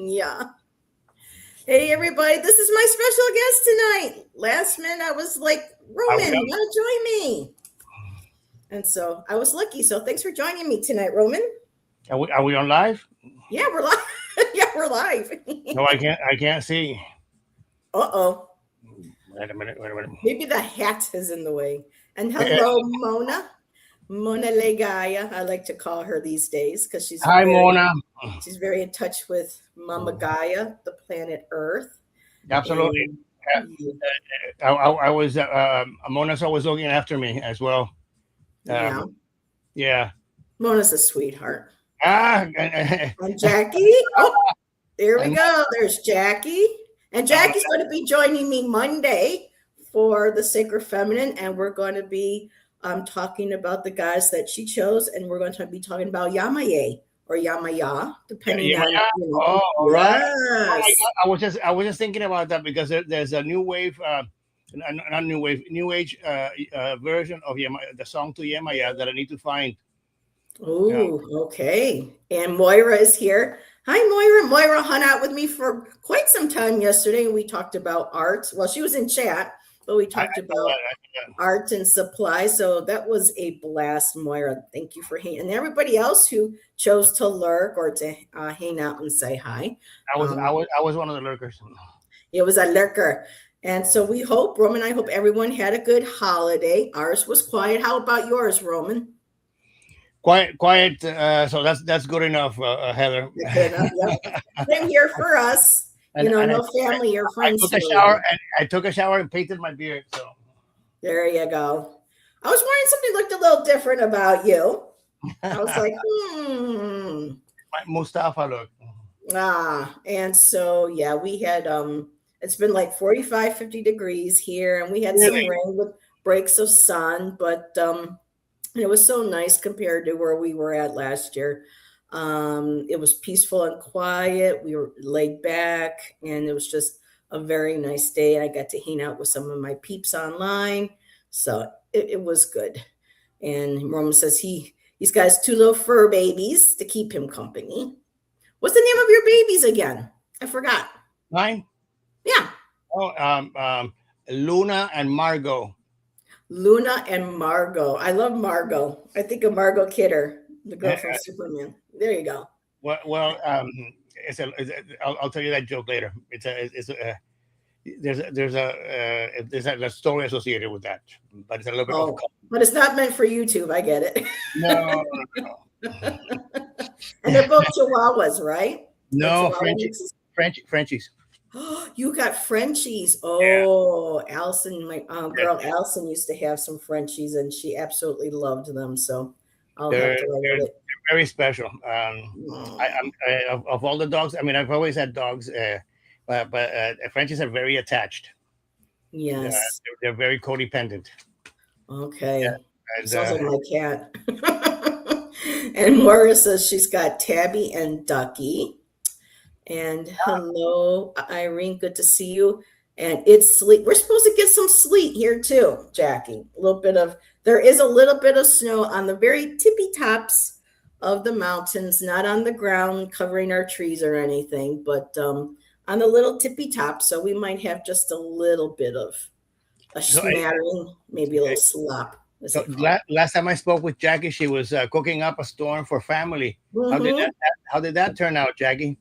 Yeah. Hey, everybody, this is my special guest tonight. Last minute, I was like, Are Roman, we you want to join me? And so I was lucky. So thanks for joining me tonight, Roman. are we on live? Yeah, we're live. Yeah, we're live. No, I can't see. Uh-oh. Wait a minute. Wait a minute. Maybe the hat is in the way. And Eh, hello, Mona. Mona Legaya, I like to call her these days because Hi, Mona. she's very in touch with Mama Gaia, the planet Earth. Absolutely. And I was. Mona's always looking after me as well. yeah, Yeah. Mona's a sweetheart. Ah. And Jackie. Oh, there we And go. There's Jackie. And Jackie's going to be joining me Monday for the Sacred Feminine. And we're going to be talking about the guys that she chose. And we're going to be talking about Yamaye or Yamaya, depending on, Oh, all right. Oh my Yes. God. I was just thinking about that because there's a new wave, not new wave, new age version of the song to Yemaya that I need to find. Oh, okay. And Moira is here. Hi, Moira. Moira hung out with me for quite some time yesterday, and we talked about art. Well, she was in chat, but we talked about art and supply. So that was a blast, Moira. Thank you for hanging. And everybody else who chose to lurk or to hang out and say hi. I was one of the lurkers. It was a lurker. And so we hope, Roman, I hope everyone had a good holiday. Ours was quiet. How about yours, Roman? Quiet. So that's good enough, Heather. Good enough, yep. Same here for us. No family or friends. I took a shower and painted my beard. So there you go. I was wondering something looked a little different about you. I was like, my Mustafa look. And so yeah, we had it's been like 45, 50 degrees here, and we had some rain with breaks of sun, but it was so nice compared to where we were at last year. It was peaceful and quiet. We were laid back, and it was just a very nice day. I got to hang out with some of my peeps online, so it was good. And Roman says he's got his 2 little fur babies to keep him company. What's the name of your babies again? I forgot. Mine? Yeah. Oh, Luna and Margot. Luna and Margot. I love Margot. I think of Margot Kidder, the girl from Superman. There you go. Well, I'll tell you that joke later. There's a story associated with that, but it's a little bit. Oh, but it's not meant for YouTube. I get it. No. And they're both Chihuahuas, right? No, Frenchies. You got Frenchies. Oh, yeah. Allison, my girl Allison used to have some Frenchies, and she absolutely loved them. So I'll have to write it. They're very special. Of all the dogs, I mean, I've always had dogs, but Frenchies are very attached. Yes, they're very codependent. Okay, sounds like my cat. And Maura says she's got Tabby and Ducky. And hello, Irene. Good to see you. And it's sleet. We're supposed to get some sleet here too, Jackie. There is a little bit of snow on the very tippy tops of the mountains, not on the ground covering our trees or anything, but on the little tippy top. So we might have just a little bit of a smattering, maybe a little slop. So last time I spoke with Jackie, she was cooking up a storm for family. Mm-hmm. How did that turn out, Jackie?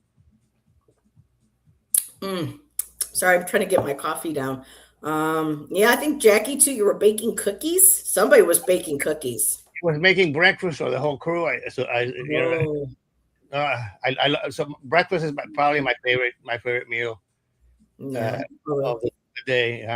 Sorry, I'm trying to get my coffee down. Yeah, I think Jackie too. You were baking cookies. Somebody was baking cookies. He was making breakfast for the whole crew. So breakfast is probably my favorite meal of the day.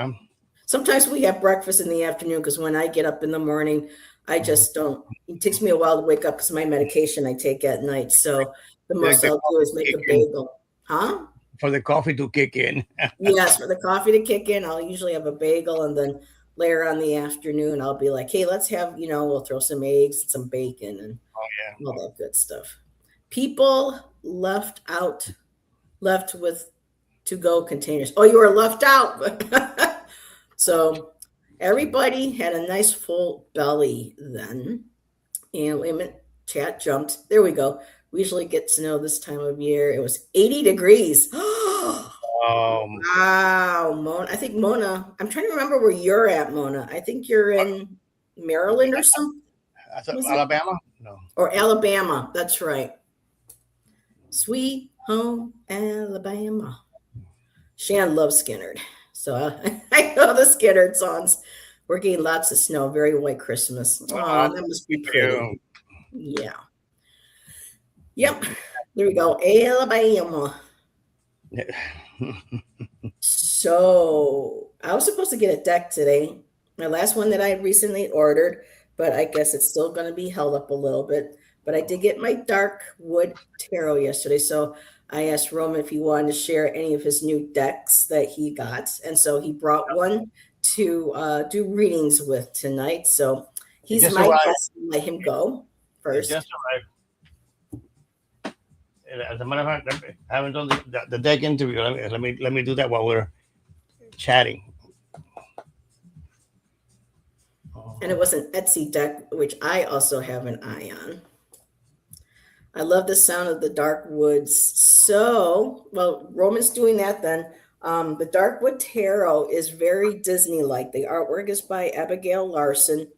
Sometimes we have breakfast in the afternoon because when I get up in the morning, I just don't. It takes me a while to wake up because my medication I take at night. So the most I'll do is make a bagel. Huh? For the coffee to kick in. Yes, for the coffee to kick in, I'll usually have a bagel, and then later on the afternoon, I'll be like, hey, let's have, we'll throw some eggs and some bacon and all that good stuff. People left with to-go containers. Oh, you were left out. So everybody had a nice full belly then. And wait a minute, chat jumped. There we go. We usually get snow this time of year. It was 80 degrees. Um, Wow, Mona. I think Mona, I'm trying to remember where you're at, Mona. I think you're in Maryland or something. I thought Was it? Alabama. No. Or Alabama. That's right. Sweet home Alabama. Shan loves Skinnerd. So I know the Skinnerd songs. We're getting lots of snow. Very white Christmas. Oh, that must be pretty. Yeah. Yep. There we go. Alabama. So I was supposed to get a deck today. My last one that I recently ordered, but I guess it's still going to be held up a little bit. But I did get my dark wood tarot yesterday. So I asked Roman if he wanted to share any of his new decks that he got. And so he brought one to do readings with tonight. So he's my guest. Let him go first. Just arrived. As a matter of fact, I haven't done the deck interview. Let me do that while we're chatting. And it was an Etsy deck, which I also have an eye on. I love the sound of the dark woods. So, well, Roman's doing that then. The Darkwood Tarot is very Disney-like. The artwork is by Abigail Larson,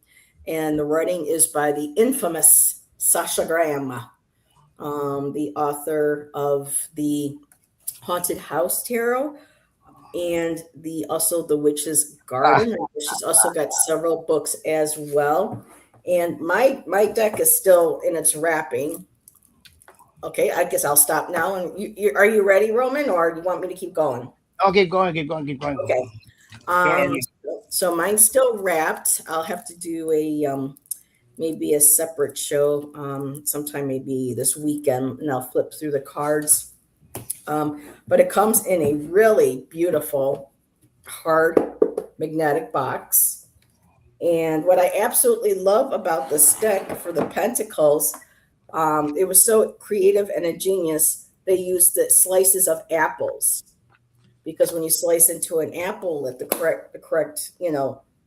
and the writing is by the infamous Sasha Graham, the author of the Haunted House Tarot and also the Witch's Garden. She's also got several books as well. And my deck is still in its wrapping. Okay, I guess I'll stop now. And are you ready, Roman, or do you want me to keep going? Oh, keep going. Okay. So mine's still wrapped. I'll have to do a maybe a separate show sometime, maybe this weekend, and I'll flip through the cards. But it comes in a really beautiful hard magnetic box. And what I absolutely love about this deck for the Pentacles, it was so creative and ingenious. They used the slices of apples, because when you slice into an apple at the correct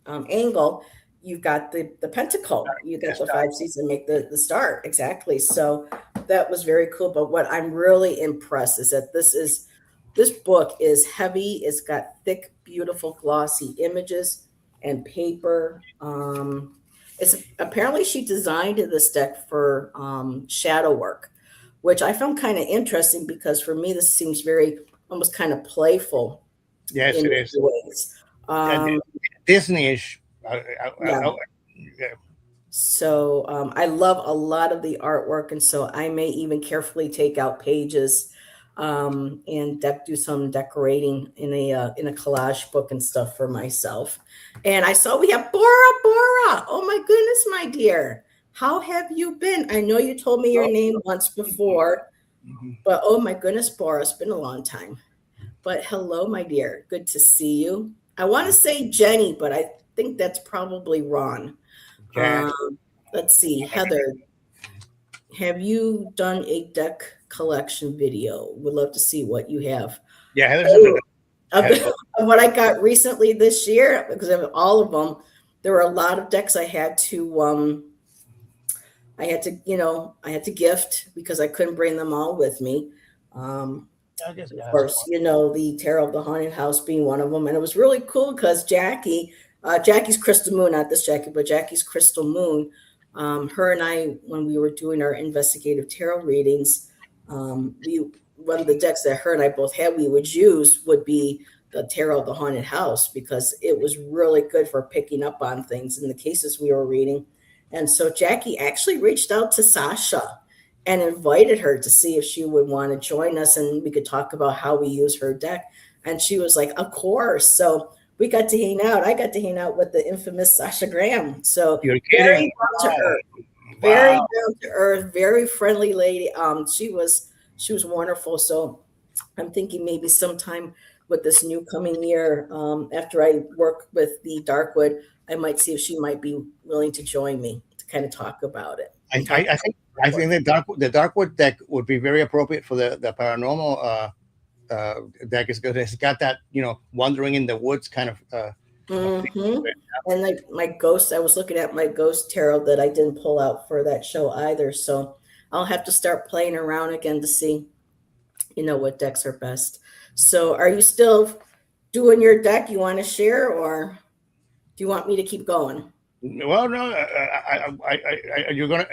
angle, you've got the pentacle, you got the 5 C's and make the star. Exactly. So that was very cool. But what I'm really impressed is that this book is heavy. It's got thick, beautiful, glossy images and paper. It's apparently she designed this deck for shadow work, which I found kind of interesting, because for me this seems very almost kind of playful. Yes, it is. Ways. Disney-ish. Yeah. So I love a lot of the artwork, and so I may even carefully take out pages and do some decorating in a collage book and stuff for myself. And I saw we have Bora. Oh my goodness, my dear, how have you been? I know you told me your name once before, but oh my goodness, Bora, it's been a long time. But hello, my dear, good to see you. I want to say Jenny, but I think that's probably wrong. Let's see, Heather, have you done a deck collection video? Would love to see what you have. Yeah, Heather's what I got recently this year, because of all of them, there were a lot of decks I had to gift, because I couldn't bring them all with me. Of course, the Tarot of the Haunted House being one of them. And it was really cool because Jackie's Crystal Moon, not this Jackie, but Jackie's Crystal Moon, her and I, when we were doing our investigative tarot readings, one of the decks that her and I both had we would use would be the Tarot of the Haunted House, because it was really good for picking up on things in the cases we were reading. And so Jackie actually reached out to Sasha and invited her to see if she would want to join us, and we could talk about how we use her deck. And she was like, of course. So we got to hang out. I got to hang out with the infamous Sasha Graham. So very down to earth, very down to earth, very friendly lady. She was wonderful. So I'm thinking maybe sometime with this new coming year, after I work with the Darkwood, I might see if she might be willing to join me to kind of talk about it. I think the Darkwood deck would be very appropriate for the paranormal deck. Is good. It's got that wandering in the woods kind of. And like my ghost, I was looking at my ghost tarot that I didn't pull out for that show either. So I'll have to start playing around again to see, what decks are best. So are you still doing your deck you want to share, or do you want me to keep going? Well, no, you're gonna.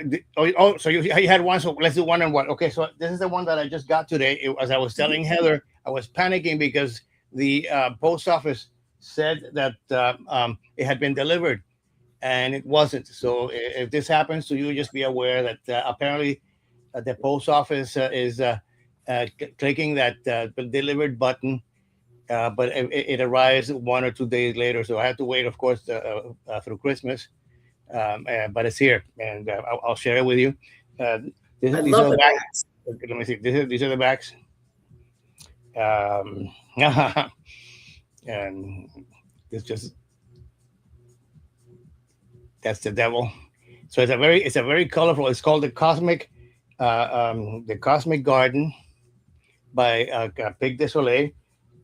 So you had one. So let's do one and one. Okay, so this is the one that I just got today. As I was telling Heather, I was panicking because the post office said that it had been delivered, and it wasn't. So if this happens to you, just be aware that apparently the post office is clicking that delivered button, but it arrives 1 or 2 days later. So I have to wait, of course, through Christmas. But it's here, and I'll share it with you. Uh, I these are love the the backs. backs. Okay, let me see. These are the backs. Um, and it's just that's the devil. So it's a very colorful. It's called the Cosmic Garden by Pic de Soleil.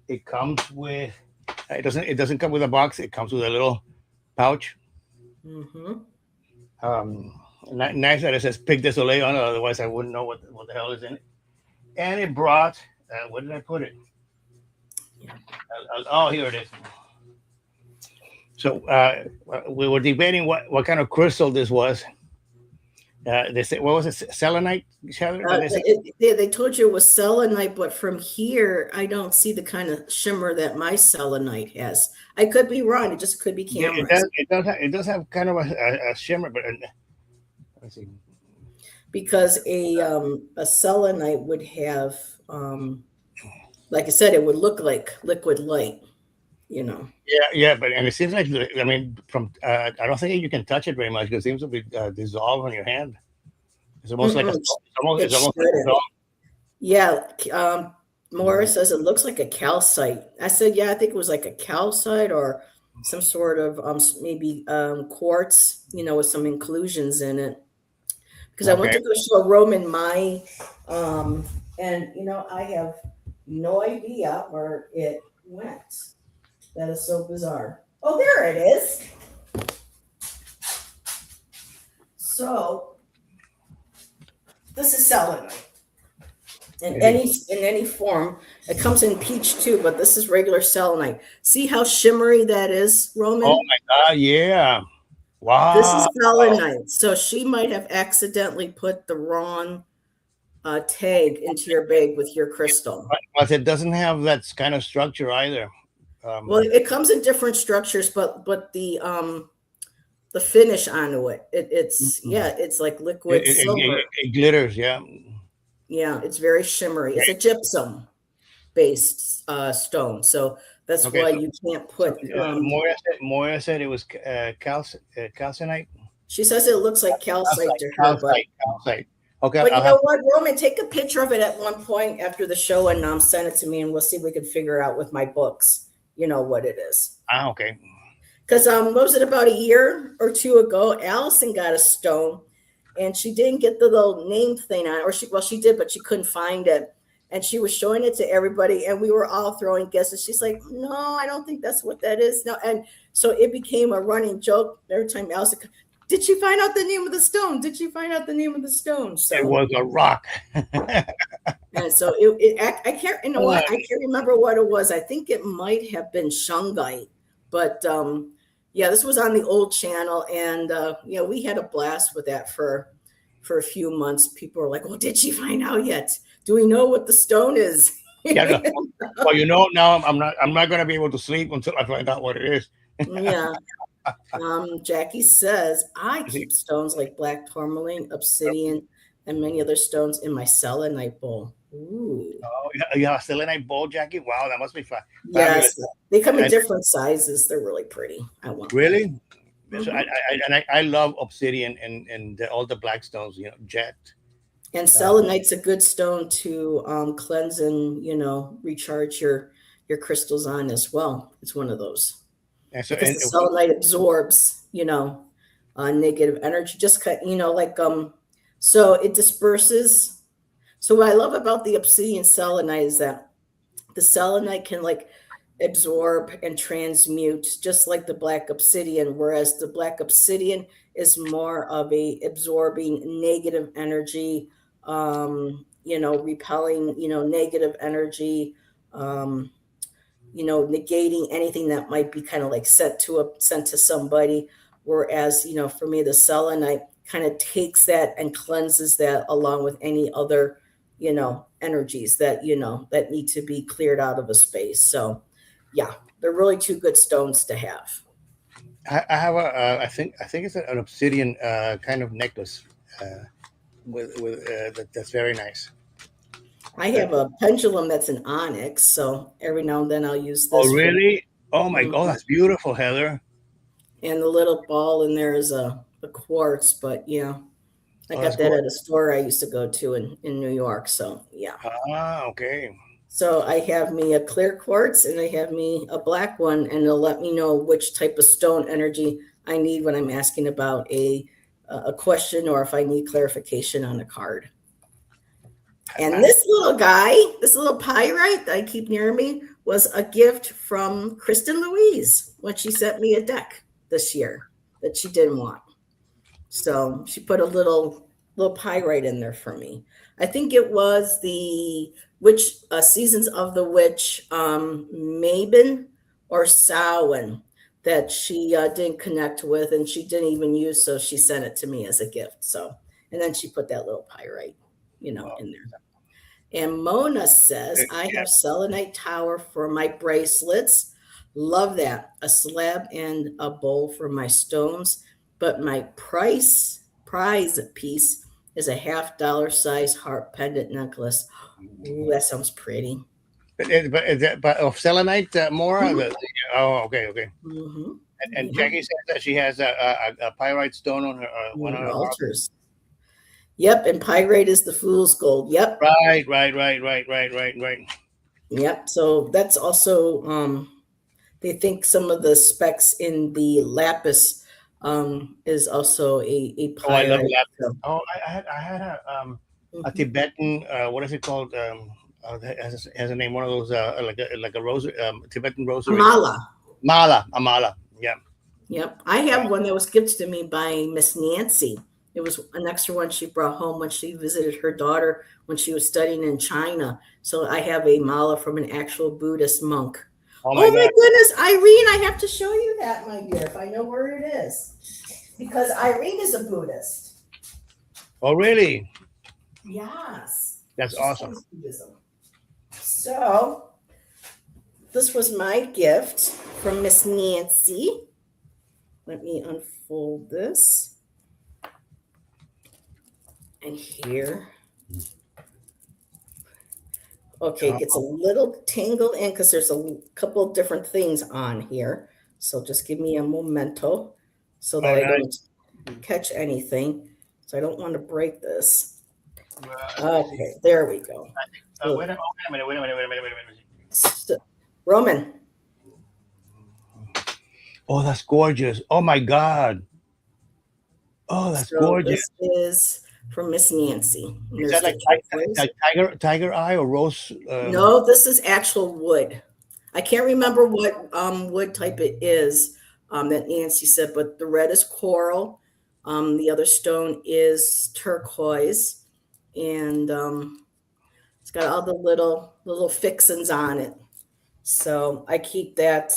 It comes with it doesn't come with a box. It comes with a little pouch. Hmm. Nice that it says Pic de Soleil on it. Otherwise, I wouldn't know what the hell is in it. And it brought. Where did I put it? Oh, here it is. So we were debating what kind of crystal this was. They said, what was it? Selenite? They told you it was selenite, but from here, I don't see the kind of shimmer that my selenite has. I could be wrong. It just could be Yeah, cameras. it does have kind of a shimmer, but let's see. Because a selenite would have, like I said, it would look like liquid light. Yeah, but and it seems like I mean, from I don't think you can touch it very much because it seems to be dissolved on your hand. It's almost like Mm-mm. it's It almost like shouldn't. dissolved. Yeah, Morris says it looks like a calcite. I said, yeah, I think it was like a calcite or some sort of maybe quartz, with some inclusions in it. Because I went Okay. to go show Roman my, and I have no idea where it went. That is so bizarre. Oh, there it is. So this is selenite in any form. It comes in peach too, but this is regular selenite. See how shimmery that is, Oh Roman? my God! Yeah. This Wow. is selenite. So she might have accidentally put the wrong tag into your bag with your crystal. But it doesn't have that kind of structure either. Well, Um, it comes in different structures, but the finish onto it's it, it's like it, liquid it, silver. it glitters. Yeah. Yeah, it's very shimmery. It's a gypsum based stone, so that's Okay. why So, you can't so put. Moira said it was calcinite. She says it looks like calcite to her, but Calcite. Okay, but you I'll have. know what, Roman, take a picture of it at one point after the show and send it to me, and we'll see if we can figure out with my books, what it is. Okay. Because what was it, about a year or two ago? Allison got a stone, and she didn't get the little name thing on it, or she did, but she couldn't find it, and she was showing it to everybody, and we were all throwing guesses. She's like, "No, I don't think that's what that is." No, and so it became a running joke every time Allison. Did she find out the name of the stone? Did she find out the name of the stone? It So, was a rock. and so I can't. You know what? I can't remember what it was. I think it might have been shungite, but yeah, this was on the old channel, and we had a blast with that for a few months. People were like, "Well, did she find out yet? Do we know what the stone is?" Yeah. Well, now I'm not going to be able to sleep until I find out what it is. Yeah. Jackie says, I keep stones like black tourmaline, obsidian, and many other stones in my selenite bowl. Ooh. Oh, yeah, selenite bowl, Jackie. Wow, that must be fabulous. Yes, they come in And different sizes. They're really pretty. I want one. really, so Mhm. I love obsidian and all the black stones. Jet. And Uh, selenite's a good stone to cleanse and recharge your crystals on as well. It's one of those and so because the selenite absorbs negative energy. Just cut so it disperses. So what I love about the obsidian selenite is that the selenite can absorb and transmute just like the black obsidian, whereas the black obsidian is more of a absorbing negative energy, repelling, negative energy, um, negating anything that might be kind of like sent to somebody. Whereas, for me, the selenite kind of takes that and cleanses that along with any other, energies that, that need to be cleared out of a space. So yeah, they're really two good stones to have. I have I think it's an obsidian kind of necklace that's very nice. I Uh, have a pendulum that's an onyx, so every now and then I'll use oh this for. really? Oh my God, Mhm. that's beautiful, Heather. And the little ball in there is a quartz, but yeah, I Oh, got that's that at gorgeous. a store I used to go to in New York. So yeah. Ah, okay. So I have me a clear quartz and I have me a black one, and it'll let me know which type of stone energy I need when I'm asking about a question or if I need clarification on a card. And I, this little guy, this little pyrite that I keep near me, was a gift from Kristen Louise when she sent me a deck this year that she didn't want. So she put a little pyrite in there for me. I think it was the witch seasons of the witch, Mabon or Samhain, that she didn't connect with and she didn't even use, so she sent it to me as a gift. So and then she put that little pyrite, well, in there. And Mona says, I yeah. have selenite tower for my bracelets. Love that. A slab and a bowl for my stones. But my prize piece is a $half size heart pendant necklace. Ooh, that sounds pretty. But of selenite more. Mm-hmm. Oh, okay, okay. Mm-hmm. And Yeah. Jackie says that she has a pyrite stone on her one on Your her arm. altars. Yep. And pyrite is the fool's gold. Yep. Right, right, right, right, right, right, right. Yep. So that's also they think some of the specks in the lapis is also a Oh, I love pyrite. that. So, Oh, I had a mhm. Tibetan what is it called? That has a name. One of those like a rosary, Tibetan rosary. Amala. Amala. Yeah. Yep. I Uh, have one that was gifted to me by Miss Nancy. It was an extra one she brought home when she visited her daughter when she was studying in China. So I have a mala from an actual Buddhist monk. oh Oh my my God. goodness, Irene, I have to show you that, my dear, if I know where it is. Because Irene is a Buddhist. Oh, really? Yes. That's She awesome. studies Buddhism. So this was my gift from Miss Nancy. Let me unfold this. And here. Okay, it gets a Oh, little tangled in because there's a couple of different things on here. So just give me a memento so that oh, I nice. don't catch anything. So I don't want to break this. Let's see. Okay, there we go. Wait a minute. Wait a minute. Wait a minute. Wait a minute. Roman. Oh, that's gorgeous. Oh my God. Oh, that's So gorgeous. this is from Miss Nancy. And Is there's that the turquoise. like tiger eye or rose? No, this is actual wood. I can't remember what wood type it is that Nancy said, but the red is coral. The other stone is turquoise, and it's got all the little fixins on it. So I keep that,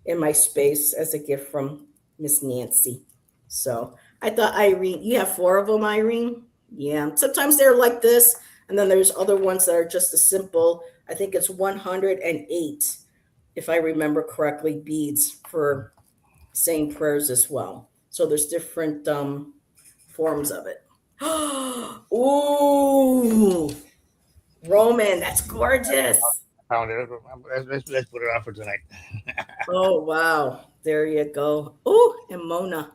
in my space as a gift from Miss Nancy. So I thought, Irene, you have four of them, Irene? Yeah. Sometimes they're like this, and then there's other ones that are just a simple, I think it's 108, if I remember correctly, beads for saying prayers as well. So there's different forms of it. Ooh, Roman, that's gorgeous. Found it. Let's put it on for tonight. Oh wow, there you go. Oh, and Mona,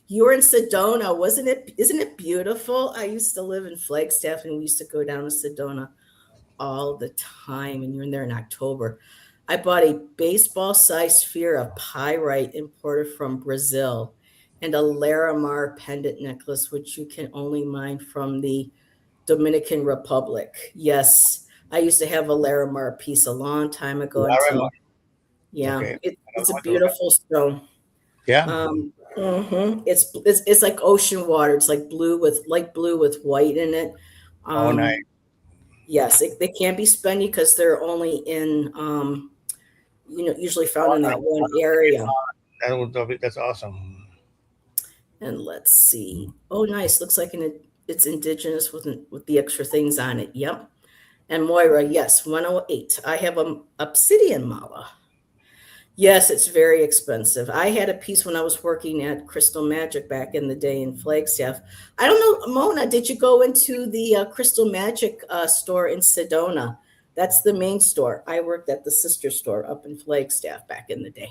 you were in Sedona, wasn't it? Isn't it beautiful? I used to live in Flagstaff, and we used to go down to Sedona all the time. And you're in there in October. I bought a baseball-sized sphere of pyrite imported from Brazil, and a Larimar pendant necklace, which you can only mine from the Dominican Republic. Yes, I used to have a Larimar piece a long time ago Larimar. until yeah, Okay. I don't it's know a what to look at. beautiful stone. Yeah. It's like ocean water. It's like blue with light blue with white in it. Oh, nice. Yes, they can't be spendy because they're only in usually found Oh, in no. that one area. That's awesome. And let's see. Oh, nice. Looks like it's indigenous with the extra things on it. Yep. And Moira, yes, 108. I have a obsidian mala. Yes, it's very expensive. I had a piece when I was working at Crystal Magic back in the day in Flagstaff. I don't know, Mona, did you go into the Crystal Magic store in Sedona? That's the main store. I worked at the sister store up in Flagstaff back in the day.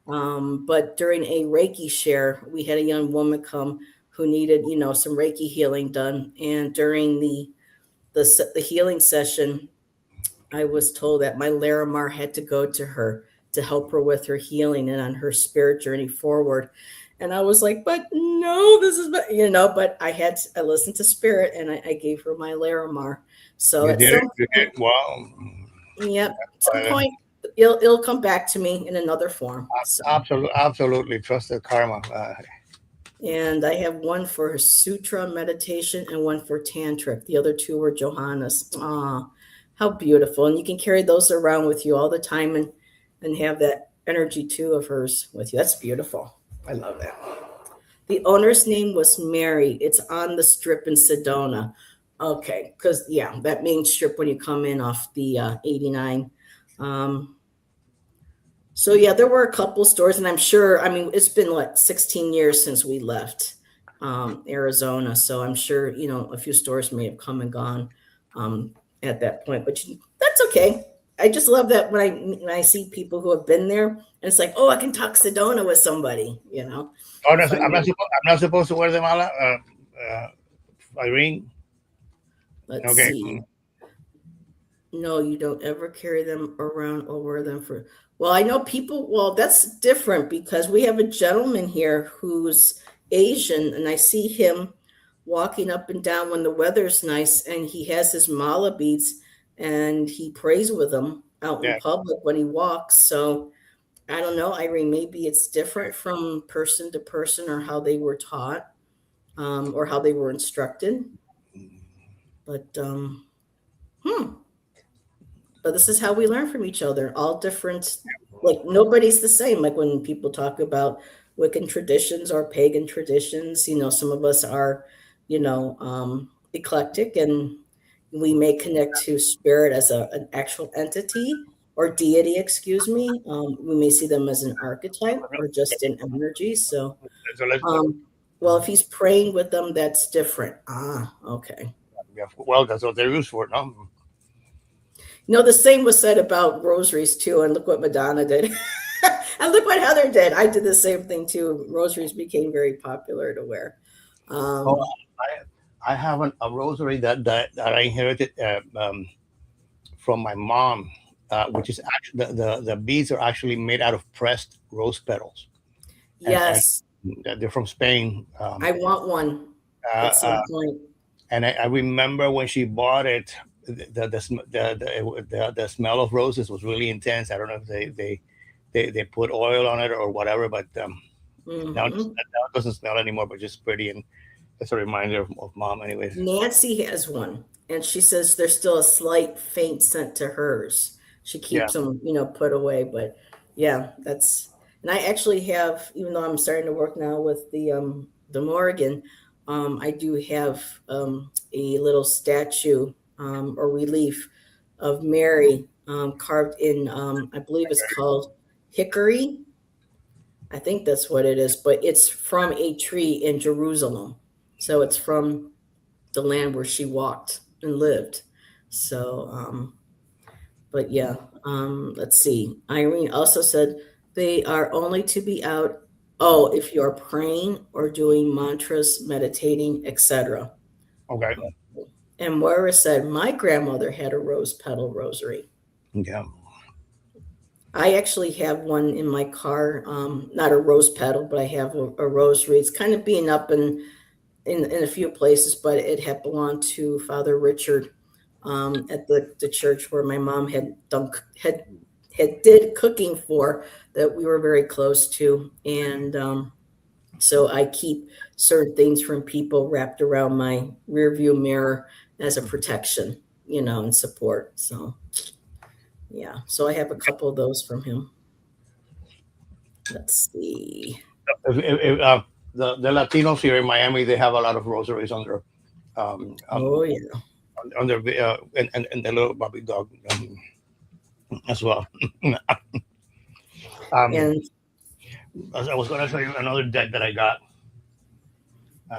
But during a Reiki share, we had a young woman come who needed, some Reiki healing done. And during the healing session, I was told that my Larimar had to go to her to help her with her healing and on her spirit journey forward. And I was like, but no, but I listened to spirit and I gave her my Larimar. So You at did some it. You did. point, Wow. yep, at some Uh, point it'll come back to me in another form. So. Absolutely. Trust the karma. And I have one for sutra meditation and one for tantric. The other two were Johannes. Ah, how beautiful. And you can carry those around with you all the time and have that energy too of hers with you. That's beautiful. I love that. The owner's name was Mary. It's on the strip in Sedona. Okay, because that main strip when you come in off the 89. So there were a couple stores, and I'm sure. I mean, it's been 16 years since we left Arizona, so I'm sure a few stores may have come and gone at that point. But that's okay. I just love that when I see people who have been there, and it's like, oh, I can talk Sedona with somebody. Oh, no, I'm not supposed to wear the mala, Irene. Let's Okay. see. No, you don't ever carry them around or wear them for. Well, I know people. Well, that's different because we have a gentleman here who's Asian, and I see him walking up and down when the weather's nice, and he has his mala beads, and he prays with them out in Yeah. public when he walks. So I don't know, Irene. Maybe it's different from person to person, or how they were taught, or how they were instructed. But hmm. But this is how we learn from each other, all different. Like nobody's the same. Like when people talk about Wiccan traditions or pagan traditions, some of us are, eclectic, and we may connect to spirit as an actual entity or deity, excuse me. We may see them as an archetype or just an energy. So, So let's. well, if he's praying with them, that's different. Ah, okay. Yeah, well, that's what they're used for, no? The same was said about rosaries too, and look what Madonna did. And look what Heather did. I did the same thing too. Rosaries became very popular to wear. Oh, I have a rosary that I inherited from my mom, which is actually the beads are actually made out of pressed rose petals, and Yes, they're from Spain. I want one Uh, at some uh, point. and I remember when she bought it, the smell of roses was really intense. I don't know if they put oil on it or whatever, but now Hmm. it doesn't smell anymore, but just pretty, and it's a reminder of mom, anyways. Nancy has one, and she says there's still a slight faint scent to hers. She Yeah. keeps them, put away. But yeah, that's. And I actually have, even though I'm starting to work now with the Morgan, I do have a little statue or relief of Mary carved in, I believe it's called hickory. I think that's what it is, but it's from a tree in Jerusalem. So it's from the land where she walked and lived. So, but yeah, let's see. Irene also said they are only to be out. Oh, if you're praying or doing mantras, meditating, etc. Okay. And Moira said, my grandmother had a rose petal rosary. Yeah. I actually have one in my car, not a rose petal, but I have a rosary. It's kind of being up in a few places, but it had belonged to Father Richard at the church where my mom had did cooking for that we were very close to, and so I keep certain things from people wrapped around my rear view mirror as a protection, and support. So yeah, so I have a couple of those from him. Let's see. The Latinos here in Miami, they have a lot of rosaries on their Oh yeah, on their and the little Bobby dog as well. um, and I was going to show you another deck that I got.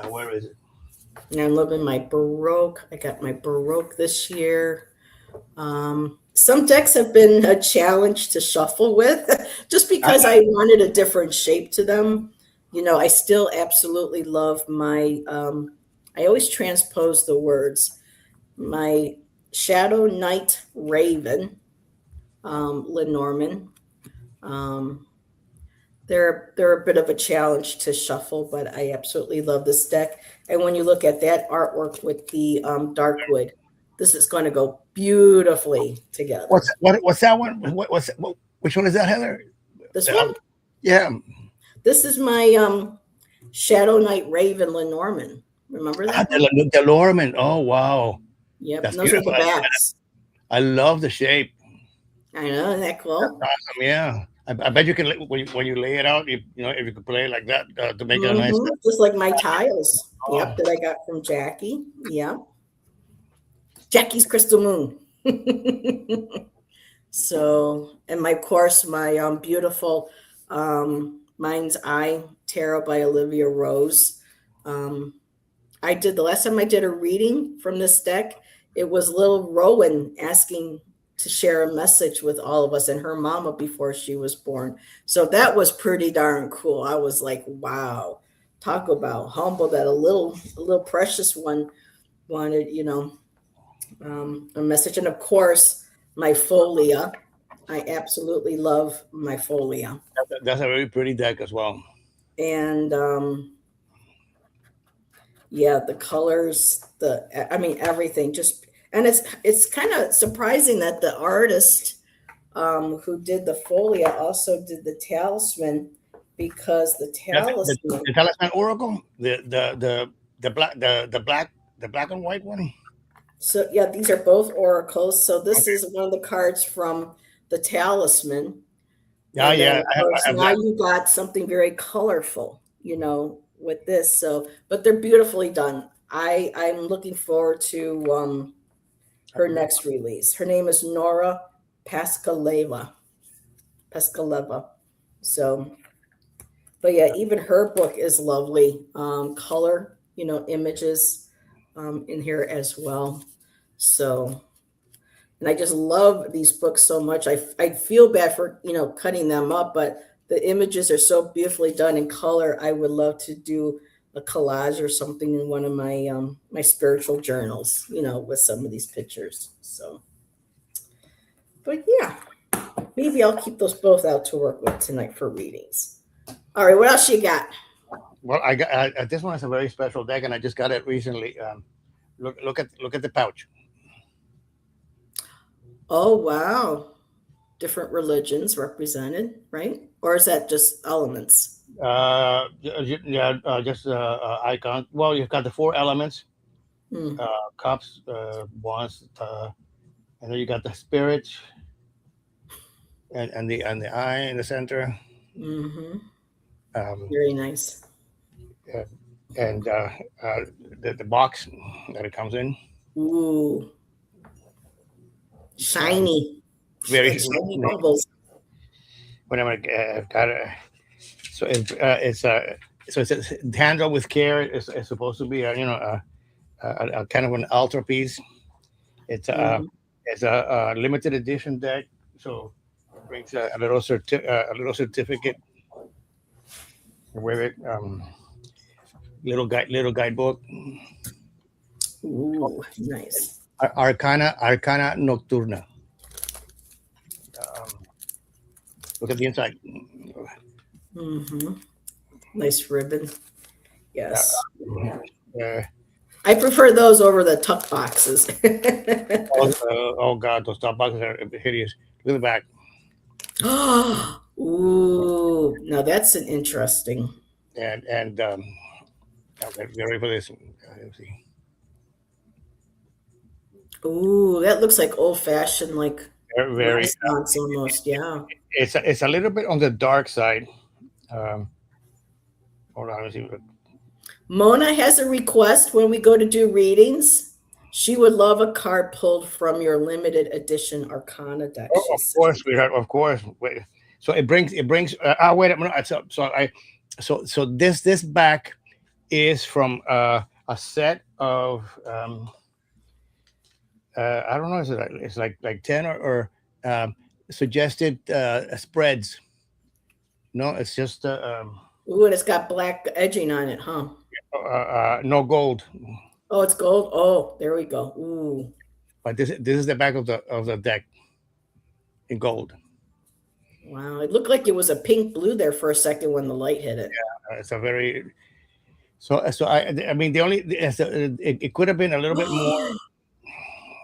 Where is it? I'm loving my Baroque. I got my Baroque this year. Some decks have been a challenge to shuffle with just because I wanted a different shape to them. I still absolutely love my, I always transpose the words. My Shadow Knight Raven, Lenormand. Um, they're a bit of a challenge to shuffle, but I absolutely love this deck. And when you look at that artwork with the Darkwood, this is going to go beautifully together. What's that one? Which one is that, Heather? This one? Yeah. This is my Shadow Knight Raven Lenormand. Remember that? The Lorman. Oh wow. Yep. That's Those are the beautiful. backs. I love the shape. I know, isn't that cool? That's awesome. Yeah. I bet you can when you lay it out. If you could play it like that to make it a nice. Just like my tiles. Yep, that I got from Jackie. Yep. Jackie's Crystal Moon. So, and of course, my beautiful Mind's Eye Tarot by Olivia Rose. I did the last time I did a reading from this deck. It was little Rowan asking to share a message with all of us and her mama before she was born. So that was pretty darn cool. I was like, wow, talk about humble that a little precious one wanted, a message. And of course, my Folia. I absolutely love my Folia. That's a very pretty deck as well. And yeah, the colors, everything just, and it's kind of surprising that the artist who did the Folia also did the talisman, because the talisman, the talisman oracle, the black and white one. So yeah, these are both oracles. So this is one of the cards from the talisman. Yeah, yeah. Now you got something very colorful, with this. So, but they're beautifully done. I'm looking forward to her next release. Her name is Nora Pascaleva. So, but yeah, even her book is lovely. Color, images in here as well. So, and I just love these books so much. I feel bad for, cutting them up, but the images are so beautifully done in color. I would love to do a collage or something in one of my my spiritual journals, with some of these pictures. So, but yeah, maybe I'll keep those both out to work with tonight for readings. All right, what else you got? Well, I got this one is a very special deck, and I just got it recently. Look at the pouch. Oh wow, different religions represented, right? Or is that just elements? Just icon. Well, you've got the 4 elements: cups, wands, and then you got the spirit, and the eye in the center. Mm-hmm. Very nice. And the box that it comes in. Ooh, shiny. Very like shiny bubbles. Whenever got it, so it's handled with care. It's supposed to be a kind of an altarpiece. It's a limited edition deck, so it brings a little certificate with it. Little guidebook. Ooh, nice. Arcana Nocturna. Look at the inside. Mm-hmm. Nice ribbon. Yes. I prefer those over the tuck boxes. Oh God, those top boxes are hideous. Look at the back. Ooh, now that's an interesting. And okay, get ready for this. Let's see. Ooh, that looks like old fashioned, like Very, very. Renaissance almost. Yeah. It's a little bit on the dark side. Um, Hold on, let me see. Mona has a request when we go to do readings. She would love a card pulled from your limited edition Arcana deck, Oh, she of course, said. sweetheart. Of course. Wait. So it brings. Wait a minute. So this back is from a set of I don't know. It's like 10 or suggested spreads. No, it's just Ooh, and it's got black edging on it, huh? no gold. Oh, it's gold. Oh, there we go. Ooh. But this is the back of the deck in gold. Wow. It looked like it was a pink blue there for a second when the light hit it. It's a very so I mean the only it could have been a little bit more.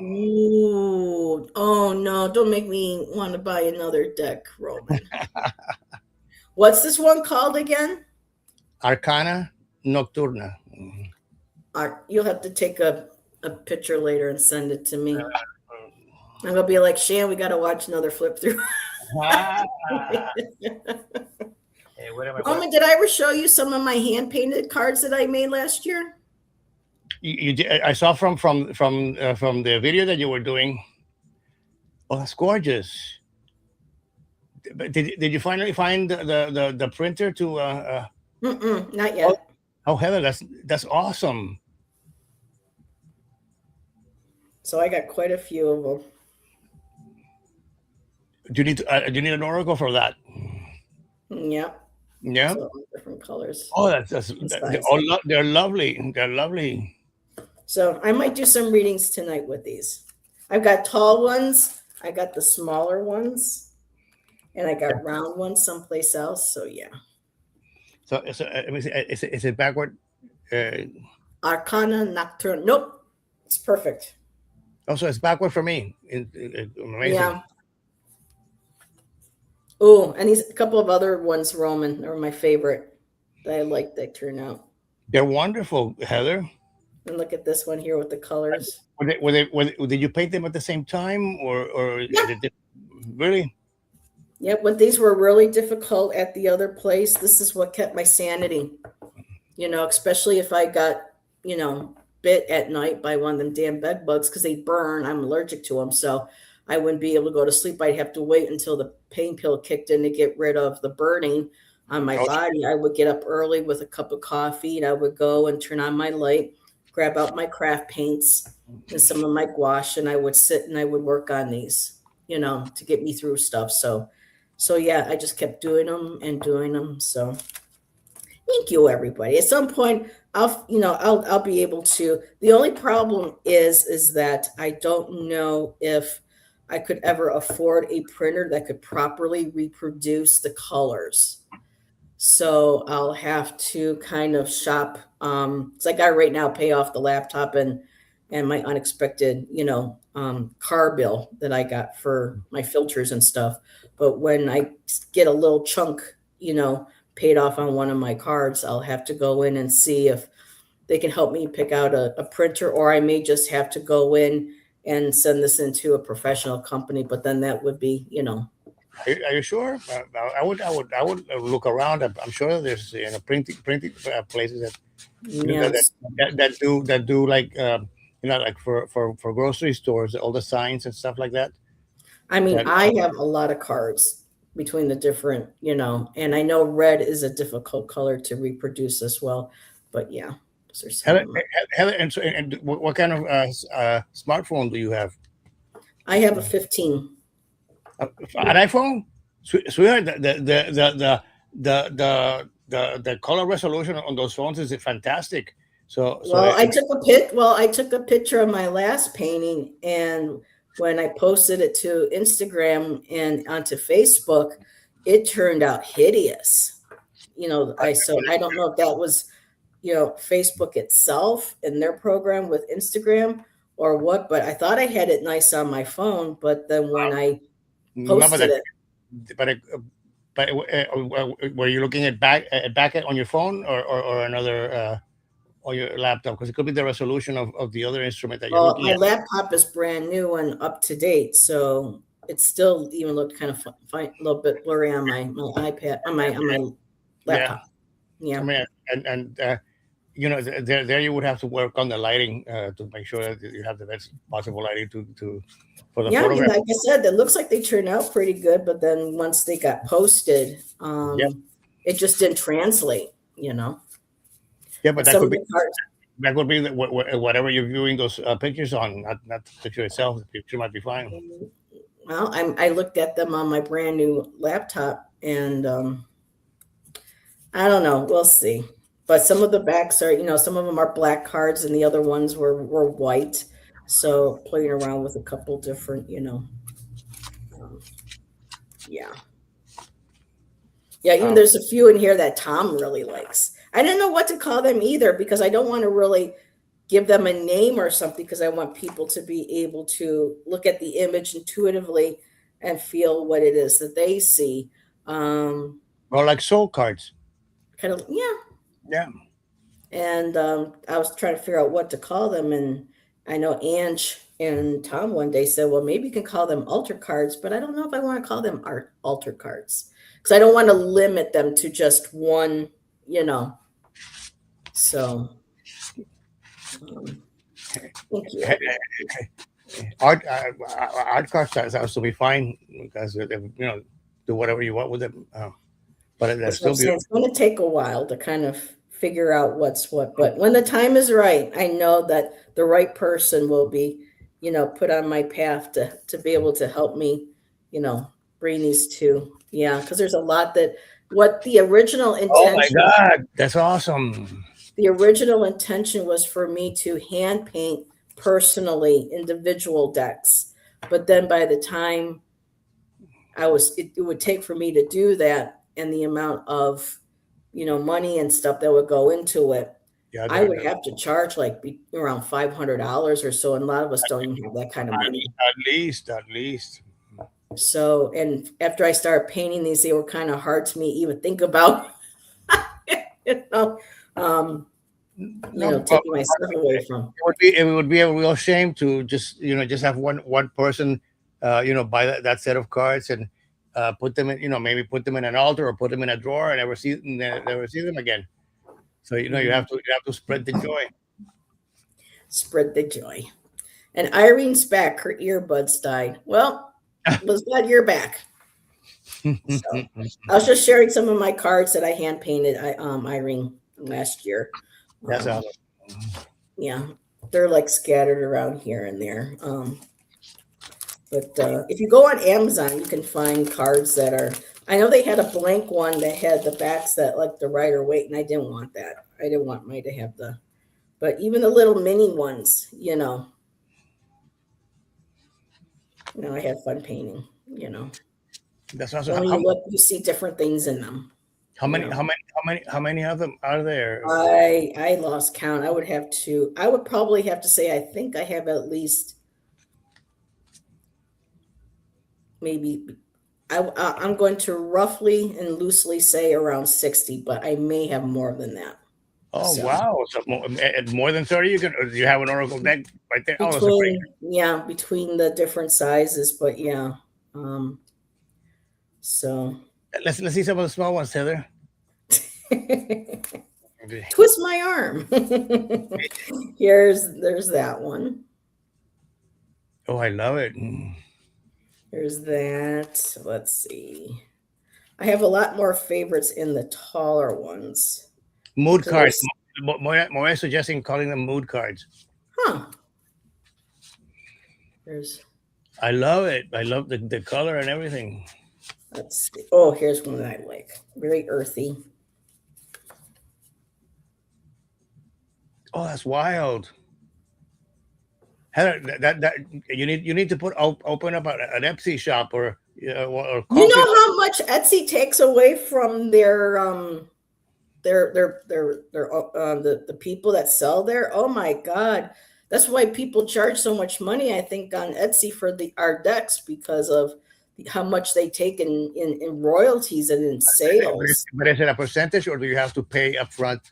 Ooh. Oh no, don't make me want to buy another deck, Roman. What's this one called again? Arcana Nocturna. You'll have to take a picture later and send it to me. I'm gonna be like, Shan, we gotta watch another flip through. Ah, hey, Roman, did I ever show you some of my hand painted cards that I made last year? I saw from the video that you were doing. Oh, that's gorgeous. But did you finally find the printer to Not oh, yet. oh, Heather, that's awesome. So I got quite a few of them. Do you need an oracle for that? Yeah. Yeah. So different colors Oh, and they're, size. they're lovely. They're lovely. So I might do some readings tonight with these. I've got tall ones, I got the smaller ones, and I got round ones someplace else. So yeah. So let me see. Is it backward? Uh, Arcana Nocturne. Nope. It's perfect. Also, it's backward for me. Amazing. Yeah. Oh, and these a couple of other ones, Roman, are my favorite that I like that turn out. They're wonderful, Heather. And look at this one here with the colors. Did you paint them at the same time, or Yeah. really? Yep. When things were really difficult at the other place, this is what kept my sanity. Especially if I got, bit at night by one of them damn bed bugs because they burn. I'm allergic to them. So I wouldn't be able to go to sleep. I'd have to wait until the pain pill kicked in to get rid of the burning on my Oh, body. I would get up early with a cup of coffee and I would go and turn on my light, grab out my craft paints and some of my gouache, and I would sit and I would work on these, to get me through stuff. So yeah, I just kept doing them and doing them. So thank you, everybody. At some point, I'll be able to. The only problem is that I don't know if I could ever afford a printer that could properly reproduce the colors. So I'll have to kind of shop. It's like I right now pay off the laptop and my unexpected, car bill that I got for my filters and stuff. But when I get a little chunk, paid off on one of my cards, I'll have to go in and see if they can help me pick out a printer, or I may just have to go in and send this into a professional company. But then that would be, are you sure? I would look around. I'm sure there's printing places yeah, that do like like for grocery stores, all the signs and stuff like that. I mean, That I have a lot of cards between the different, and I know red is a difficult color to reproduce as well. But yeah, those are some Heather, of my. and what kind of smartphone do you have? I have a 15. An iPhone? Sweetheart, the color resolution on those phones is fantastic. Well, I took a picture of my last painting, and when I posted it to Instagram and onto Facebook, it turned out hideous. I don't know if that was, Facebook itself and their program with Instagram or what, but I thought I had it nice on my phone, but then when I no, but posted it, but were you looking at on your phone, or another on your laptop? Because it could be the resolution of the other instrument that you're Well, looking my at. laptop is brand new and up to date, so it still even looked kind of a little bit blurry on my iPad on my Yeah, laptop. I Yeah. mean, and there you would have to work on the lighting to make sure that you have the best possible lighting to for the Yeah, I mean, photograph. like I said, it looks like they turned out pretty good, but then once they got posted, Yeah, it just didn't translate, you know. yeah, but And some of the cards, that could be whatever you're viewing those pictures on, not the picture itself. The picture might be fine. well, I looked at them on my brand new laptop, and I don't know. We'll see. But some of the backs are, some of them are black cards, and the other ones were white. So playing around with a couple different, um, yeah. Yeah, even Um, there's a few in here that Tom really likes. I didn't know what to call them either because I don't want to really give them a name or something because I want people to be able to look at the image intuitively and feel what it is that they see. Um, or like soul cards. kind of, yeah. Yeah, And I was trying to figure out what to call them. And I know Ange and Tom one day said, well, maybe you can call them altar cards, but I don't know if I want to call them altar cards because I don't want to limit them to just one, you know. So, thank you. art art cards that also be fine because do whatever you want with them. But they're That's what I'm still saying. beautiful. It's going to take a while to kind of figure out what's what. But when the time is right, I know that the right person will be, put on my path to be able to help me, bring these two. Yeah, because there's a lot that what Oh my God, that's awesome. the original intention was for me to hand paint personally individual decks. But then by the time it would take for me to do that and the amount of money and stuff that would go into it, Yeah, I would have to charge like around $500 or so, and a lot of us don't even have that kind of money. at least. So, and after I started painting these, they were kind of hard to me even think about, you know, um, No, taking myself away from. it would be a real shame to just have one person buy that set of cards and put them in, maybe put them in an altar or put them in a drawer and never see them again. So you have to spread the joy. Spread the joy. And Irene's back. Her earbuds died. Well, was glad you're back. So I was just sharing some of my cards that I hand painted, Irene, last year. That's Um, awesome. yeah, they're like scattered around here and there. But if you go on Amazon, you can find cards that are. I know they had a blank one that had the backs that like the Rider Waite, and I didn't want that. I didn't want mine to have the. But even the little mini ones, I had fun painting. That's awesome. When you look, you see different things in them. How many how many of them are there? I lost count. I would probably have to say I think I have at least maybe I'm going to roughly and loosely say around 60, but I may have more than that. Oh So wow! So more than 30, you have an oracle deck right there. Oh, that's a pretty. between the different sizes, but yeah. So Let's see some of the small ones, Heather. twist my arm. There's that one. Oh, I love it. There's that. Let's see. I have a lot more favorites in the taller ones. Mood cards. More suggesting calling them mood cards. Huh. There's. I love it. I love the color and everything. Let's see. Oh, here's one that I like. Very earthy. Oh, that's wild. Heather, that you need to open up an Etsy shop or coffee. You know how much Etsy takes away from the people that sell there? Oh my God. That's why people charge so much money, I think, on Etsy for our decks because of how much they take in royalties and in sales. But is it a percentage, or do you have to pay upfront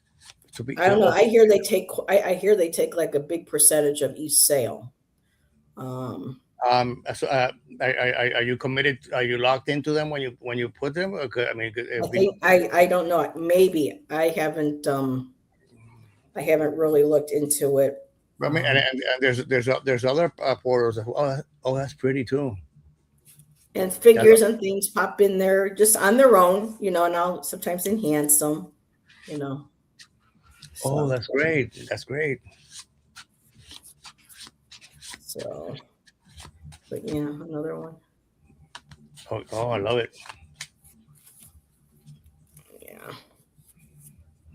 to be I don't know. I hear they take. I hear they take like a big percentage of each sale. So, are you committed? Are you locked into them when you put them? Or I mean, I think I don't know. Maybe I haven't. I haven't really looked into it. I mean, and there's other portals. Oh, that's pretty too. And figures and things pop in there just on their own, and I'll sometimes enhance them, So. Oh, that's great. That's great. So, but yeah, another one. Oh, I love it. Yeah.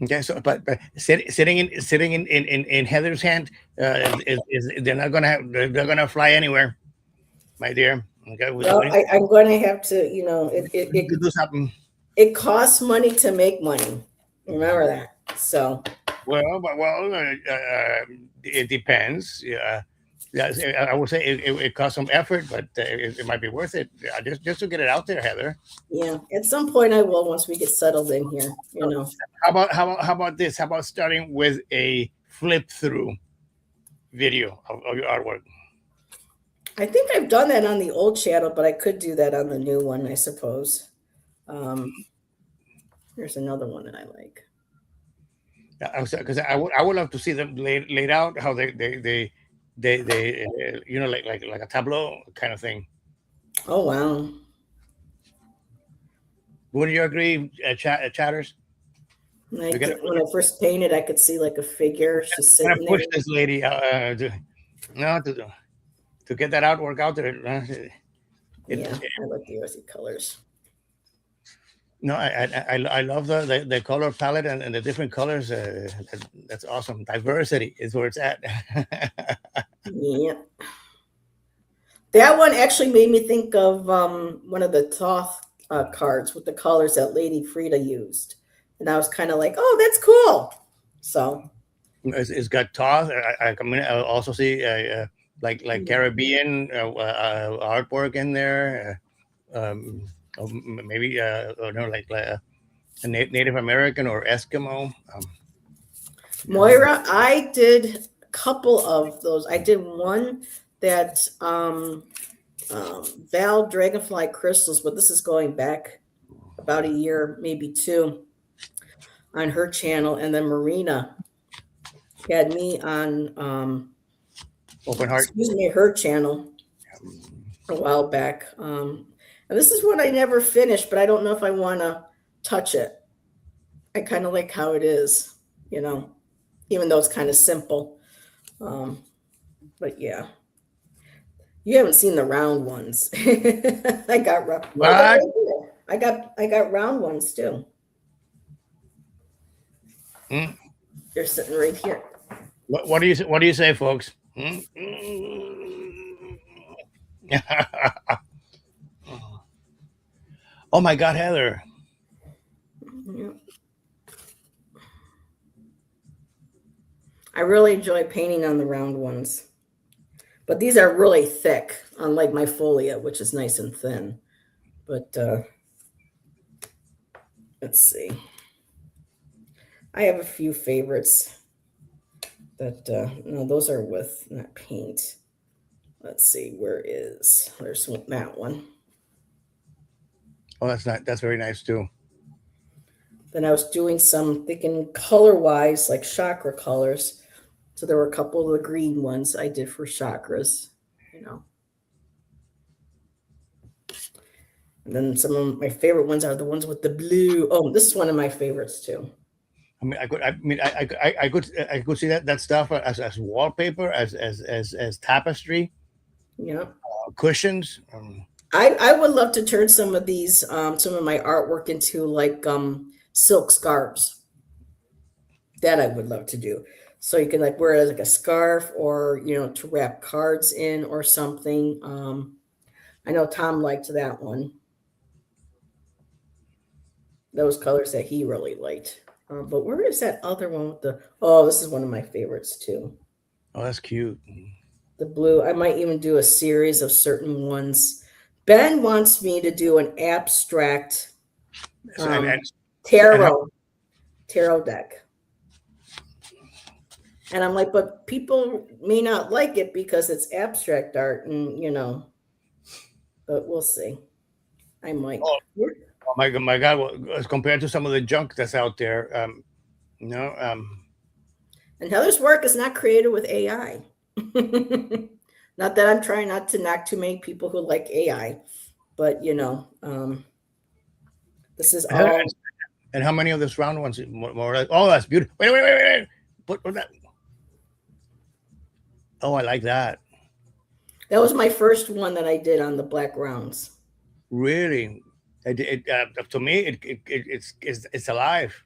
Okay, so but sitting in Heather's hand is they're not gonna they're gonna fly anywhere, my dear. Okay, well, I'm going to have to, it do something. It costs money to make money. Remember that. So. Well, it depends. Yeah, I would say it costs some effort, but it might be worth it. Just to get it out there, Heather. Yeah, at some point I will once we get settled in here. How about this? How about starting with a flip through video of your artwork? I think I've done that on the old channel, but I could do that on the new one, I suppose. Here's another one that I like. Because I would love to see them laid out how they like a tableau kind of thing. Oh wow! Would you agree, Chatters? When I first painted, I could see like a figure just sitting there. Push this lady to get that artwork out there. Yeah, I like the earthy colors. No, I love the color palette and the different colors. That's awesome. Diversity is where it's at. Yeah. That one actually made me think of one of the Thoth cards with the colors that Lady Frida used. And I was kind of like, oh, that's cool. So. It's got Thoth. I mean, I also see like Caribbean artwork in there. Maybe like a Native American or Eskimo. Moira, I did a couple of those. I did one that Val Dragonfly Crystals, but this is going back about a year, maybe two, on her channel, and then Marina had me on Open Heart. Excuse me, her channel a while back. And this is one I never finished, but I don't know if I want to touch it. I kind of like how it is, even though it's kind of simple. But yeah, you haven't seen the round ones. I got round ones too. They're sitting right here. What do you say, folks? Oh my God, Heather. Yeah. I really enjoy painting on the round ones. But these are really thick, unlike my folia, which is nice and thin. But let's see. I have a few favorites that, no, those are with, not paint. Let's see, there's that one. Oh, that's very nice too. Then I was doing some thinking color-wise, like chakra colors. So there were a couple of the green ones I did for chakras, And then some of my favorite ones are the ones with the blue. Oh, this is one of my favorites too. I could see that stuff as wallpaper, as tapestry. Yeah. Cushions. I would love to turn some of these, some of my artwork into like silk scarves. That I would love to do. So you can like wear it as like a scarf or, to wrap cards in or something. I know Tom liked that one. Those colors that he really liked. But where is that other one with this is one of my favorites too. Oh, that's cute. The blue. I might even do a series of certain ones Ben wants me to do an abstract So, and how, tarot tarot deck. And I'm like, but people may not like it because it's abstract art, and but we'll see. I might. oh, oh my God! Well, as compared to some of the junk that's out there, you know, And Heather's work is not created with AI. Not that I'm trying not to knock too many people who like AI, but this is all. and how many of those round ones? More like, oh, that's beautiful. Wait. What that? Oh, I like that. That was my first one that I did on the black rounds. Really, to me, it's alive.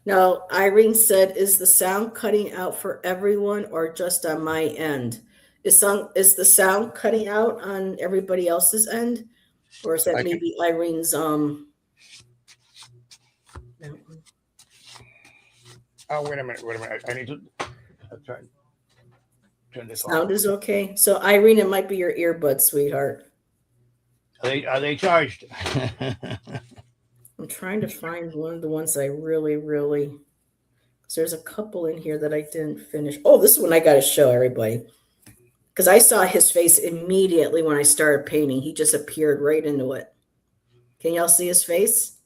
Now, Irene said, "Is the sound cutting out for everyone or just on my end? Is the sound cutting out on everybody else's end, or is that I can, maybe Irene's oh, wait a minute. I need to try turn this off. sound is okay? So Irene, it might be your earbuds, sweetheart. Are they charged? I'm trying to find one of the ones that I really, really. Because there's a couple in here that I didn't finish. Oh, this one I got to show everybody. Because I saw his face immediately when I started painting. He just appeared right into it. Can y'all see his face?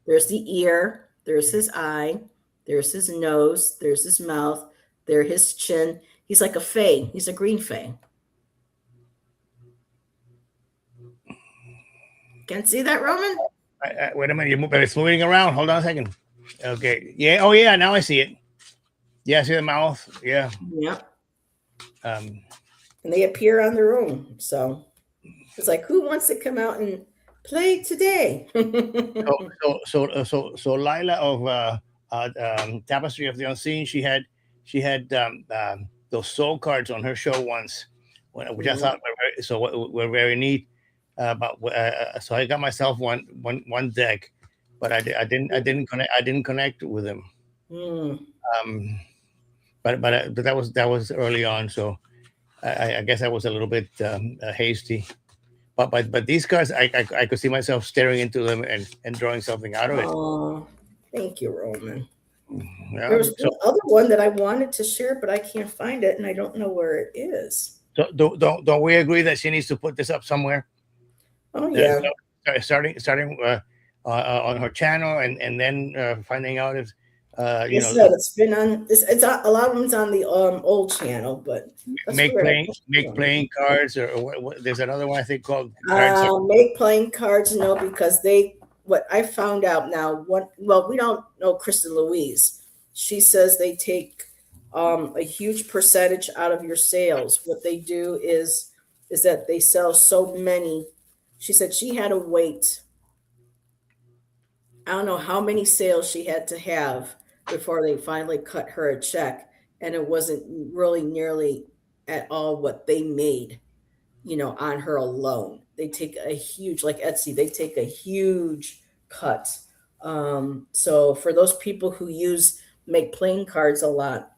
There's the ear. There's his eye. There's his nose. There's his mouth. There's his chin. He's like a fae. He's a green fae. Can't see that, Roman? Wait a minute. It's moving around. Hold on a second. Okay. Yeah. Oh, yeah. Now I see it. Yeah. I see the mouth. Yeah. Yep. Um, And they appear on their own. So it's like, who wants to come out and play today? so Lila of Tapestry of the Unseen, she had those soul cards on her show once, which I thought were very neat. So I got myself one deck, but I didn't connect with them. But that was early on, so I guess I was a little bit hasty. But these cards, I could see myself staring into them and drawing something out of it. Oh, thank you, Roman. Yeah, There was one other one that I wanted to share, but I can't find it, and I don't know where it is. So don't we agree that she needs to put this up somewhere? Oh yeah. Starting on her channel, and then finding out if it's been on. It's a lot of them's on the old channel, but make playing cards, or what, there's another one I think called make playing cards. No, because what I found out now. We don't know Kristen Louise. She says they take a huge percentage out of your sales. What they do is that they sell so many. She said she had to wait. I don't know how many sales she had to have before they finally cut her a check, and it wasn't really nearly at all what they made, on her alone. They take a huge, like Etsy, they take a huge cut. So for those people who make playing cards a lot,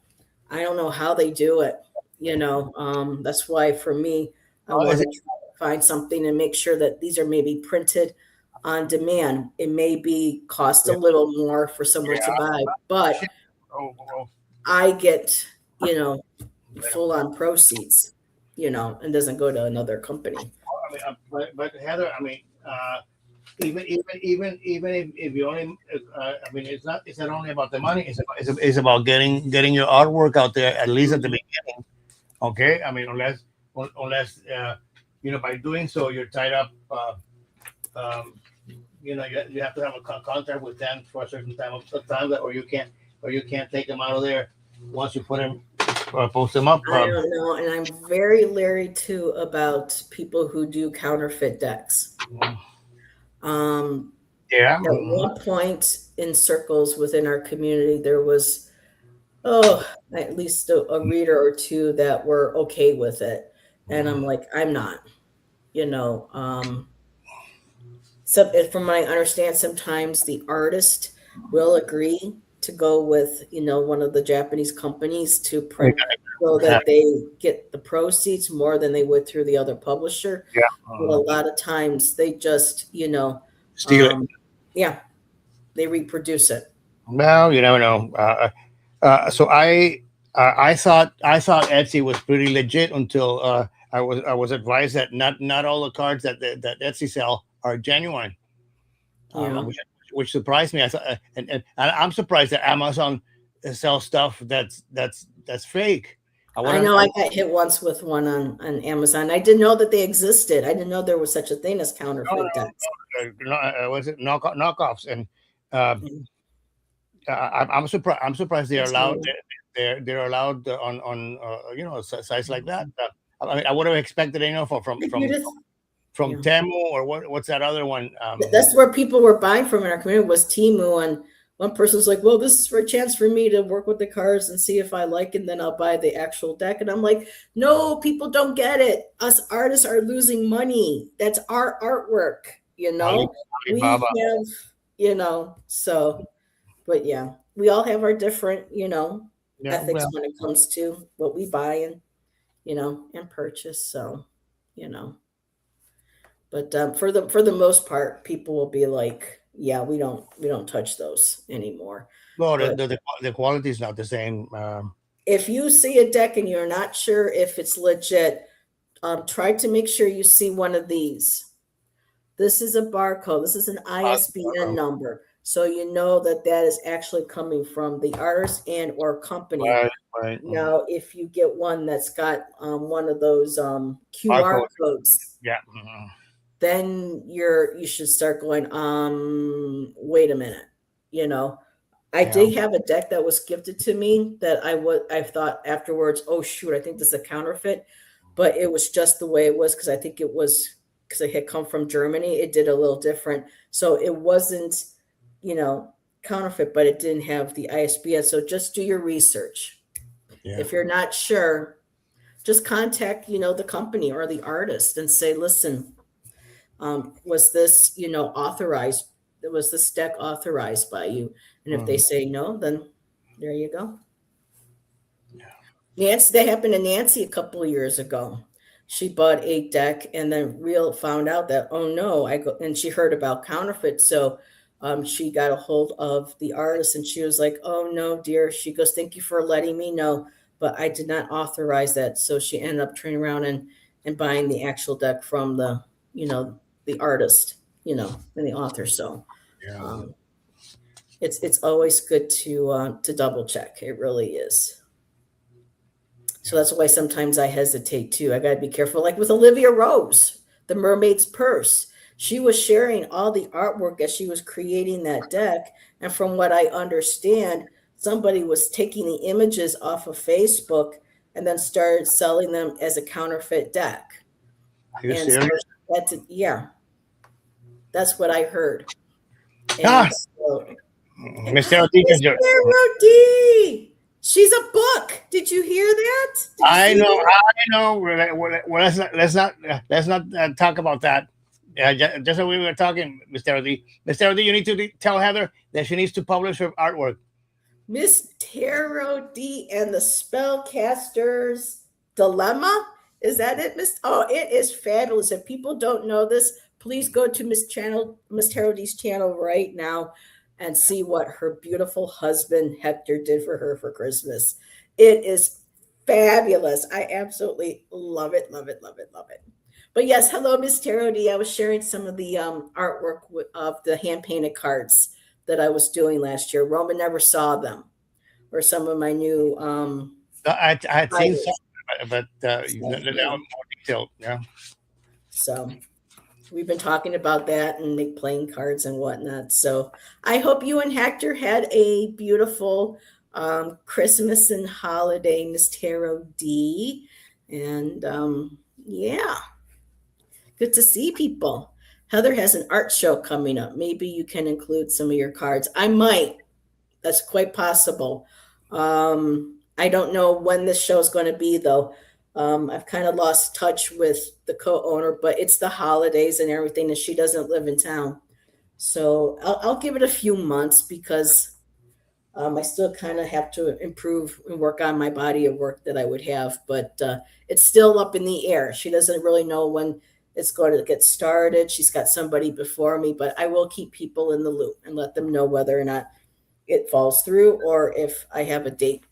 I don't know how they do it. That's why for me, I want to find something and make sure that these are maybe printed on demand. It may be cost a little more for someone to buy, but I get, full on proceeds, and doesn't go to another company. But Heather, even if you only, it's not only about the money. It's about getting your artwork out there, at least at the beginning. Okay, unless by doing so you're tied up. You have to have a contract with them for a certain time, or you can't take them out of there once you post them up. I don't know, and I'm very leery too about people who do counterfeit decks. Yeah. At one point in circles within our community, there was at least a reader or two that were okay with it, and I'm like, I'm not. So from what I understand, sometimes the artist will agree to go with, one of the Japanese companies to print so that they get the proceeds more than they would through the other publisher. Yeah. But a lot of times they just, Steal it. Yeah, they reproduce it. Well, you never know. So I thought Etsy was pretty legit until I was advised that not all the cards that Etsy sell are genuine, Yeah. which surprised me. I thought, and I'm surprised that Amazon sells stuff that's fake. I know I got hit once with one on Amazon. I didn't know that they existed. I didn't know there was such a thing as counterfeit decks. Was it knockoffs? And uh, I'm surprised. I'm surprised they're allowed. They're allowed on sites like that. I mean, I would have expected, from Temu, or what's that other one? That's where people were buying from in our community, was Temu, and one person was like, well, this is for a chance for me to work with the cards and see if I like it, and then I'll buy the actual deck. And I'm like, no, people don't get it. Us artists are losing money. That's our artwork, we have, so, but yeah, we all have our different, ethics when it comes to what we buy and, and purchase. So, but for the most part, people will be like, yeah, we don't touch those anymore. Well, the quality is not the same. If you see a deck and you're not sure if it's legit, try to make sure you see one of these. This is a barcode. This is an ISBN number. So you know that is actually coming from the artist and or company. Right. Now, if you get one that's got one of those QR codes, then you should start going, wait a minute, I did have a deck that was gifted to me that I thought afterwards, oh shoot, I think this is a counterfeit, but it was just the way it was, because I think it was because it had come from Germany. It did a little different, so it wasn't, counterfeit, but it didn't have the ISBN. So just do your research. Yeah. If you're not sure, just contact, the company or the artist and say, listen, was this, authorized? Was this deck authorized by you? And if they say no, then there you go. Yeah. Nancy, that happened to Nancy a couple of years ago. She bought a deck and then found out that, oh no, and she heard about counterfeit. So she got a hold of the artist and she was like, oh no, dear. She goes, thank you for letting me know, but I did not authorize that. So she ended up turning around and buying the actual deck from the, the artist, and the author. So it's always good to double check. It really is. So that's why sometimes I hesitate too. I got to be careful. Like with Olivia Rose, The Mermaid's Purse, she was sharing all the artwork as she was creating that deck. And from what I understand, somebody was taking the images off of Facebook and then started selling them as a counterfeit deck. Are you serious? Yeah, that's what I heard. Miss Tarot D. She's a book. Did you hear that? I know. Well, let's not talk about that. Just as we were talking, Miss Tarot D. Miss Tarot D, you need to tell Heather that she needs to publish her artwork. Miss Tarot D and the Spellcaster's Dilemma. Is that it, Miss? Oh, it is fabulous. If people don't know this, please go to Miss Tarot D's channel right now and see what her beautiful husband Hector did for her for Christmas. It is fabulous. I absolutely love it. But yes, hello, Miss Tarot D. I was sharing some of the artwork of the hand-painted cards that I was doing last year. Roman never saw them, or some of my new. I had seen some, but more detailed. Yeah. So we've been talking about that and playing cards and whatnot. So I hope you and Hector had a beautiful Christmas and holiday, Miss Tarot D. And yeah, good to see people. Heather has an art show coming up. Maybe you can include some of your cards. I might. That's quite possible. I don't know when this show is going to be, though. I've kind of lost touch with the co-owner, but it's the holidays and everything, and she doesn't live in town. So I'll give it a few months because I still kind of have to improve and work on my body of work that I would have, but it's still up in the air. She doesn't really know when it's going to get started. She's got somebody before me, but I will keep people in the loop and let them know whether or not it falls through or if I have a date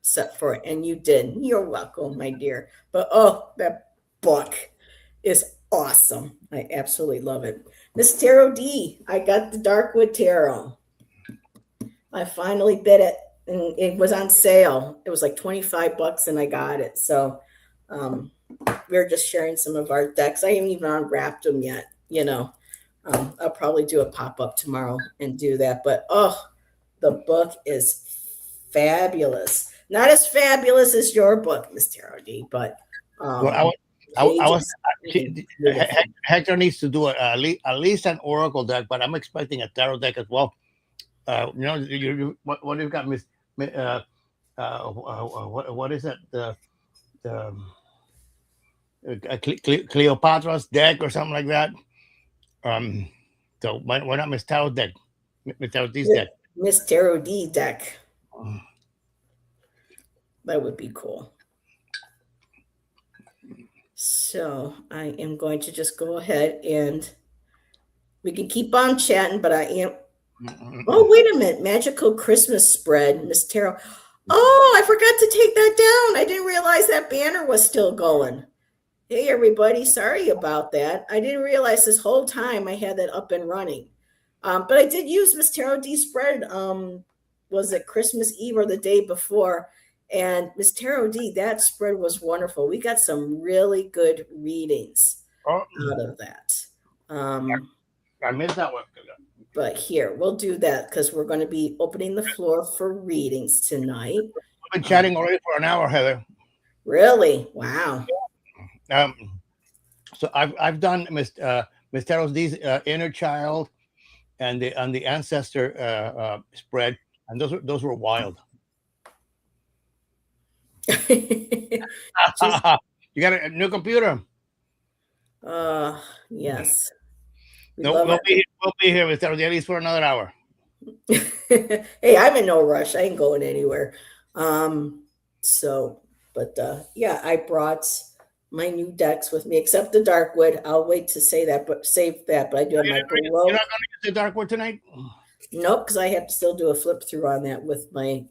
set for it. And you did. You're welcome, my dear. But oh, that book is awesome. I absolutely love it. Miss Tarot D, I got the Darkwood Tarot. I finally bid it, and it was on sale. It was like $25 and I got it. So we are just sharing some of our decks. I haven't even unwrapped them yet, you know. I'll probably do a pop-up tomorrow and do that. But oh, the book is fabulous. Not as fabulous as your book, Miss Tarot D, but Well, I was Hector needs to do at least an oracle deck, but I'm expecting a tarot deck as well. What do you got, Miss? What is it? The Cleopatra's deck or something like that. So why not Miss Tarot deck? Miss Tarot D's deck. Miss Tarot D deck. That would be cool. So I am going to just go ahead and we can keep on chatting, but I am. Oh, wait a minute. Magical Christmas spread, Miss Tarot. Oh, I forgot to take that down. I didn't realize that banner was still going. Hey, everybody. Sorry about that. I didn't realize this whole time I had that up and running. But I did use Miss Tarot D spread. Was it Christmas Eve or the day before? And Miss Tarot D, that spread was wonderful. We got some really good readings out of that. I missed that one. But here, we'll do that because we're going to be opening the floor for readings tonight. We've been chatting already for an hour, Heather. Really? Wow. So I've done Miss Tarot D's inner child and the ancestor spread, and those were wild. You got a new computer? Yes. We'll be here with Tarot D at least for another hour. Hey, I'm in no rush. I ain't going anywhere. Yeah, I brought my new decks with me, except the Darkwood. I'll wait to say that, but save that. But I do have my Baroque. You're not going to use the Darkwood tonight? Nope, because I have to still do a flip through on that with my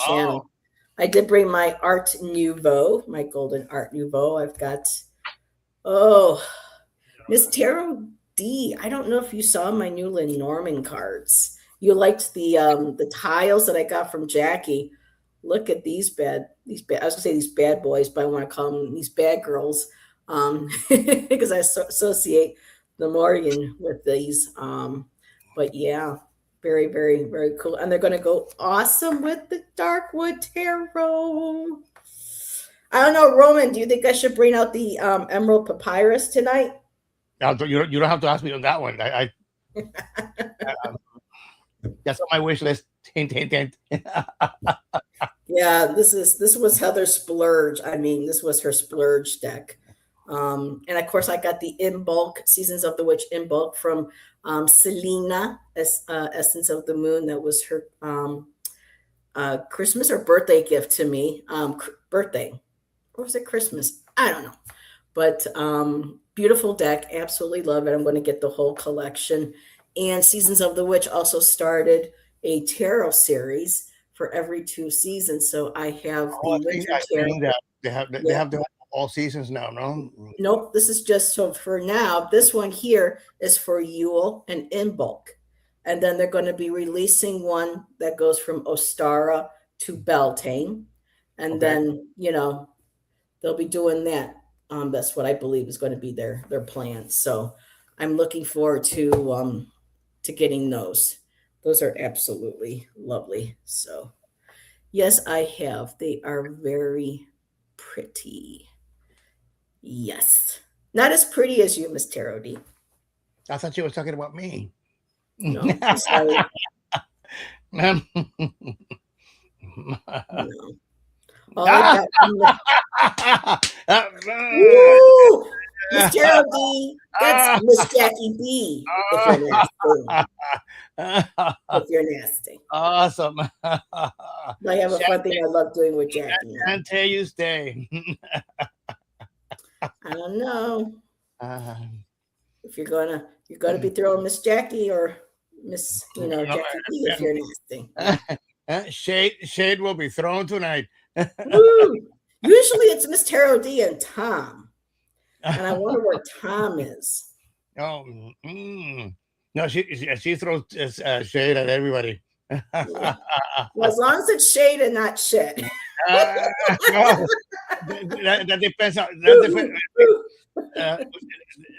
channel. I did bring my Art Nouveau, my golden Art Nouveau. I've got Miss Tarot D. I don't know if you saw my new Lenormand cards. You liked the tiles that I got from Jackie. Look at these bad. I was gonna say these bad boys, but I want to call them these bad girls because I associate the Morgan with these. But yeah, very, very, very cool. And they're going to go awesome with the Darkwood Tarot. I don't know, Roman, do you think I should bring out the Emerald Papyrus tonight? No, you don't have to ask me on that one. That's on my wish list. Hint, hint, hint. Yeah, this was Heather's splurge. I mean, this was her splurge deck. And of course, I got the in bulk Seasons of the Witch in bulk from Selena, Essence of the Moon. That was her Christmas or birthday gift to me. Birthday, or was it Christmas? I don't know. But beautiful deck, absolutely love it. I'm going to get the whole collection. And Seasons of the Witch also started a tarot series for every 2 seasons. So I have they have all seasons now, no? Nope. This is just so for now. This one here is for Yule and in bulk. And then they're going to be releasing one that goes from Ostara to Beltane. And then, they'll be doing that. That's what I believe is going to be their plan. So I'm looking forward to getting those. Those are absolutely lovely. So yes, I have. They are very pretty. Yes. Not as pretty as you, Miss Tarot D. I thought you were talking about me. No, I'm sorry. No. All I got Miss Miss Tarot D. That's Miss Jackie B. If you're nasty. If you're nasty. Awesome. I have a fun thing I love doing with Jackie. Until you stay. I don't know Uh, if you're gonna be throwing Miss Jackie or Miss Jackie B if you're nasty. Shade will be thrown tonight. Woo! Usually it's Miss Tarot D and Tom, and I wonder where Tom is. Oh, no, she throws shade at everybody. Yeah. Well, as long as it's shade and not shit. No, that depends on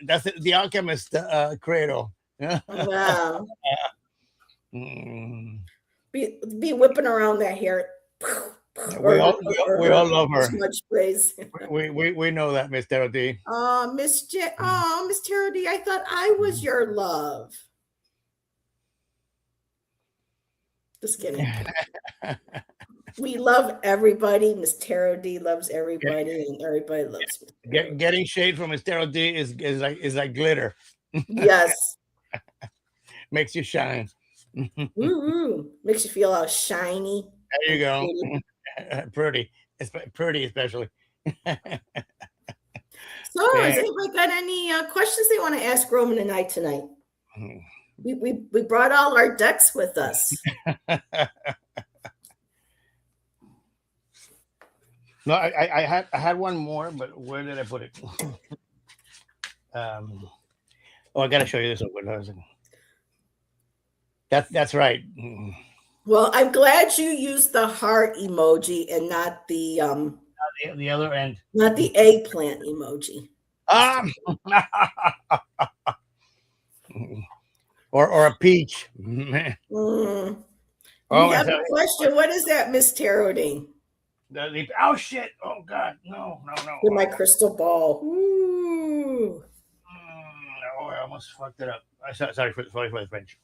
that's the alchemist credo. Wow. Mm. Be whipping around that hair. We all love her. Much praise. We know that, Miss Tarot D. Oh, Miss Tarot D, I thought I was your love. Just kidding. We love everybody. Miss Tarot D loves everybody, and everybody loves me. Getting shade from Miss Tarot D is like glitter. Yes. Makes you shine. Woo-hoo. Makes you feel all shiny. There you go. Pretty, especially. So, has anybody got any questions they want to ask Roman and I tonight? We brought all our decks with us. No, I had one more, but where did I put it? I gotta show you this one. That's right. Well, I'm glad you used the heart emoji and not the other end, not the eggplant emoji. Or a peach. You have a question. What is that, Miss Tarot D? Oh shit! Oh god! No! With my crystal ball. Ooh. Oh, I almost fucked it up. Sorry for the French.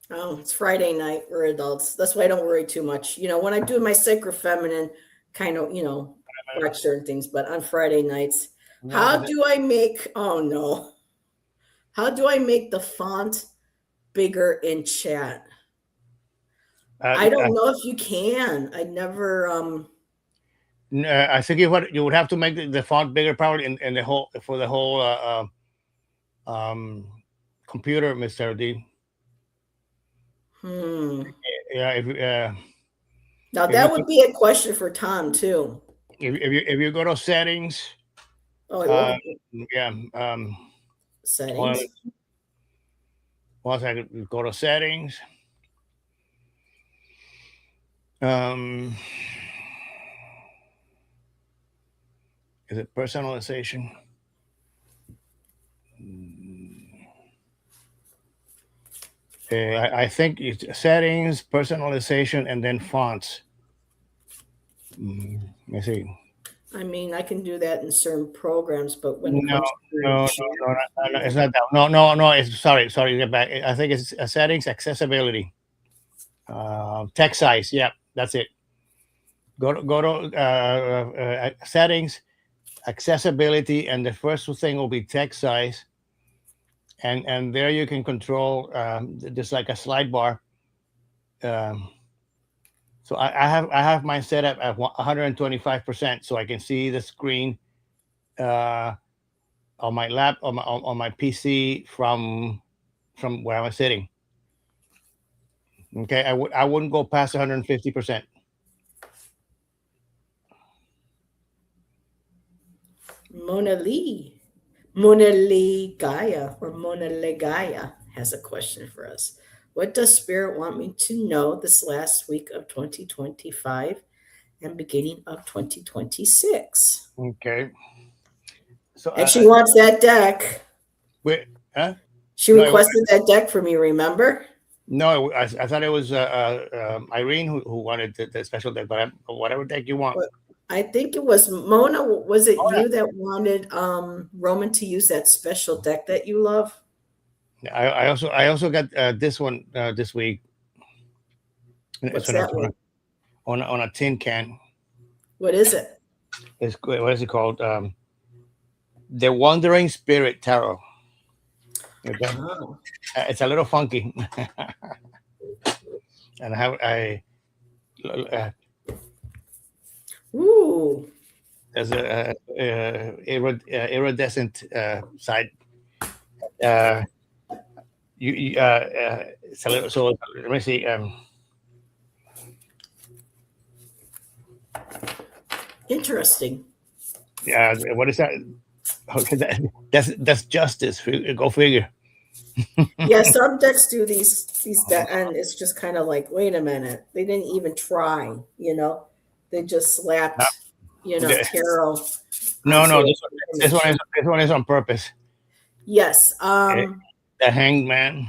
Oh, it's Friday night. We're adults. That's why I don't worry too much. When I do my sacred feminine kind of, watch certain things, but on Friday nights, how do I make the font bigger in chat? I don't know if you can. I never. I think you would have to make the font bigger, probably in the whole computer, Mr. D. Yeah. Now that would be a question for Tom too. If you go to settings. Settings. Once I go to settings. Is it personalization? I think it's settings, personalization, and then fonts. Let me see. I mean, I can do that in certain programs, but when no, it's not that. No. It's sorry. Get back. I think it's settings, accessibility, text size. Yeah, that's it. Go to settings, accessibility, and the first thing will be text size, and there you can control just like a slide bar. So I have mine set up at 125%, so I can see the screen on my on my PC from where I'm sitting. Okay, I wouldn't go past 150%. Mona Lee Gaia has a question for us. What does Spirit want me to know this last week of 2025 and beginning of 2026? Okay. So and she wants that deck. Wait, huh? She requested that deck from you, remember? No, I thought it was Irene who wanted the special deck, but whatever deck you want. I think it was Mona. Was it you that wanted Roman to use that special deck that you love? I also got this one this week. What's that one? On a tin can. What is it? What is it called? the Wandering Spirit Tarot. Okay. Oh. It's a little funky, and uh, Ooh. there's iridescent side. Uh, it's a little. So let me see. Interesting. What is that? Okay, that's justice. Go figure. Yeah, some decks do and it's just kind of like, wait a minute, they didn't even try, they just No, slapped, the- tarot no, onto no. an image. This one is on purpose. Yes, Eh, the Hanged Man.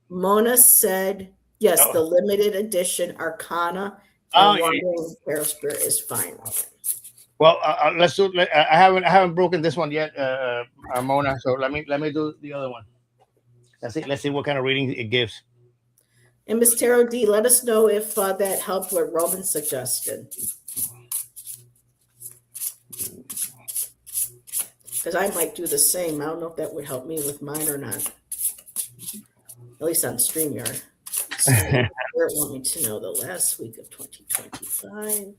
Mona said yes. Oh, The limited edition Arcana oh and yeah. Wandering Tarot Spirit is fine. Well, let's do. I haven't broken this one yet, Mona. So let me do the other one. Let's see what kind of reading it gives. And Miss Tarot D, let us know if that helped what Robin suggested. Because I might do the same. I don't know if that would help me with mine or not. At least on StreamYard. So, Spirit want me to know the last week of 2025.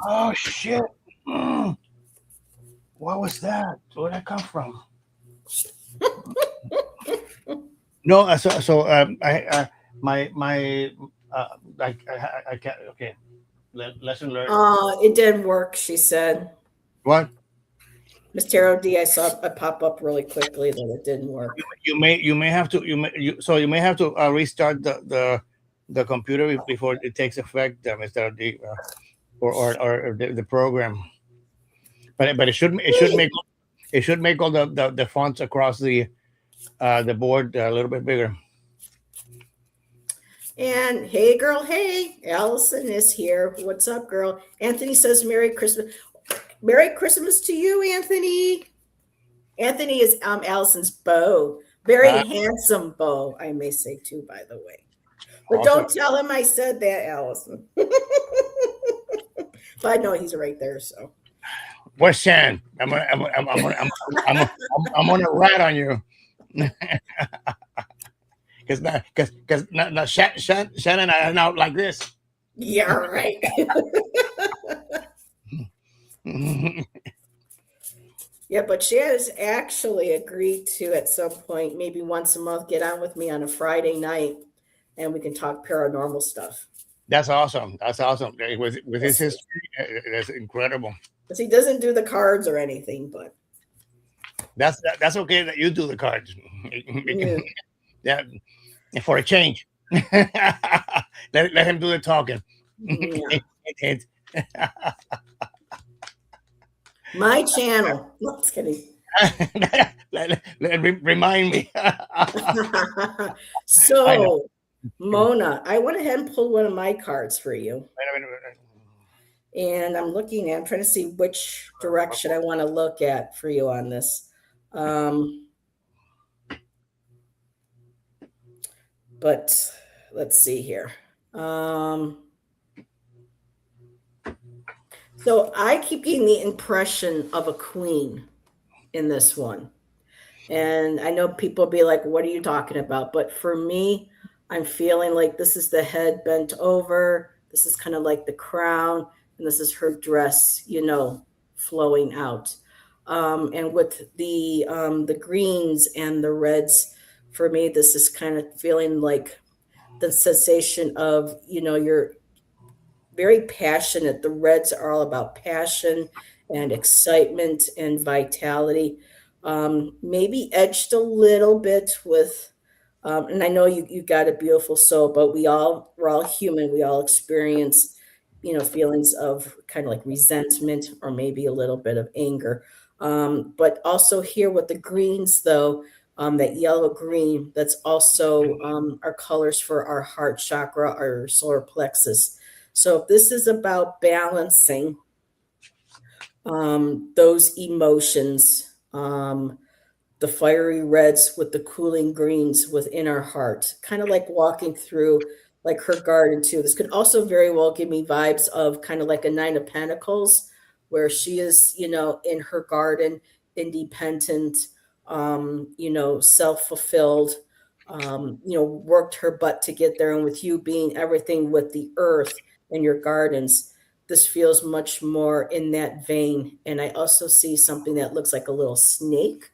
Oh shit! Mm. What was that? Where'd that come from? No, I my I can't. Okay, lesson learned. It didn't work, she said. What? Miss Tarot D, I saw it pop up really quickly that it didn't work. You may have to you may have to restart the computer before it takes effect, Mr. D, or the program. But it should make all the fonts across the board a little bit bigger. And hey, girl, hey, Allison is here. What's up, girl? Anthony says Merry Christmas. Merry Christmas to you, Anthony. Anthony is Allison's beau. Very handsome beau, I may say too, by the way. But Awesome. don't tell him I said that, Allison. But I know he's right there, so. Where's Shan? I'm gonna rat on you. Because Shan and I are now like this. Yeah, right. Yeah, but she has actually agreed to at some point, maybe once a month, get on with me on a Friday night, and we can talk paranormal stuff. That's awesome. That's awesome. With his history, that's incredible. Because he doesn't do the cards or anything, but that's okay that you do the cards. yeah. For a change. let him do the talking. Yeah. My channel. No, just kidding. Remind me. So, Mona, I went ahead and pulled one of my cards for you. And I'm trying to see which direction I want to look at for you on this. But let's see here. So I keep getting the impression of a queen in this one. And I know people will be like, what are you talking about? But for me, I'm feeling like this is the head bent over. This is kind of like the crown. And this is her dress, flowing out. And with the greens and the reds, for me, this is kind of feeling like the sensation of, you're very passionate. The reds are all about passion and excitement and vitality. Maybe edged a little bit with, and I know you got a beautiful soul, but we're all human. We all experience, feelings of kind of like resentment or maybe a little bit of anger. But also here with the greens, though, that yellow green, that's also our colors for our heart chakra, our solar plexus. So this is about balancing those emotions, the fiery reds with the cooling greens within our heart, kind of like walking through like her garden too. This could also very well give me vibes of kind of like a Nine of Pentacles, where she is, in her garden, independent, self-fulfilled, worked her butt to get there. And with you being everything with the earth and your gardens, this feels much more in that vein. And I also see something that looks like a little snake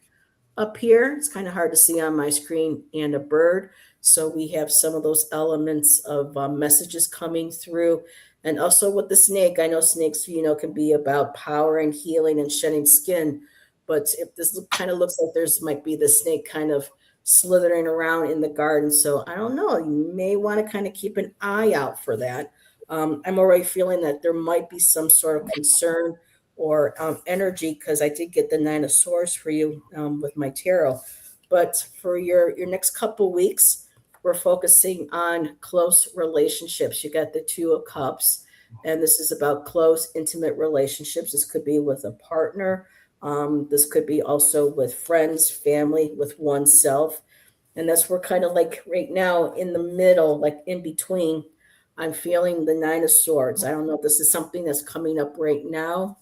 up here. It's kind of hard to see on my screen, and a bird. So we have some of those elements of messages coming through. And also with the snake, I know snakes, can be about power and healing and shedding skin. But if this kind of looks like there's might be the snake kind of slithering around in the garden. So I don't know. You may want to kind of keep an eye out for that. I'm already feeling that there might be some sort of concern or energy, because I did get the Nine of Swords for you with my tarot. But for your next couple weeks, we're focusing on close relationships. You got the Two of Cups, and this is about close, intimate relationships. This could be with a partner. This could be also with friends, family, with oneself. And that's where kind of like right now in the middle, like in between, I'm feeling the Nine of Swords. I don't know if this is something that's coming up right now,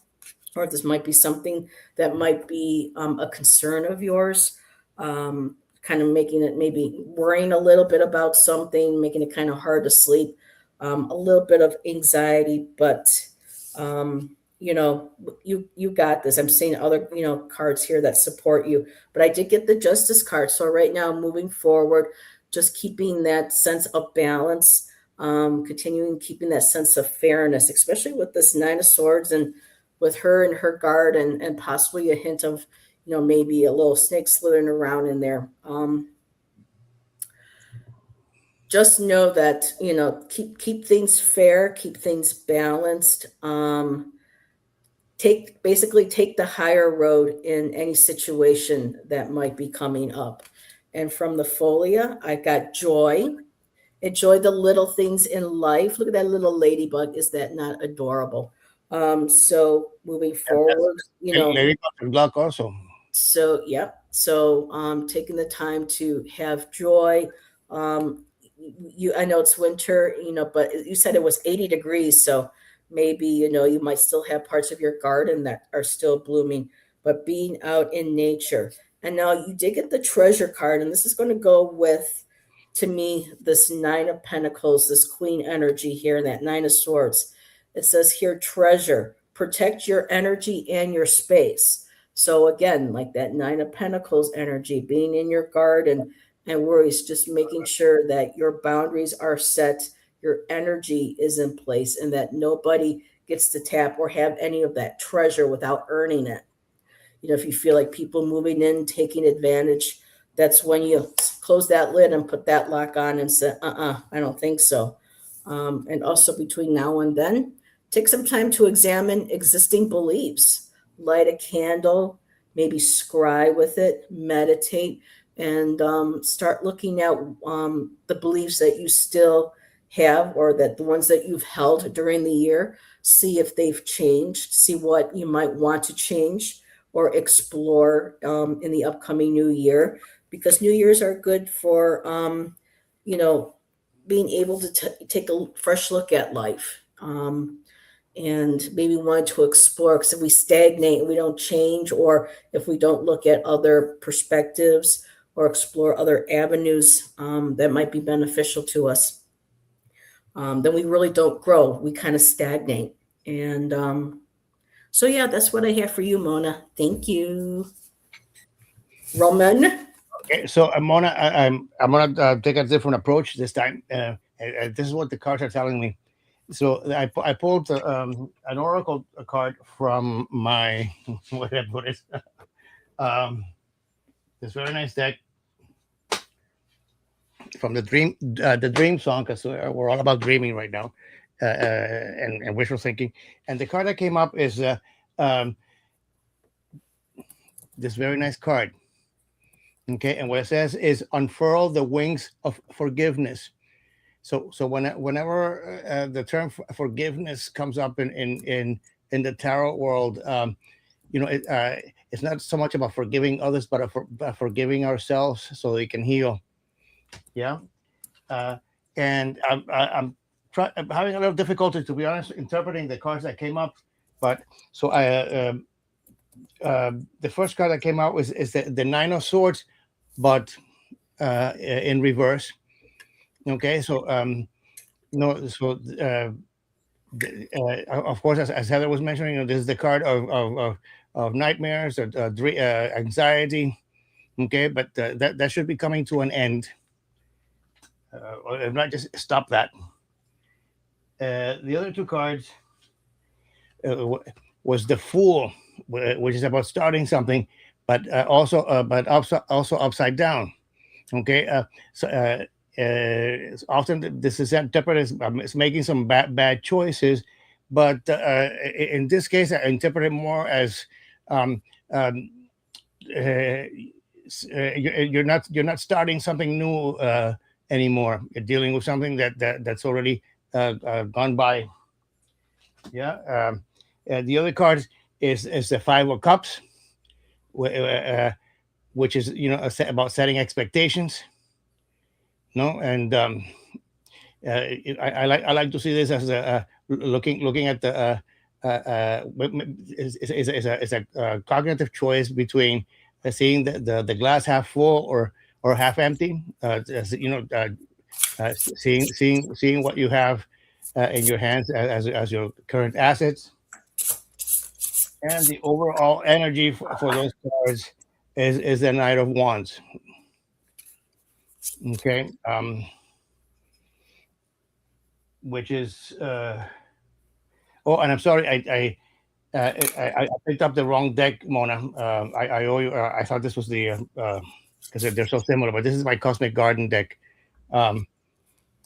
or if this might be something that might be a concern of yours, kind of making it maybe worrying a little bit about something, making it kind of hard to sleep, a little bit of anxiety, but you got this. I'm seeing other cards here that support you, but I did get the Justice card. So right now, moving forward, just keeping that sense of balance, continuing keeping that sense of fairness, especially with this Nine of Swords and with her and her guard, and possibly a hint of, maybe a little snake slithering around in there. Just know that, keep things fair, keep things balanced. Take the higher road in any situation that might be coming up. And from the folia, I got joy. Enjoy the little things in life. Look at that little ladybug. Is that not adorable? So moving And that's forward, Lady Luck also. so yep. So taking the time to have joy. I know it's winter, but you said it was 80 degrees, so maybe you might still have parts of your garden that are still blooming, but being out in nature. And now you did get the treasure card, and this is going to go with, to me, this Nine of Pentacles, this Queen energy here, and that Nine of Swords. It says here, treasure, protect your energy and your space. So again, like that Nine of Pentacles energy, being in your garden and worries, just making sure that your boundaries are set, your energy is in place, and that nobody gets to tap or have any of that treasure without earning it. If you feel like people moving in, taking advantage, that's when you close that lid and put that lock on and say, I don't think so. And also between now and then, take some time to examine existing beliefs, light a candle, maybe scry with it, meditate, and start looking at the beliefs that you still have, or that the ones that you've held during the year. See if they've changed, see what you might want to change or explore in the upcoming new year, because new years are good for being able to take a fresh look at life, and maybe want to explore, because if we stagnate and we don't change, or if we don't look at other perspectives or explore other avenues that might be beneficial to us, then we really don't grow. We kind of stagnate. And so, yeah, that's what I have for you, Mona. Thank you. Roman? Okay, so Mona, I'm gonna take a different approach this time. This is what the cards are telling me. So I pulled an oracle card from my what did I put it? Um, this very nice deck from the dream song, because we're all about dreaming right now, and wishful thinking. And the card that came up is um, this very nice card. Okay, and what it says is unfurl the wings of forgiveness. So whenever the term forgiveness comes up in the tarot world, it's not so much about forgiving others, but forgiving ourselves so we can heal. Yeah, uh, and I'm having a little difficulty, to be honest, interpreting the cards that came up. But so the first card that came out is the Nine of Swords, but in reverse. Okay, so no, so of course, as Heather was mentioning, this is the card of nightmares, or anxiety. Okay, but that should be coming to an end, or if not, just stop that. The other two cards was the Fool, which is about starting something, but also upside down. Okay, so often this is interpreted as making some bad choices, but in this case, I interpret it more as um, um, you're not starting something new anymore. You're dealing with something that's already gone by. Yeah. The other card is the Five of Cups, wh- which is about setting expectations. No, and I like to see this as looking at the is a cognitive choice between seeing the glass half full or half empty. Seeing what you have in your hands as your current assets, and the overall energy for those cards is the Knight of Wands. Okay, which is oh, and I'm sorry, I picked up the wrong deck, Mona. I owe you. I thought this was the because they're so similar, but this is my Cosmic Garden deck. Um,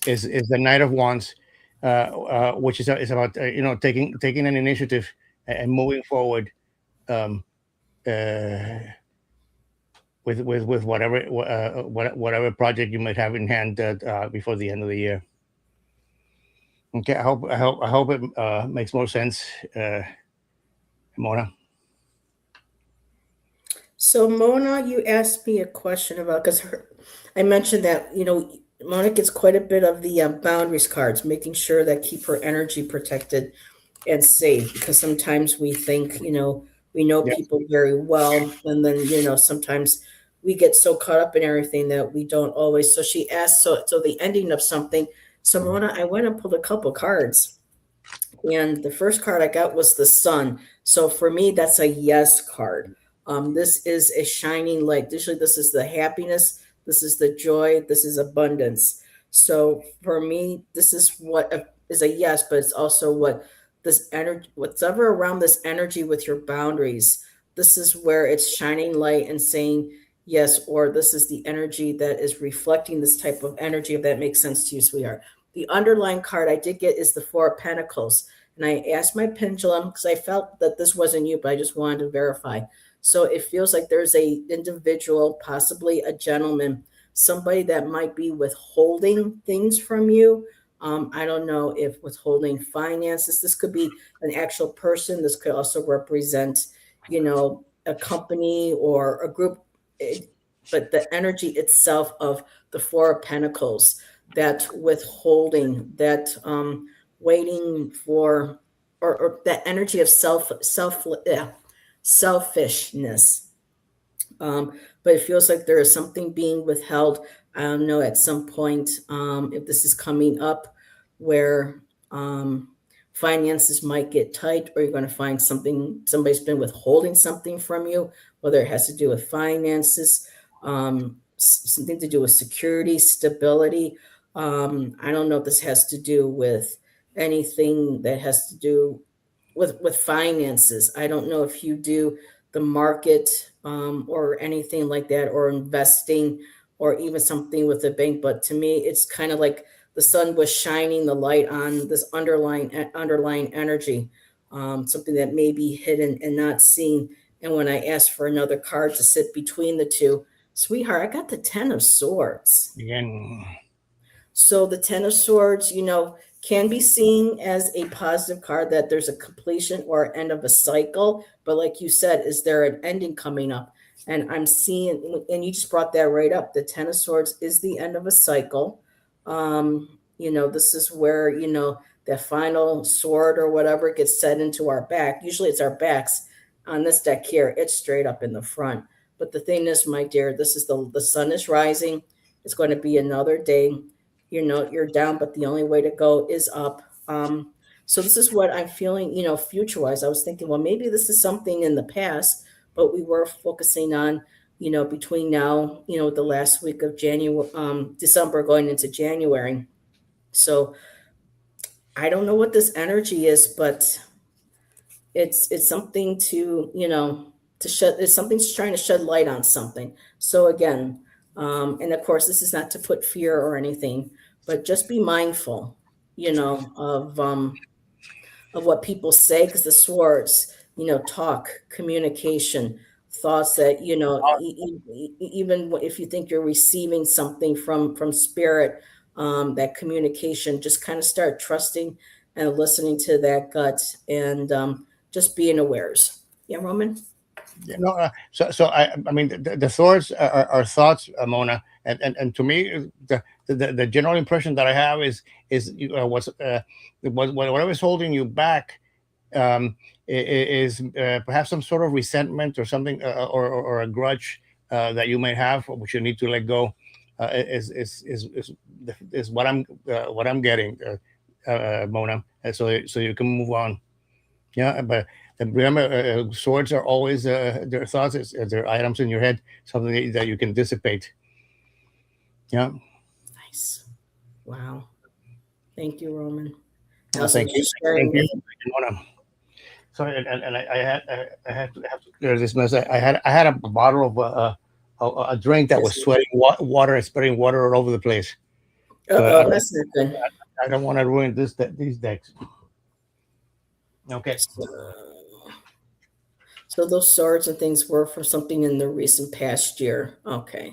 is the Knight of Wands, which is about taking an initiative and moving forward, um, uh, with whatever project you might have in hand before the end of the year. Okay, I hope it makes more sense, Mona. So Mona, you asked me a question about because I mentioned that Mona gets quite a bit of the boundaries cards, making sure that keep her energy protected and safe. Because sometimes we think we know Yeah. people very well, and then sometimes we get so caught up in everything that we don't always. So she asked, so the ending of something. So Mona, I went and pulled a couple cards, and the first card I got was the sun. So for me, that's a yes card. This is a shining light. Usually, this is the happiness. This is the joy. This is abundance. So for me, this is what is a yes, but it's also what this energy, whatever around this energy with your boundaries. This is where it's shining light and saying yes, or this is the energy that is reflecting this type of energy, if that makes sense to you, sweetheart. The underlying card I did get is the Four of Pentacles. And I asked my pendulum because I felt that this wasn't you, but I just wanted to verify. So it feels like there's a individual, possibly a gentleman, somebody that might be withholding things from you. I don't know if withholding finances. This could be an actual person. This could also represent, a company or a group. But the energy itself of the Four of Pentacles, that withholding, that waiting for, or that energy of selfishness. But it feels like there is something being withheld. I don't know at some point if this is coming up where finances might get tight, or you're going to find somebody's been withholding something from you, whether it has to do with finances, something to do with security, stability. I don't know if this has to do with anything that has to do with finances. I don't know if you do the market or anything like that, or investing, or even something with the bank. But to me, it's kind of like the sun was shining the light on this underlying energy, something that may be hidden and not seen. And when I asked for another card to sit between the two, sweetheart, I got the Ten of Swords. Again, So the Ten of Swords, can be seen as a positive card, that there's a completion or end of a cycle. But like you said, is there an ending coming up? And I'm seeing, and you just brought that right up. The Ten of Swords is the end of a cycle. This is where, that final sword or whatever gets set into our back. Usually it's our backs. On this deck here, it's straight up in the front. But the thing is, my dear, this is the sun is rising. It's going to be another day. You know, you're down, but the only way to go is up. So this is what I'm feeling, future wise. I was thinking, well, maybe this is something in the past, but we were focusing on, between now, the last week of January, December going into January. So I don't know what this energy is, but it's something to, to shed, it's something trying to shed light on something. So again, and of course, this is not to put fear or anything, but just be mindful, of what people say, because the swords, talk, communication, thoughts that, even if you think you're receiving something from spirit, that communication, just kind of start trusting and listening to that gut, and just being awares. Yeah, Roman? I mean, the swords are thoughts, Mona, and to me, the general impression that I have is whatever's holding you back, is perhaps some sort of resentment or something, or a grudge that you might have, which you need to let go. Is what I'm getting, Mona, and so you can move on. Yeah, but remember, swords are always their thoughts. They're items in your head, something that you can dissipate. Yeah. Nice. Wow. Thank you, Roman. Thank you. Sharing Thank you, Mona. Sorry, and I have to clear this mess. I had a bottle of a drink that was sweating water, spreading water all over the place. So that's not good. I don't want to ruin these decks. Okay. So those swords and things were from something in the recent past year. Okay.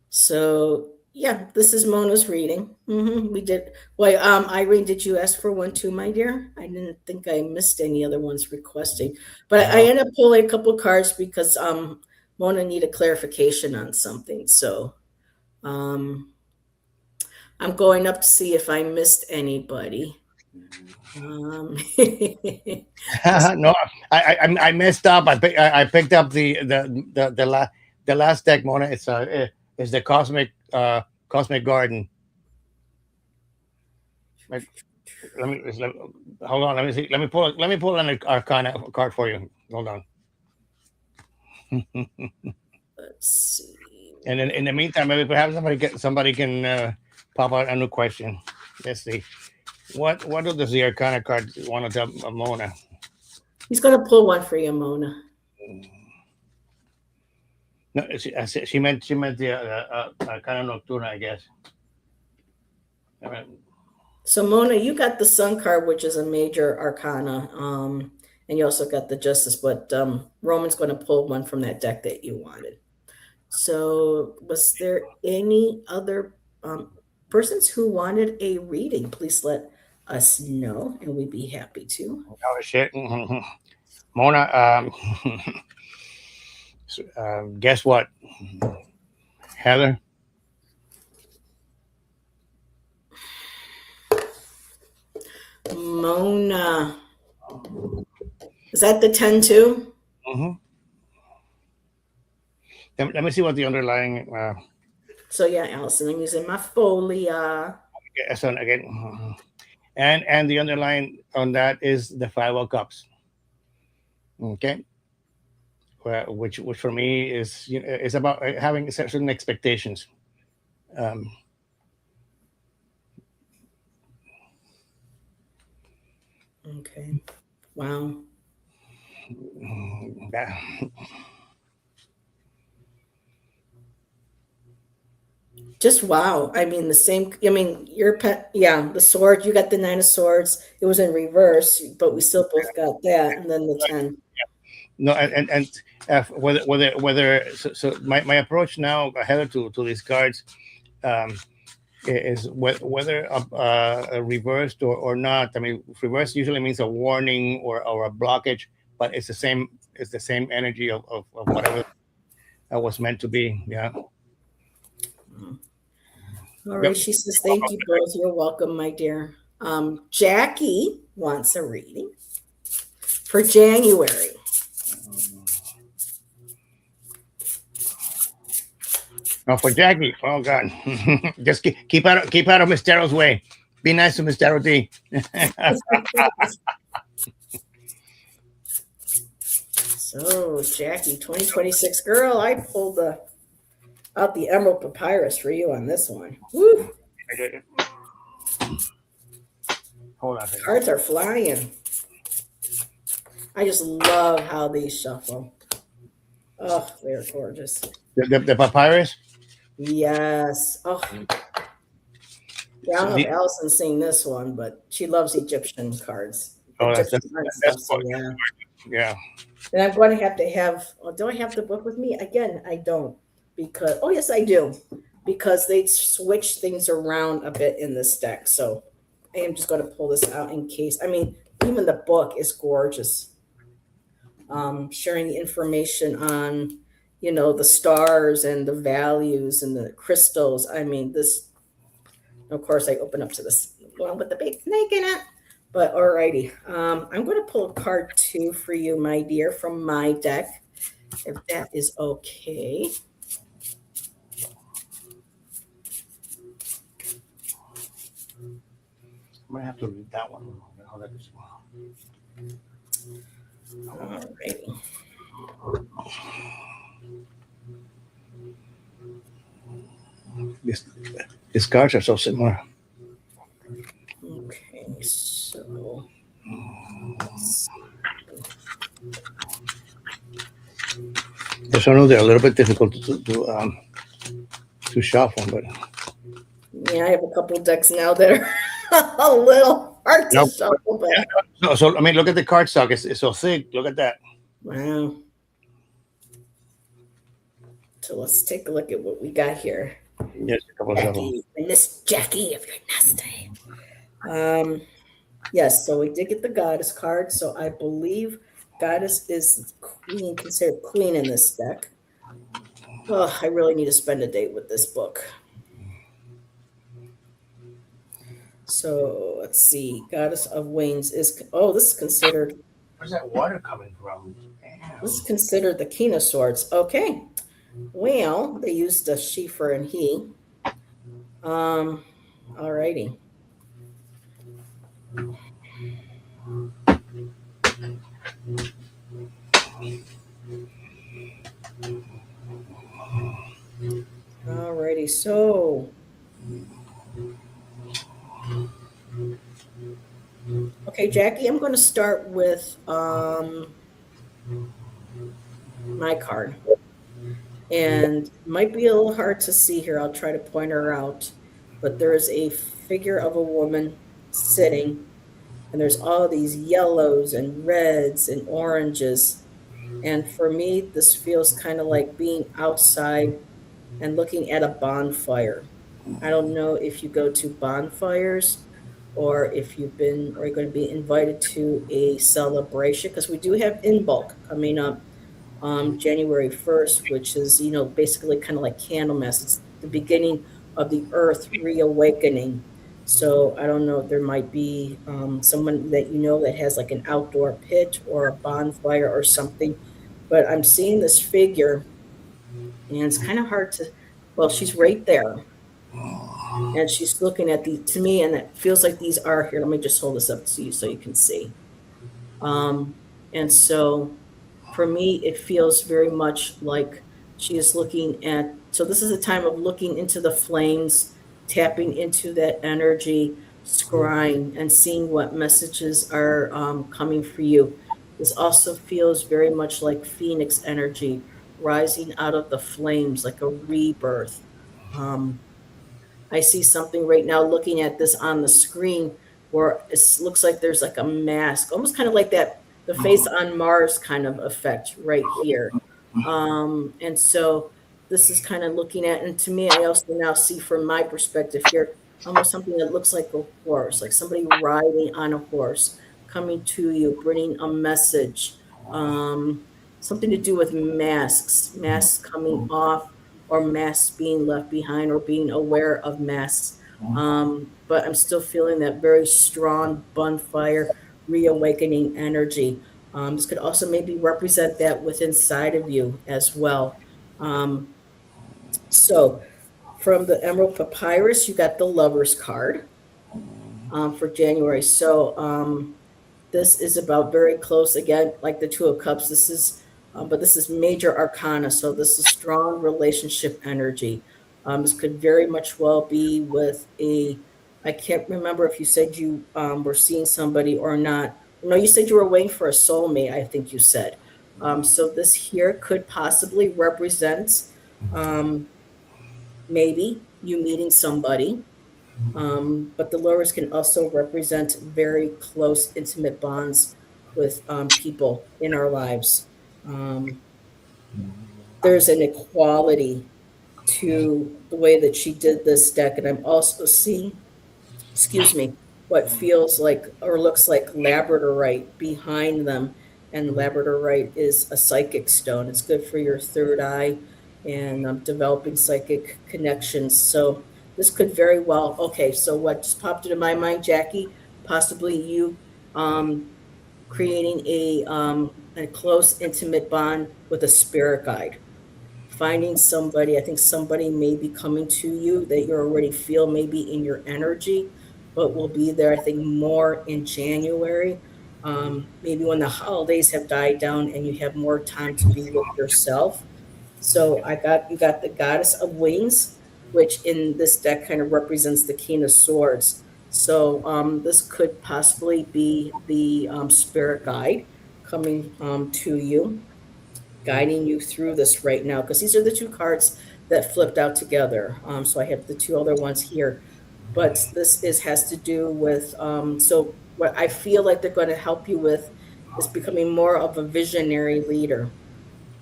So yeah, this is Mona's reading. We did. Wait, Irene, did you ask for one too, my dear? I didn't think I missed any other ones requesting, but I ended up pulling a couple cards because Mona needed clarification on something. So I'm going up to see if I missed anybody. No, I messed up. I picked up the last deck, Mona. It's the cosmic garden. Hold on. Let me see. Let me pull an arcana card for you. Hold on. Let's see. And in the meantime, maybe perhaps somebody can pop out a new question. Let's see. What does the arcana card want to tell Mona? He's going to pull one for you, Mona. No, she meant the arcana nocturna, I guess. So Mona, you got the Sun card, which is a major arcana, and you also got the Justice. But Roman's going to pull one from that deck that you wanted. So, was there any other persons who wanted a reading? Please let us know, and we'd be happy to. Oh shit, Mona. Guess what, Heather? Mona, is that the 10 too? Let me see what the underlying. So yeah, Allison, I'm using my folia. So again, and the underlying on that is the 5 of cups. Okay, which for me is about having certain expectations. Okay. Wow. Just wow. I mean, the same. I mean, your pet. Yeah, the sword. You got the 9 of swords. It was in reverse, but we still both got that, and then the 10. No, and whether so my approach now, Heather, to these cards, is whether reversed or not. I mean, reversed usually means a warning or a blockage, but it's the same energy of whatever was meant to be. Yeah. All right. She says, "Thank you both. You're welcome, my dear." Jackie wants a reading for January. No, for Jackie. Oh God, just keep out of Miss Darrow's way. Be nice to Miss Darrow D. So, Jackie, 2026 girl, I pulled out the Emerald Papyrus for you on this one. Woo! Hold on a second. Cards are flying. I just love how these shuffle. Oh, they're gorgeous. The papyrus. Yes. Oh, yeah, I don't know if Allison's seen this one, but she loves Egyptian cards. Oh, Egyptian art stuff. So yeah. Yeah. And I'm going to have. Well, do I have the book with me? Again, I don't, because oh yes, I do, because they switch things around a bit in this deck. So I am just going to pull this out in case. I mean, even the book is gorgeous. Sharing the information on, the stars and the values and the crystals. I mean, this. Of course, I open up to this one with the big snake in it. But alrighty, I'm going to pull a card 2 for you, my dear, from my deck, if that is okay. I'm gonna have to read that one. Alrighty. These cards are so similar. Okay, so This one they're a little bit difficult to shuffle, but yeah, I have a couple decks now that are a little hard to shuffle. But no, so I mean, look at the card stock; it's so thick. Look at that. Wow. So let's take a look at what we got here. Yes, a couple of them. Miss Jackie, if you're nasty. Yes, so we did get the goddess card. So I believe goddess is queen, considered queen in this deck. Oh, I really need to spend a date with this book. So let's see. Goddess of Wings is this is considered. Where's that water coming from? Damn. This is considered the King of Swords. Okay. Well, they used a she for and he. Alrighty. Alrighty, so okay, Jackie, I'm going to start with my card. And it might be a little hard to see here. I'll try to point her out. But there is a figure of a woman sitting, and there's all these yellows and reds and oranges. And for me, this feels kind of like being outside and looking at a bonfire. I don't know if you go to bonfires or if you're going to be invited to a celebration, because we do have In Bulk coming up January 1st, which is, basically kind of like Candlemas. It's the beginning of the earth reawakening. So I don't know if there might be someone that that has like an outdoor pit or a bonfire or something. But I'm seeing this figure, and it's kind of hard to, well, she's right there. And she's looking at to me, and it feels like these are here. Let me just hold this up to you so you can see. And so for me, it feels very much like she is looking at, so this is a time of looking into the flames, tapping into that energy, scrying, and seeing what messages are coming for you. This also feels very much like Phoenix energy, rising out of the flames, like a rebirth. I see something right now looking at this on the screen where it looks like there's like a mask, almost kind of like the face on Mars kind of effect right here. And so this is kind of looking at, and to me, I also now see from my perspective here, almost something that looks like a horse, like somebody riding on a horse, coming to you, bringing a message, something to do with masks coming off, or masks being left behind, or being aware of masks But I'm still feeling that very strong bonfire, reawakening energy. This could also maybe represent that within inside of you as well. Um, so from the Emerald Papyrus, you got the Lover's card for January. So this is about very close again, like the Two of Cups. This is, but this is major arcana. So this is strong relationship energy. This could very much well be with a. I can't remember if you said you were seeing somebody or not. No, you said you were waiting for a soulmate. I think you said. So this here could possibly represent um, maybe you meeting somebody, but the lowers can also represent very close, intimate bonds with people in our lives. Um, there's an equality to the way that she did this deck, and I'm also seeing, excuse me, what feels like or looks like labradorite behind them. And labradorite is a psychic stone. It's good for your third eye and developing psychic connections. So this could very well. Okay, so what just popped into my mind, Jackie? Possibly you um, creating a close, intimate bond with a spirit guide, finding somebody. I think somebody may be coming to you that you already feel maybe in your energy, but will be there, I think, more in January. Maybe when the holidays have died down and you have more time to be with yourself. So I got you got the Goddess of Wings, which in this deck kind of represents the King of Swords. So this could possibly be the spirit guide coming to you, guiding you through this right now, because these are the two cards that flipped out together. So I have the two other ones here, but this is has to do with. So what I feel like they're going to help you with is becoming more of a visionary leader,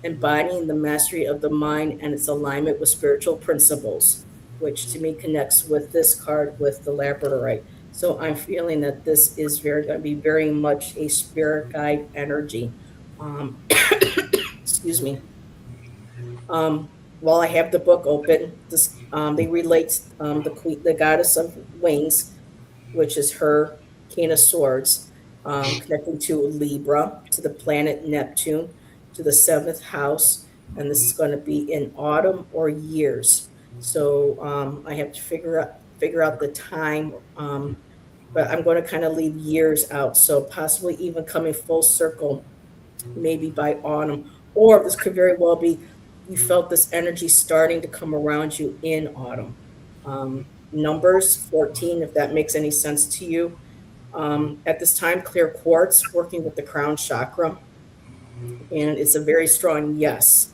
embodying the mastery of the mind and its alignment with spiritual principles, which to me connects with this card with the Labradorite. So I'm feeling that this is very going to be very much a spirit guide energy. Um, excuse me. While I have the book open, this they relate the queen, the goddess of wings, which is her King of Swords, connecting to Libra, to the planet Neptune, to the seventh house, and this is going to be in autumn or years. So I have to figure out the time, but I'm going to kind of leave years out. So possibly even coming full circle maybe by autumn, or this could very well be you felt this energy starting to come around you in autumn. Numbers 14, if that makes any sense to you. At this time, clear quartz, working with the crown chakra, and it's a very strong yes.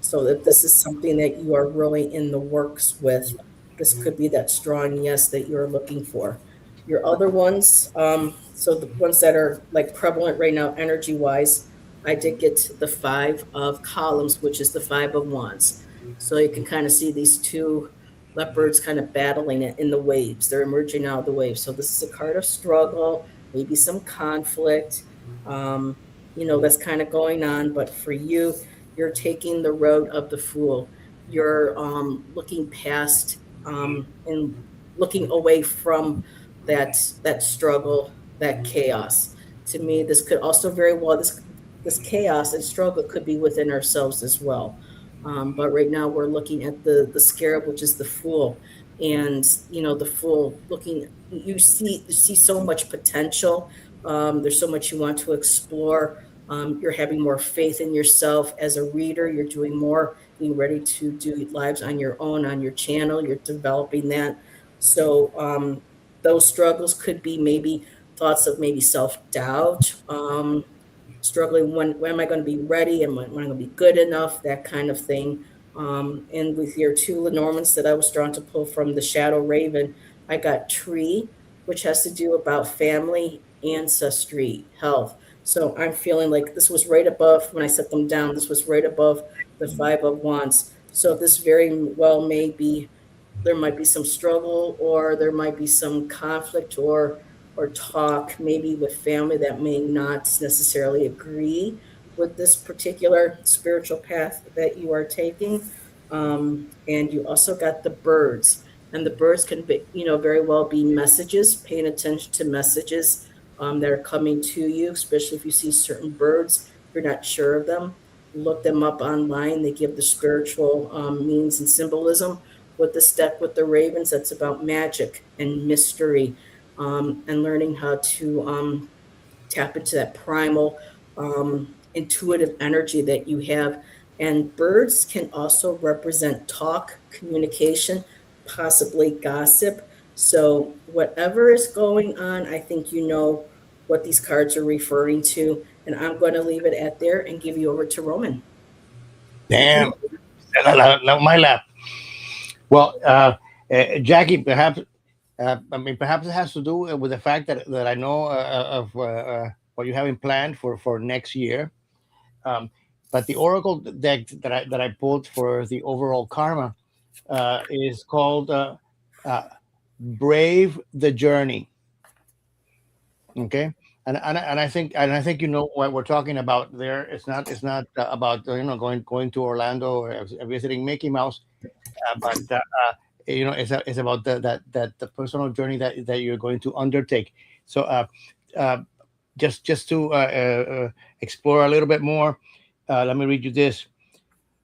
So that this is something that you are really in the works with. This could be that strong yes that you're looking for. Your other ones, so the ones that are like prevalent right now, energy wise, I did get the five of columns, which is the five of wands. So you can kind of see these two leopards kind of battling it in the waves. They're emerging out of the waves. So this is a card of struggle, maybe some conflict. Um, that's kind of going on. But for you, you're taking the road of the fool. You're looking past and looking away from that struggle, that chaos. To me, this could also very well this chaos and struggle could be within ourselves as well. But right now we're looking at the scarab, which is the fool, and the fool looking. You see so much potential. There's so much you want to explore. You're having more faith in yourself as a reader. You're doing more, being ready to do lives on your own, on your channel. You're developing that. So those struggles could be maybe thoughts of maybe self-doubt, struggling when am I going to be ready and when am I going to be good enough, that kind of thing. And with your two Lenormands that I was drawn to pull from the Shadow Raven, I got tree, which has to do about family, ancestry, health. So I'm feeling like this was right above when I set them down. This was right above the five of wands. So this very well may be there might be some struggle or there might be some conflict or talk maybe with family that may not necessarily agree with this particular spiritual path that you are taking. And you also got the birds. and the birds can be, very well be messages, paying attention to messages that are coming to you, especially if you see certain birds, if you're not sure of them. Look them up online. They give the spiritual means and symbolism. With the step with the ravens, that's about magic and mystery, and learning how to tap into that primal, intuitive energy that you have. And birds can also represent talk, communication, possibly gossip. So, whatever is going on, I think you know what these cards are referring to. And I'm going to leave it at there and give you over to Roman. Back to Damn, you. my lap. Well, Jackie, perhaps I mean, perhaps it has to do with the fact that I know of what you have in plan for next year. Um, but the Oracle deck that I pulled for the overall karma is called uh, Brave the Journey. Okay, and I think you know what we're talking about there. It's not about going to Orlando or visiting Mickey Mouse, but it's about the personal journey that you're going to undertake. So uh, just to explore a little bit more, let me read you this.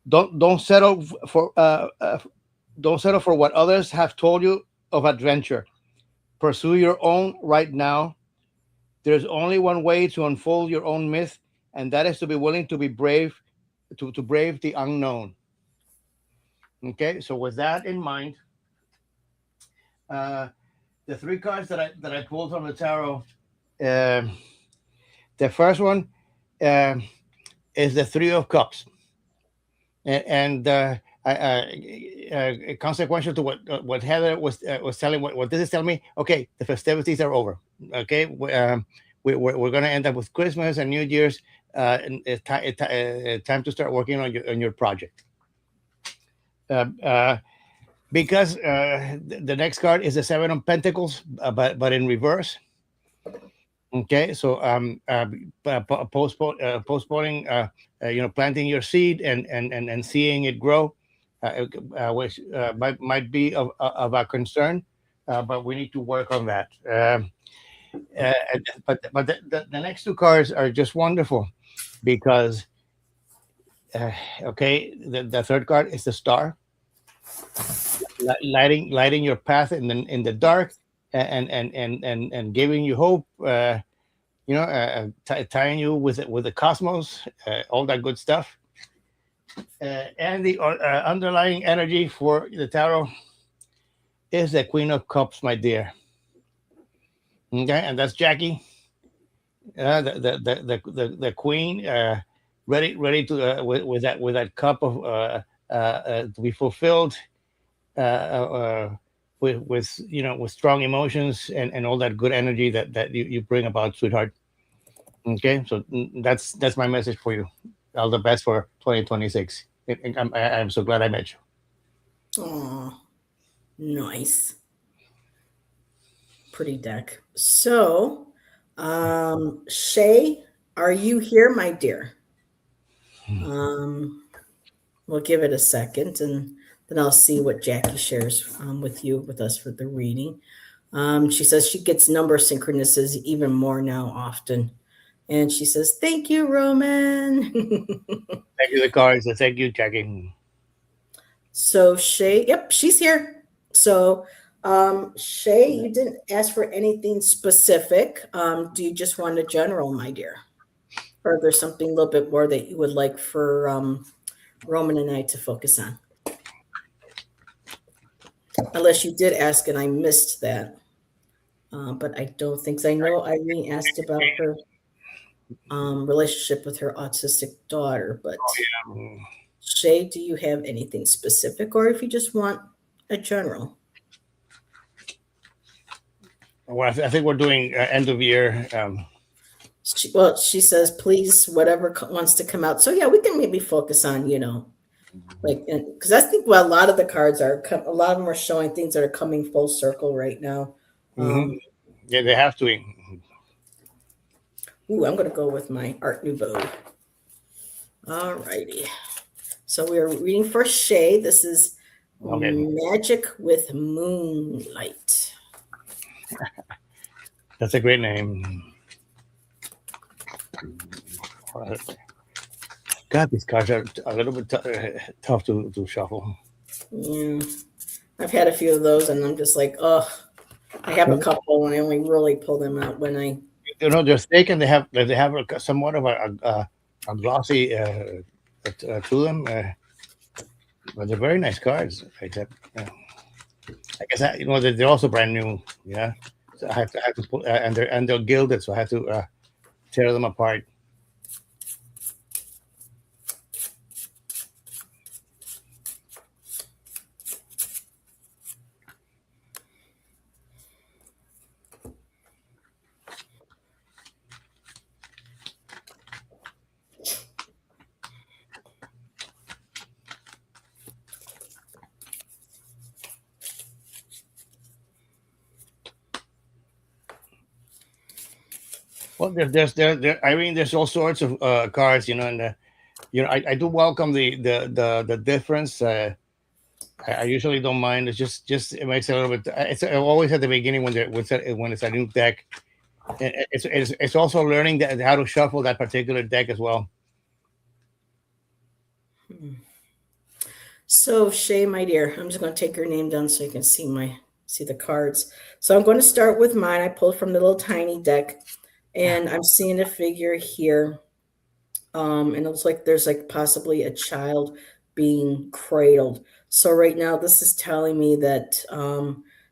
Don't settle for don't settle for what others have told you of adventure. Pursue your own right now. There's only one way to unfold your own myth, and that is to be willing to be brave, to brave the unknown. Okay, so with that in mind, uh, the three cards that I pulled from the tarot, um the first one um is the Three of Cups, and consequential to what Heather was telling, what this is telling me. Okay, the festivities are over. Okay, we're going to end up with Christmas and New Year's, and time to start working on your project. Uh, uh, because the next card is the Seven of Pentacles, but in reverse. Okay, so postponing, planting your seed and seeing it grow, which might be of a concern, but we need to work on that. But the next two cards are just wonderful because uh, okay, the third card is the Star, lighting your path in the dark, and giving you hope. Tying you with the cosmos, all that good stuff. And the underlying energy for the tarot is the Queen of Cups, my dear. Okay, and that's Jackie, the Queen, ready to with that cup of to be fulfilled, with strong emotions and all that good energy that you bring about, sweetheart. Okay, so that's my message for you. All the best for 2026. I'm so glad I met you. Oh, nice. Pretty deck. So, Shay, are you here, my dear? Um, we'll give it a second and then I'll see what Jackie shares with us for the reading. She says she gets number synchronicities even more now often. And she says, "Thank you, Roman." Thank you, the cards. Thank you, Jackie. So Shay, yep, she's here. So Shay, you didn't ask for anything specific. Do you just want a general, my dear? Or there's something a little bit more that you would like for Roman and I to focus on? Unless you did ask and I missed that. But I don't think so. I know Irene asked about her relationship with her autistic daughter, but Um, Shay, do you have anything specific, or if you just want a general? well, I think we're doing end of year. She says, please, whatever wants to come out. So yeah, we can maybe focus on, like, because I think a lot of the cards a lot of them are showing things that are coming full circle right now. Mhm. Yeah, they have to. Ooh, I'm gonna go with my Art Nouveau. All righty. So we are reading for Shay. This is Okay. Magic with Moonlight. That's a great name. God, these cards are a little bit tough to shuffle. Yeah. I've had a few of those and I'm just like, oh, I have a couple and I only really pull them out when I. They're thick and they have somewhat of a glossy to them, but they're very nice cards. Except, I guess they're also brand new. Yeah, so I have to pull, and they're gilded, so I have to tear them apart. Well, I mean, there's all sorts of cards, and I do welcome the difference. I usually don't mind. It's just it makes it a little bit. It's always at the beginning when it's a new deck. It's also learning how to shuffle that particular deck as well. So Shay, my dear, I'm just going to take your name down so you can see the cards. So I'm going to start with mine. I pulled from the little tiny deck, and I'm seeing a figure here. And it looks like there's like possibly a child being cradled. So right now, this is telling me that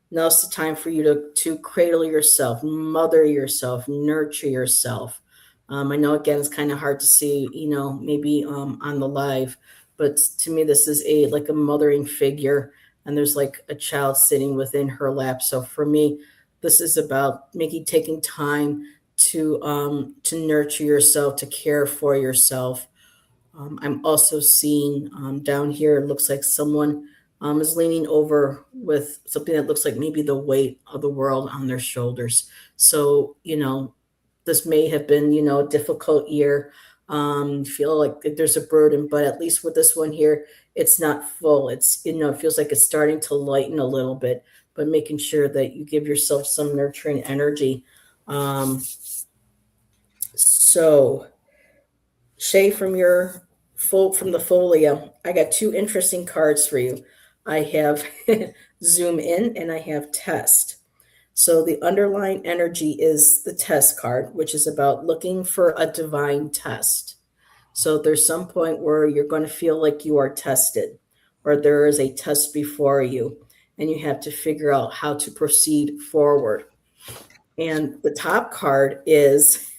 now's the time for you to cradle yourself, mother yourself, nurture yourself. I know again it's kind of hard to see, maybe on the live, but to me this is a like a mothering figure, and there's like a child sitting within her lap. So for me, this is about making taking time to nurture yourself, to care for yourself. I'm also seeing down here, it looks like someone is leaning over with something that looks like maybe the weight of the world on their shoulders. So, this may have been, a difficult year. Feel like there's a burden, but at least with this one here, it's not full. It feels like it's starting to lighten a little bit, but making sure that you give yourself some nurturing energy. Um, so, Shay, from the folio, I got two interesting cards for you. I have zoom in and I have test. So the underlying energy is the test card, which is about looking for a divine test. So there's some point where you're going to feel like you are tested, or there is a test before you, and you have to figure out how to proceed forward. And the top card is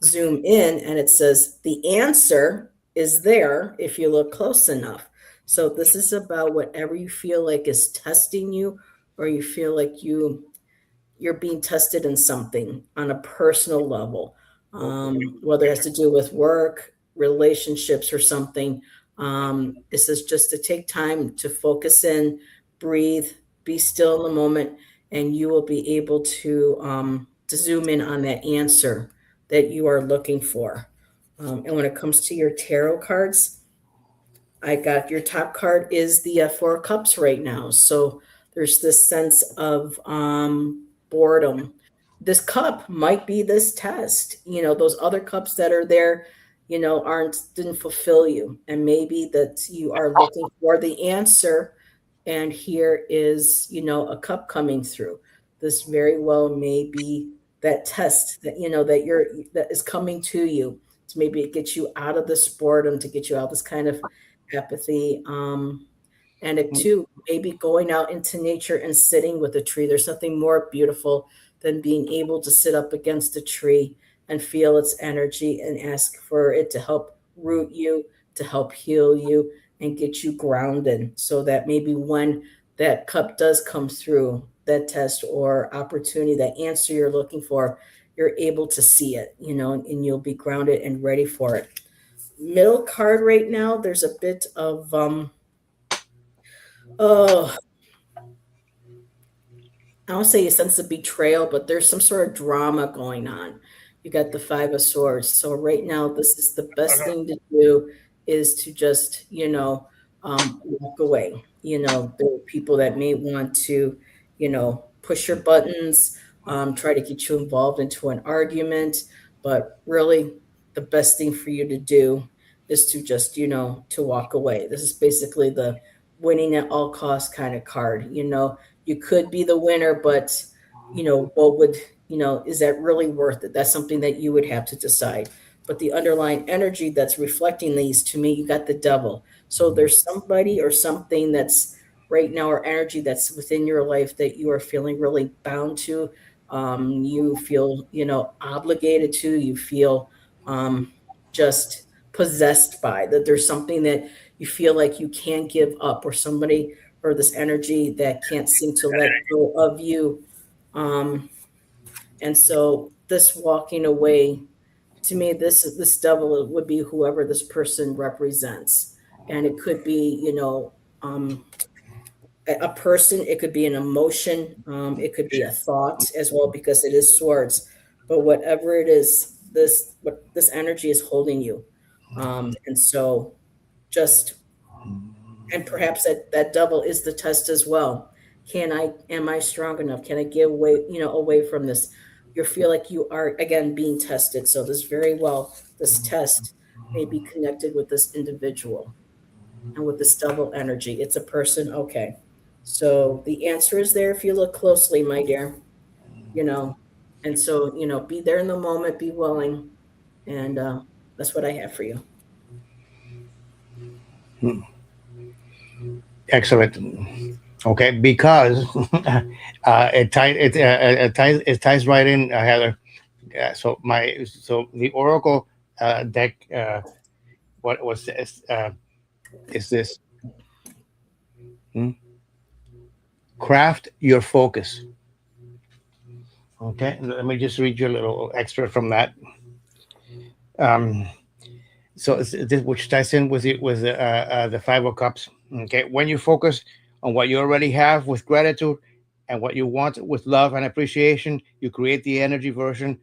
zoom in and it says the answer is there if you look close enough. So this is about whatever you feel like is testing you, or you feel like you're being tested in something on a personal level, whether it has to do with work, relationships, or something. This is just to take time to focus in, breathe, be still in the moment, and you will be able to zoom in on that answer that you are looking for. And when it comes to your tarot cards, I got your top card is the Four of Cups right now. So there's this sense of boredom. This cup might be this test. Those other cups that are there, didn't fulfill you, and maybe that you are looking for the answer. And here is, a cup coming through. This very well may be that test that that is coming to you, to maybe get you out of this boredom, to get you out of this kind of apathy. And it too, maybe going out into nature and sitting with a tree. There's nothing more beautiful than being able to sit up against a tree and feel its energy and ask for it to help root you, to help heal you, and get you grounded, so that maybe when that cup does come through, that test or opportunity, that answer you're looking for, you're able to see it, and you'll be grounded and ready for it. Middle card right now, there's a bit of oh, I don't say a sense of betrayal, but there's some sort of drama going on. You got the Five of Swords. So right now, this is the best thing to do, is to just, walk away. There are people that may want to, push your buttons, try to get you involved into an argument, but really the best thing for you to do is to just, to walk away. This is basically the winning at all costs kind of card. You could be the winner, but, what would, is that really worth it? That's something that you would have to decide. But the underlying energy that's reflecting these, to me, you got the devil. So there's somebody or something that's right now, or energy that's within your life that you are feeling really bound to. You feel, obligated to. You feel just possessed by that. There's something that you feel like you can't give up, or somebody or this energy that can't seem to let go of you. Um, and so this walking away, to me, this devil would be whoever this person represents. And it could be, a person, it could be an emotion, it could be a thought as well, because it is swords. But whatever it is, this energy is holding you. And so just, and perhaps that devil is the test as well. Am I strong enough? Can I give away, away from this? You feel like you are again being tested. So this very well, this test may be connected with this individual and with this double energy. It's a person. Okay. So the answer is there if you look closely, my dear, you know. And so, be there in the moment, be willing. And that's what I have for you. Excellent. Okay, because it ties right in, Heather. So the Oracle deck. What was this? Is this hmm? Craft your focus? Okay, let me just read you a little extra from that. Um, which ties in with the Five of Cups. Okay, when you focus on what you already have with gratitude, and what you want with love and appreciation, you create the energy version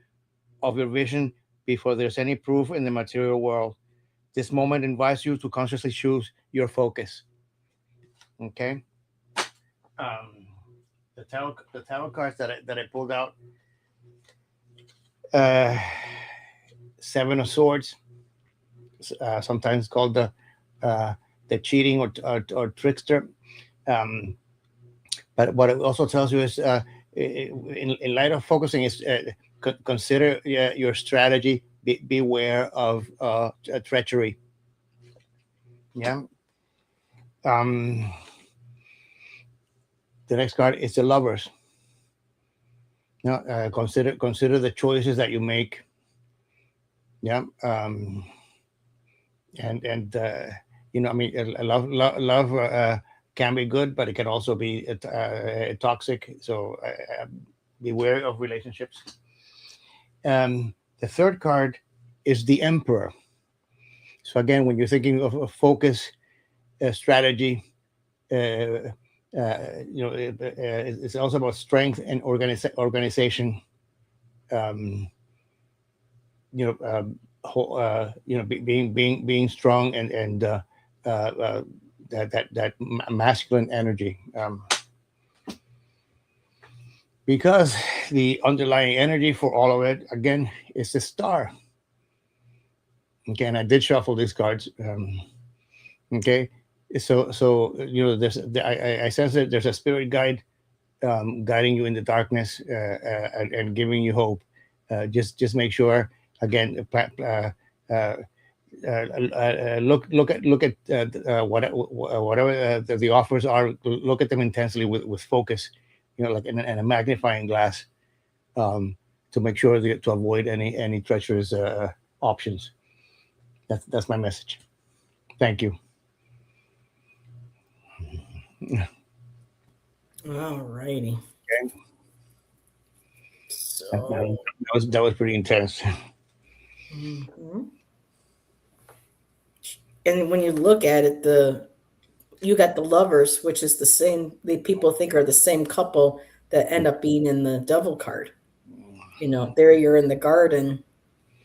of your vision before there's any proof in the material world. This moment invites you to consciously choose your focus. Okay. Um, the tarot cards that I pulled out. Uh, Seven of Swords, sometimes called uh, the cheating or trickster. Um, but what it also tells you is, in light of focusing, is consider your strategy. Beware of treachery. Yeah. Um, the next card is the Lovers. Now, consider the choices that you make. Yeah. I mean, love can be good, but it can also be toxic. So beware of relationships. The third card is the Emperor. So again, when you're thinking of focus, strategy, uh, it's also about strength and organization. Um, being strong, and that masculine energy. Because the underlying energy for all of it, again, is the Star. Again, I did shuffle these cards. Okay, there's I sense that there's a spirit guide guiding you in the darkness, and giving you hope. Just make sure, again, look at whatever the offers are. Look at them intensely with focus, like in a magnifying glass, to make sure to avoid any treacherous options. That's my message. Thank you. All righty. Okay. So, That was pretty intense. mhm. And when you look at it, you got the Lovers, which is the same, the people think are the same couple that end up being in the devil card. There you're in the garden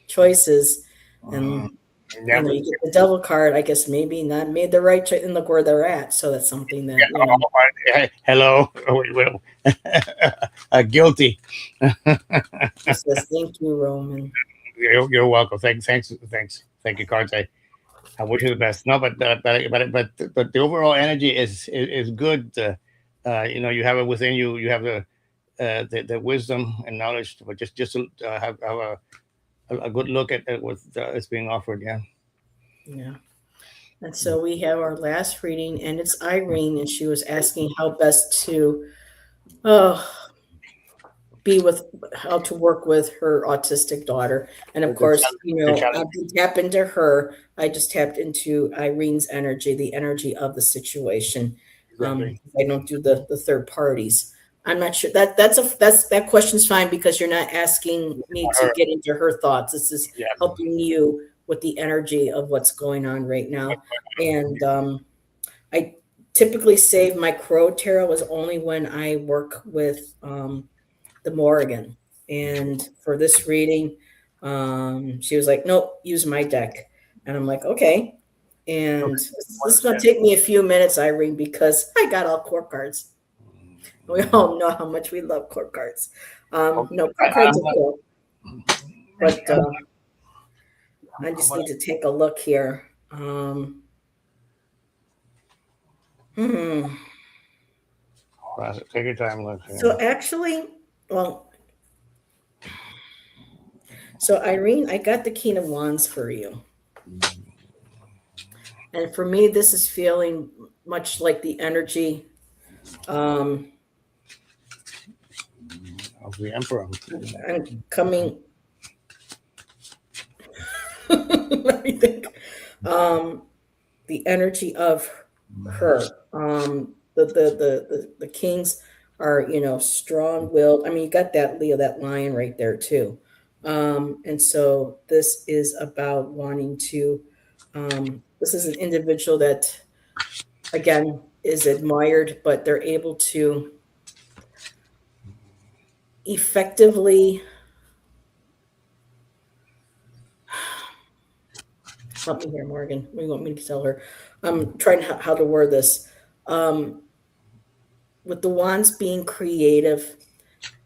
choices, and Yeah. You get the devil card. I guess maybe not made the right choice and look where they're at. So that's something that, Hello. Guilty. it says, thank you, Roman. You're welcome. Thanks. Thank you, cards. I wish you the best. No, but the overall energy is good. You have it within you. You have the wisdom and knowledge, but just to have a good look at what is being offered. Yeah. Yeah. And so we have our last reading, and it's Irene, and she was asking how best to uh, be with, how to work with her autistic daughter. And of The course, challenge. The I challenge. didn't tap into her. I just tapped into Irene's energy, the energy of the situation. Exactly. I don't do the third parties. I'm not sure that question's fine because you're not asking me to Her. get into her thoughts. This is Yeah. helping you with the energy of what's going on right now. And I typically save my crow tarot is only when I work with the Morrigan. And for this reading, she was like, nope, use my deck. And I'm like, okay. And Okay. this What is is going that? to take me a few minutes, Irene, because I got all court cards. We all know how much we love court cards. Okay. No, court cards I'm are not. cool, but I I'm just gonna, need to take a look here. Hmm. take your time. Look. So actually, well, so Irene, I got the King of Wands for you. And for me, this is feeling much like the energy. Um, Of the emperor. I'm coming. Let me think. Um, the energy of her. The kings are strong willed. I mean, you got that Leo, that lion right there too. And so this is about wanting to. This is an individual that again is admired, but they're able to effectively. Help me here, Morgan. What do you want me to tell her? I'm trying how to word this. Um, with the wands being creative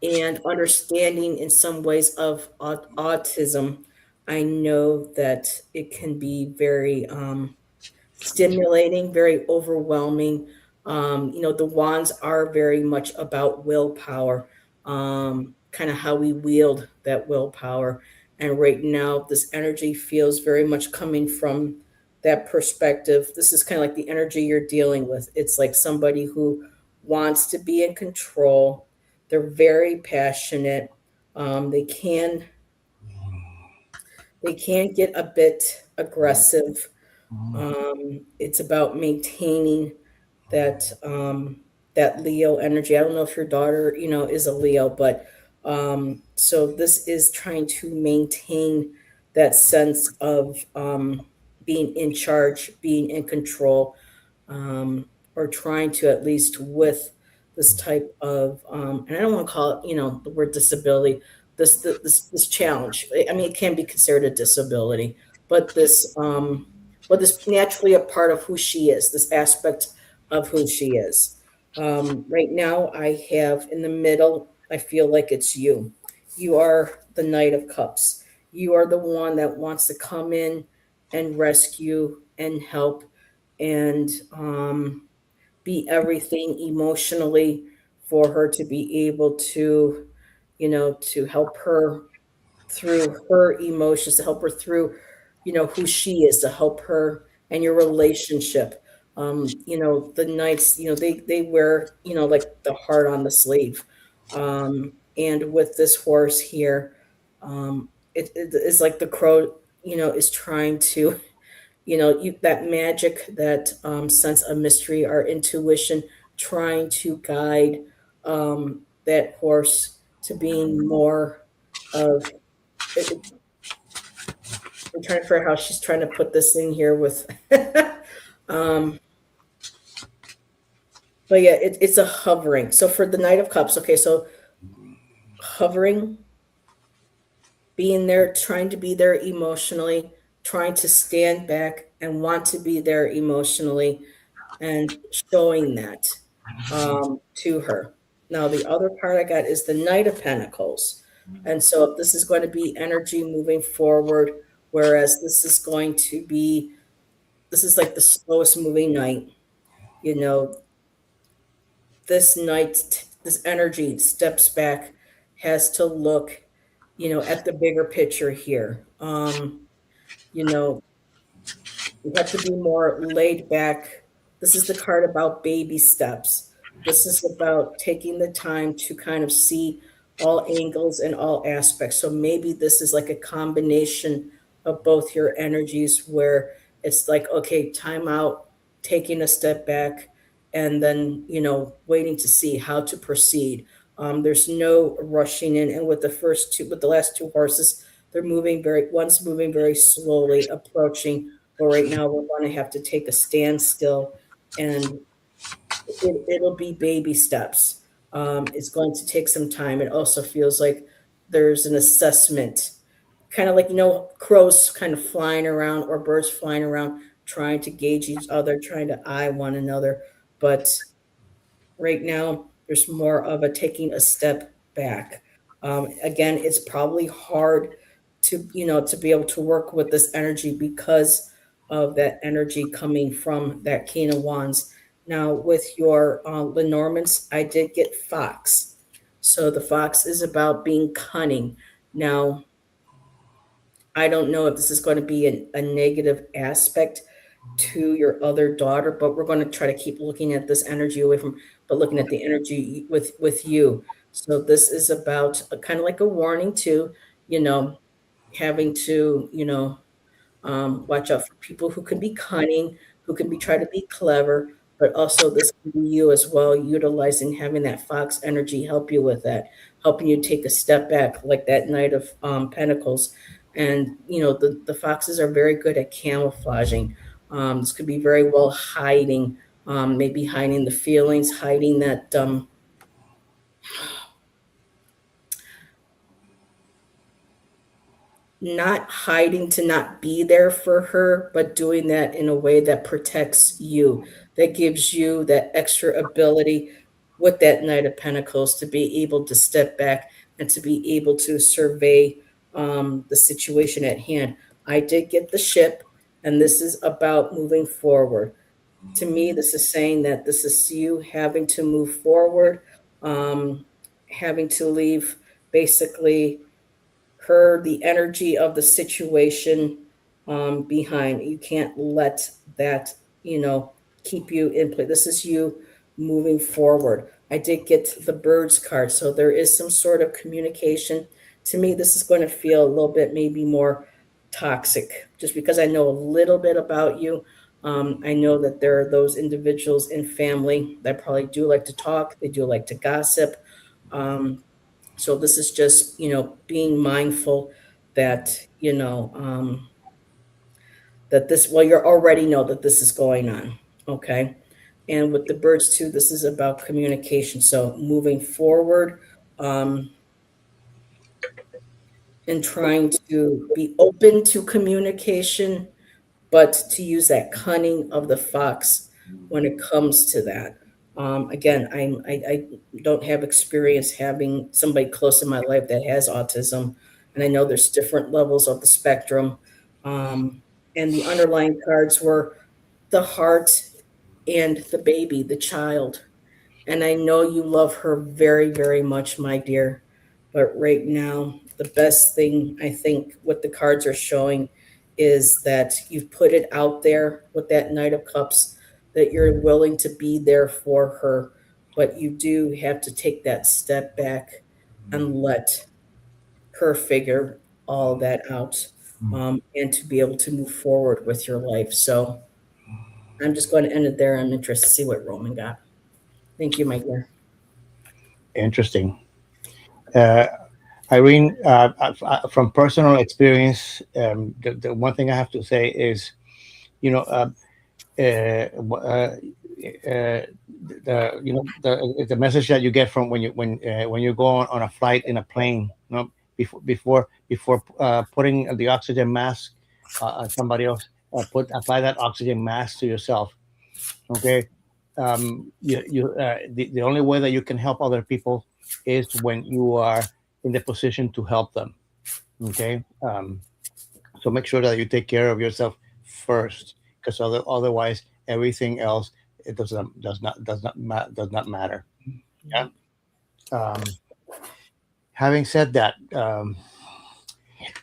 and understanding in some ways of autism, I know that it can be very stimulating, very overwhelming. The wands are very much about willpower, kind of how we wield that willpower. And right now, this energy feels very much coming from that perspective. This is kind of like the energy you're dealing with. It's like somebody who wants to be in control. They're very passionate. They can get a bit aggressive. It's about maintaining that Leo energy. I don't know if your daughter, is a Leo, but so this is trying to maintain that sense of being in charge, being in control, or trying to at least with this type of, and I don't want to call it, the word disability, this challenge. I mean, it can be considered a disability, but this naturally a part of who she is, this aspect of who she is. Right now, I have in the middle, I feel like it's you. You are the Knight of Cups. You are the one that wants to come in and rescue and help and be everything emotionally for her to be able to, to help her through her emotions, to help her through, who she is, to help her and your relationship. The knights, they wear, like the heart on the sleeve. And with this horse here, it's like the crow, is trying to, that magic, that sense of mystery, our intuition, trying to guide that horse to being more of it, I'm trying to figure out how she's trying to put this in here with um but yeah, it's a hovering. So for the Knight of Cups, okay, so hovering, being there, trying to be there emotionally, trying to stand back and want to be there emotionally and showing that to her. Now, the other part I got is the Knight of Pentacles. And so this is going to be energy moving forward, whereas this is going to be, this is like the slowest moving night. You know, this night, this energy steps back, has to look, at the bigger picture here. You know, you have to be more laid back. This is the card about baby steps. This is about taking the time to kind of see all angles and all aspects. So maybe this is like a combination of both your energies where it's like, okay, time out, taking a step back, and then, waiting to see how to proceed. There's no rushing in. And with the first two, with the last two horses, they're moving one's moving very slowly, approaching, but right now we're going to have to take a standstill, and it'll be baby steps. It's going to take some time. It also feels like there's an assessment, kind of like, crows kind of flying around or birds flying around, trying to gauge each other, trying to eye one another. But right now there's more of a taking a step back. Again, it's probably hard to be able to work with this energy because of that energy coming from that King of Wands. Now, with your Lenormands, I did get Fox. So the Fox is about being cunning. Now, I don't know if this is going to be a negative aspect to your other daughter, but we're going to try to keep looking at this energy away from, but looking at the energy with you. So this is about a kind of like a warning to, you know, having to, watch out for people who can be cunning, who can be try to be clever, but also this can be you as well, utilizing having that fox energy help you with that, helping you take a step back, like that Knight of Pentacles. And the foxes are very good at camouflaging. This could be very well hiding, maybe hiding the feelings, hiding that not hiding to not be there for her, but doing that in a way that protects you, that gives you that extra ability with that Knight of Pentacles to be able to step back and to be able to survey the situation at hand. I did get the ship, and this is about moving forward. To me, this is saying that this is you having to move forward, having to leave basically her the energy of the situation behind. You can't let that keep you in place. This is you moving forward. I did get the birds card, so there is some sort of communication. To me, this is going to feel a little bit maybe more toxic, just because I know a little bit about you. I know that there are those individuals in family that probably do like to talk. They do like to gossip. So this is just, being mindful that, that this, well, you already know that this is going on. Okay. And with the birds too, this is about communication. So moving forward, and trying to be open to communication, but to use that cunning of the fox when it comes to that. Again, I don't have experience having somebody close in my life that has autism, and I know there's different levels of the spectrum. And the underlying cards were the heart and the baby, the child. And I know you love her very, very much, my dear. But right now, the best thing I think what the cards are showing is that you've put it out there with that Knight of Cups, that you're willing to be there for her. But you do have to take that step back and let her figure all that out, and to be able to move forward with your life. So I'm just going to end it there. I'm interested to see what Roman got. Thank you, my dear. Interesting. Uh, Irene, from personal experience, the one thing I have to say is, you know, the message that you get from when you go on a flight in a plane, before putting the oxygen mask. somebody else. Apply that oxygen mask to yourself. Okay, the only way that you can help other people is when you are in the position to help them. Okay, so make sure that you take care of yourself first, because otherwise everything else, it does not matter. Yeah. Um, Having said that,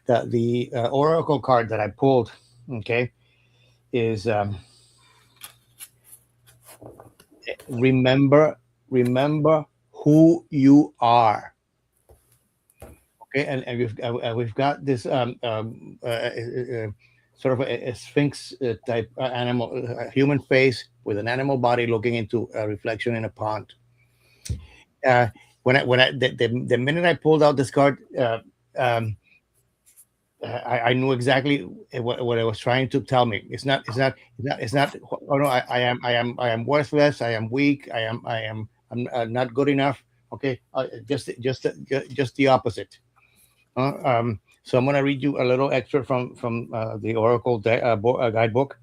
the oracle card that I pulled, okay, is remember remember who you are. Okay, and we've got this sort of a sphinx type animal, human face with an animal body looking into a reflection in a pond. uh, the minute I pulled out this card, I knew exactly what it was trying to tell me. It's not. Oh no, I am worthless. I am weak. I'm not good enough. Okay, just the opposite. So I'm going to read you a little excerpt from the Oracle guidebook.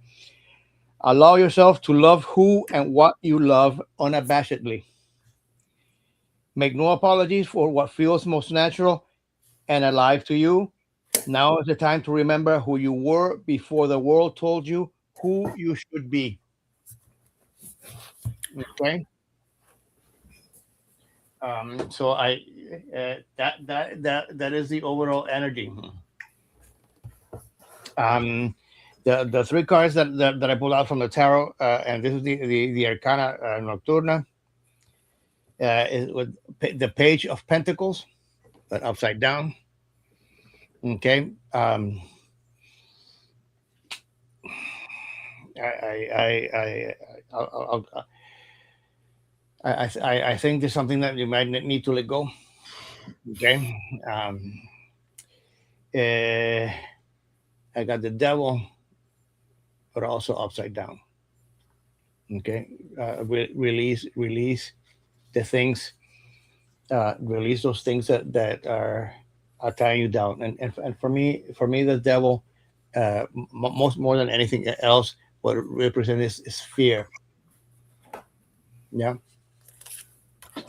Allow yourself to love who and what you love unabashedly. Make no apologies for what feels most natural and alive to you. Now is the time to remember who you were before the world told you who you should be. Okay. So that is the overall energy. Um, the three cards that I pulled out from the tarot, and this is the Arcana Nocturna, is with the Page of Pentacles, but upside down. Okay. I I I I'll, I think there's something that you might need to let go. Okay. Uh, I got the Devil, but also upside down. Okay. Release the things. Release those things are tying you down. And for me, the Devil, most more than anything else, what it represents is fear. Yeah.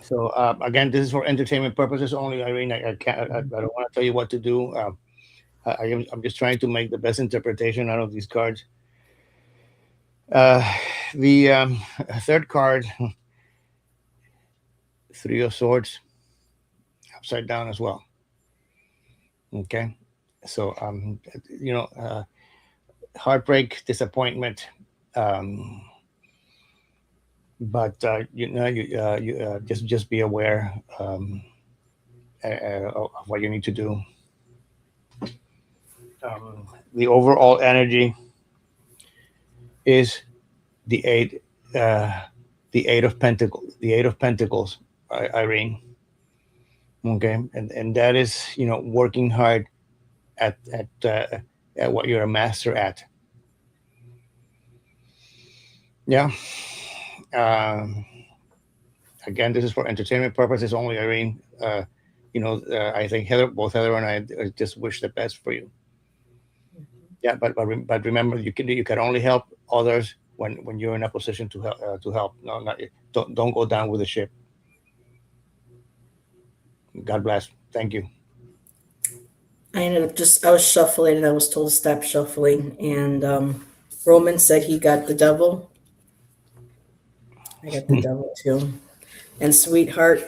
So again, this is for entertainment purposes only. Irene, I can't. I don't want to tell you what to do. I'm just trying to make the best interpretation out of these cards. Uh, the third card, Three of Swords, upside down as well. Okay, so heartbreak, disappointment, um, but just be aware of what you need to do. The overall energy is the uh, the eight of pentacles, Irene. Okay, and that is working hard at what you're a master at. Yeah. Um, Again, this is for entertainment purposes only, Irene. I think both Heather and I just wish the best for you. Yeah, but remember, you can only help others when you're in a position to help. No, don't go down with the ship. God bless. Thank you. I ended up I was shuffling and I was told to stop shuffling. And Roman said he got the Devil. I got the Devil too. And Sweetheart,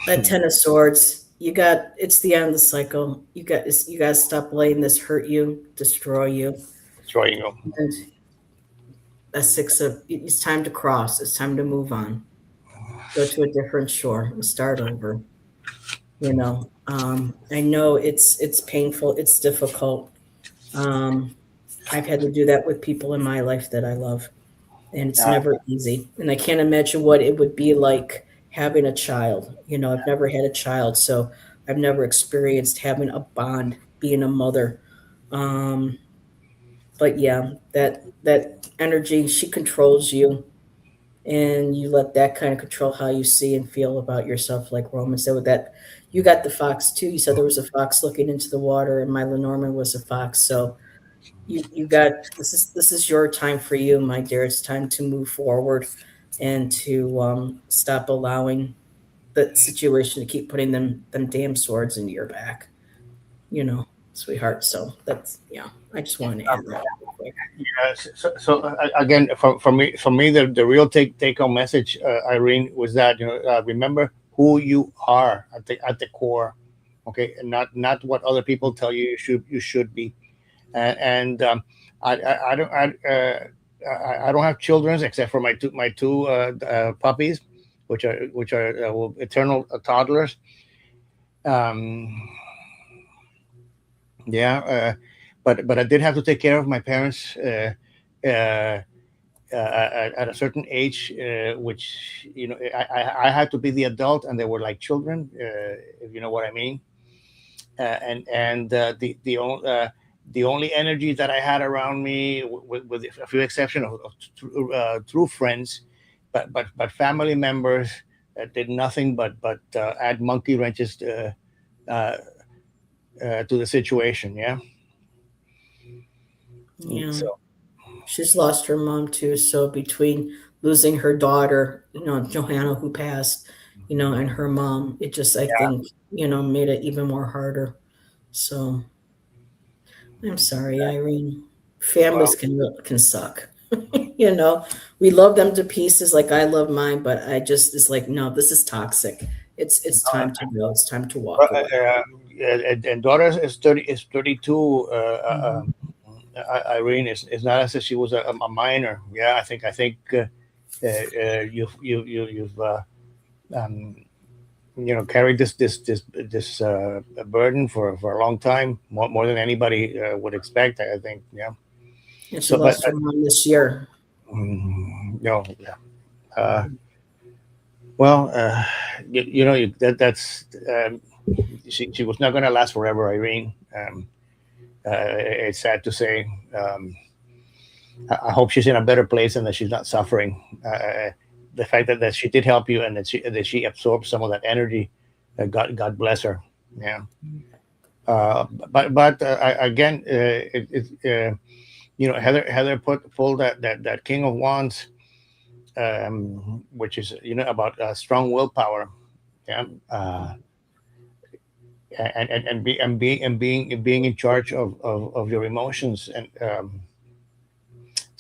that Ten of Swords. It's the end of the cycle. You got to stop letting this hurt you, destroy you. Destroying you. And a Six of, it's time to cross. It's time to move on. Go to a different shore and start over. I know it's painful. It's difficult. I've had to do that with people in my life that I love, and it's never easy. And I can't imagine what it would be like having a child. I've never had a child, so I've never experienced having a bond, being a mother. Um, but yeah, that energy, she controls you, and you let that kind of control how you see and feel about yourself. Like Roman said, with that, you got the fox too. You said there was a fox looking into the water, and my Lenormand was a fox. So you got this is your time for you, my dear. It's time to move forward and to stop allowing the situation to keep putting them damn swords into your back, sweetheart. So that's yeah. I just wanted to add that real quick. Yes. Again, for me, the real take home message, Irene, was that remember who you are at the core, okay, and not what other people tell you you should be, and I don't I don't have children except for my two puppies, which are eternal toddlers. Um, yeah, but I did have to take care of my parents. Uh, at a certain age, which I had to be the adult, and they were like children, if you know what I mean. And the only energy that I had around me, with a few exceptions of true friends, but family members did nothing but add monkey wrenches uh, to the situation. Yeah. Yeah. So She's lost her mom too. So between losing her daughter, Johanna, who passed, and her mom, it just, I yeah. think, made it even more harder. So I'm sorry, Irene. Families Well, can suck. you know, we love them to pieces, like I love mine, but it's like, no, this is toxic. It's uh, time to go. It's time to uh, walk away. and daughter is 32. Mhm. Irene is not as if she was a minor. Yeah, I think you've um, carried this burden for a long time, more than anybody would expect. I think. Yeah. And she So, but lost her mom this year. no, yeah. Uh, well, that's she was not going to last forever, Irene. It's sad to say. I hope she's in a better place and that she's not suffering. The fact that she did help you and that she absorbed some of that energy, God bless her. Yeah. But again, Heather pulled that King of Wands, which is about strong willpower. Yeah. And being in charge of your emotions, and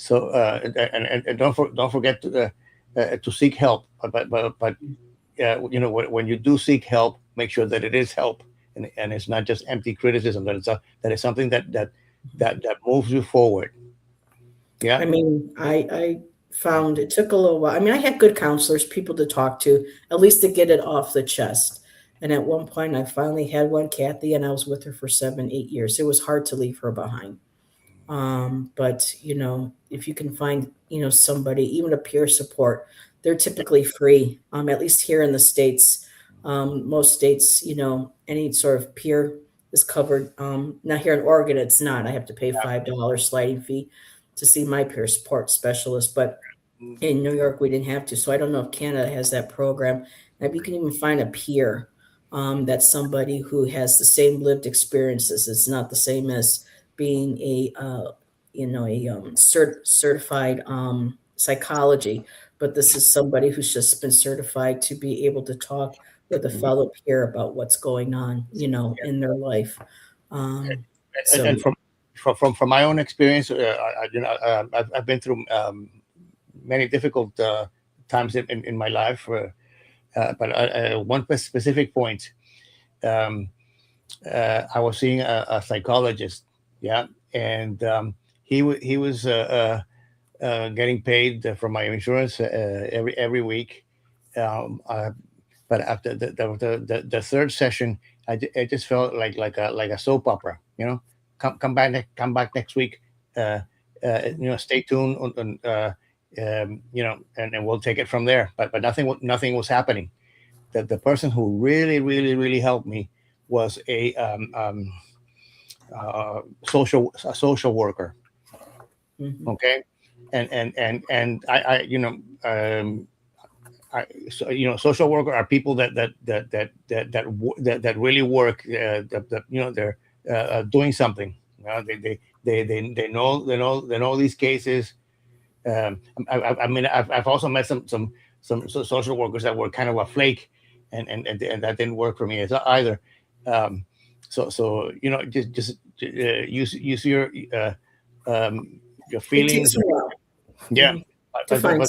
and don't forget to seek help, but when you do seek help, make sure that it is help, and it's not just empty criticism, that is something that moves you forward. Yeah. I mean, I found it took a little while. I mean, I had good counselors, people to talk to, at least to get it off the chest. And at one point, I finally had one, Kathy, and I was with her for 7, 8 years. It was hard to leave her behind. But if you can find, somebody, even a peer support, they're typically free. At least here in the States, most states, any sort of peer is covered. Now here in Oregon, it's not. I have to pay $5 sliding fee to see my peer support specialist. But in New York, we didn't have to. So I don't know if Canada has that program. Maybe you can even find a peer, that's somebody who has the same lived experiences. It's not the same as being a certified psychology, but this is somebody who's just been certified to be able to talk with a Mhm. fellow peer about what's going on, in their life. So And from my own experience, I've been through many difficult times in my life, but one specific point, um, I was seeing a psychologist. Yeah. And he was getting paid from my insurance every week. Um, uh, but after the third session, I just felt like a soap opera. Come back next week. Uh, Stay tuned and we'll take it from there. But nothing was happening. The person who really, really, really helped me was a social worker. mhm. Okay. And I um, so, social worker are people that really work, they're doing something. They know these cases. I mean, I've also met some social workers that were kind of a flake, and that didn't work for me as either. Um, so just use your It takes feelings. a while. Yeah, Mhm. To but find.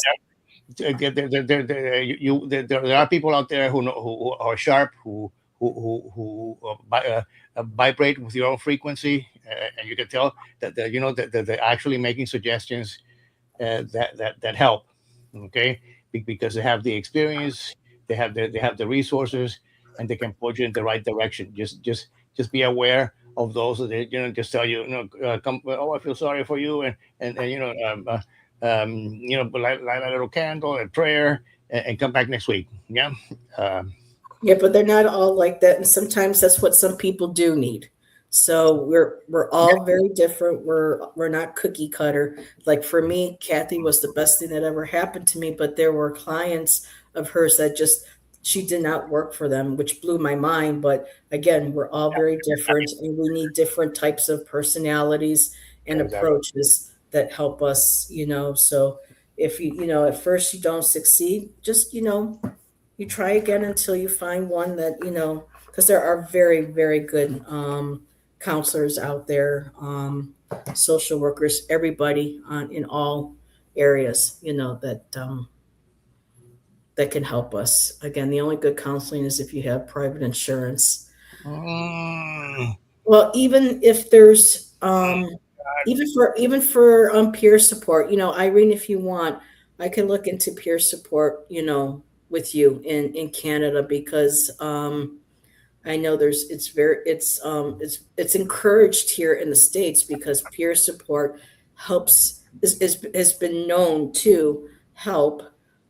there are people out there who are sharp, who vibrate with your own frequency, and you can tell that they're actually making suggestions that help. Okay, because they have the experience, they have the resources, and they can put you in the right direction. Just be aware of those that just tell you, come, oh, I feel sorry for you, and but light a little candle and prayer, and come back next week. Yeah. um, Yeah, but they're not all like that, and sometimes that's what some people do need. So we're all very different. We're not cookie cutter. Like for me, Kathy was the best thing that ever happened to me, but there were clients of hers that just she did not work for them, which blew my mind. But again, we're all very different, and we need different types of personalities and exactly. approaches that help us. So if at first you don't succeed, just you try again until you find one that because there are very very good counselors out there, social workers, everybody in all areas that can help us. Again, the only good counseling is if you have private insurance. Mm, Well, even if there's God. even for peer support, Irene, if you want, I can look into peer support, with you in Canada because I know it's encouraged here in the States because peer support has been known to help,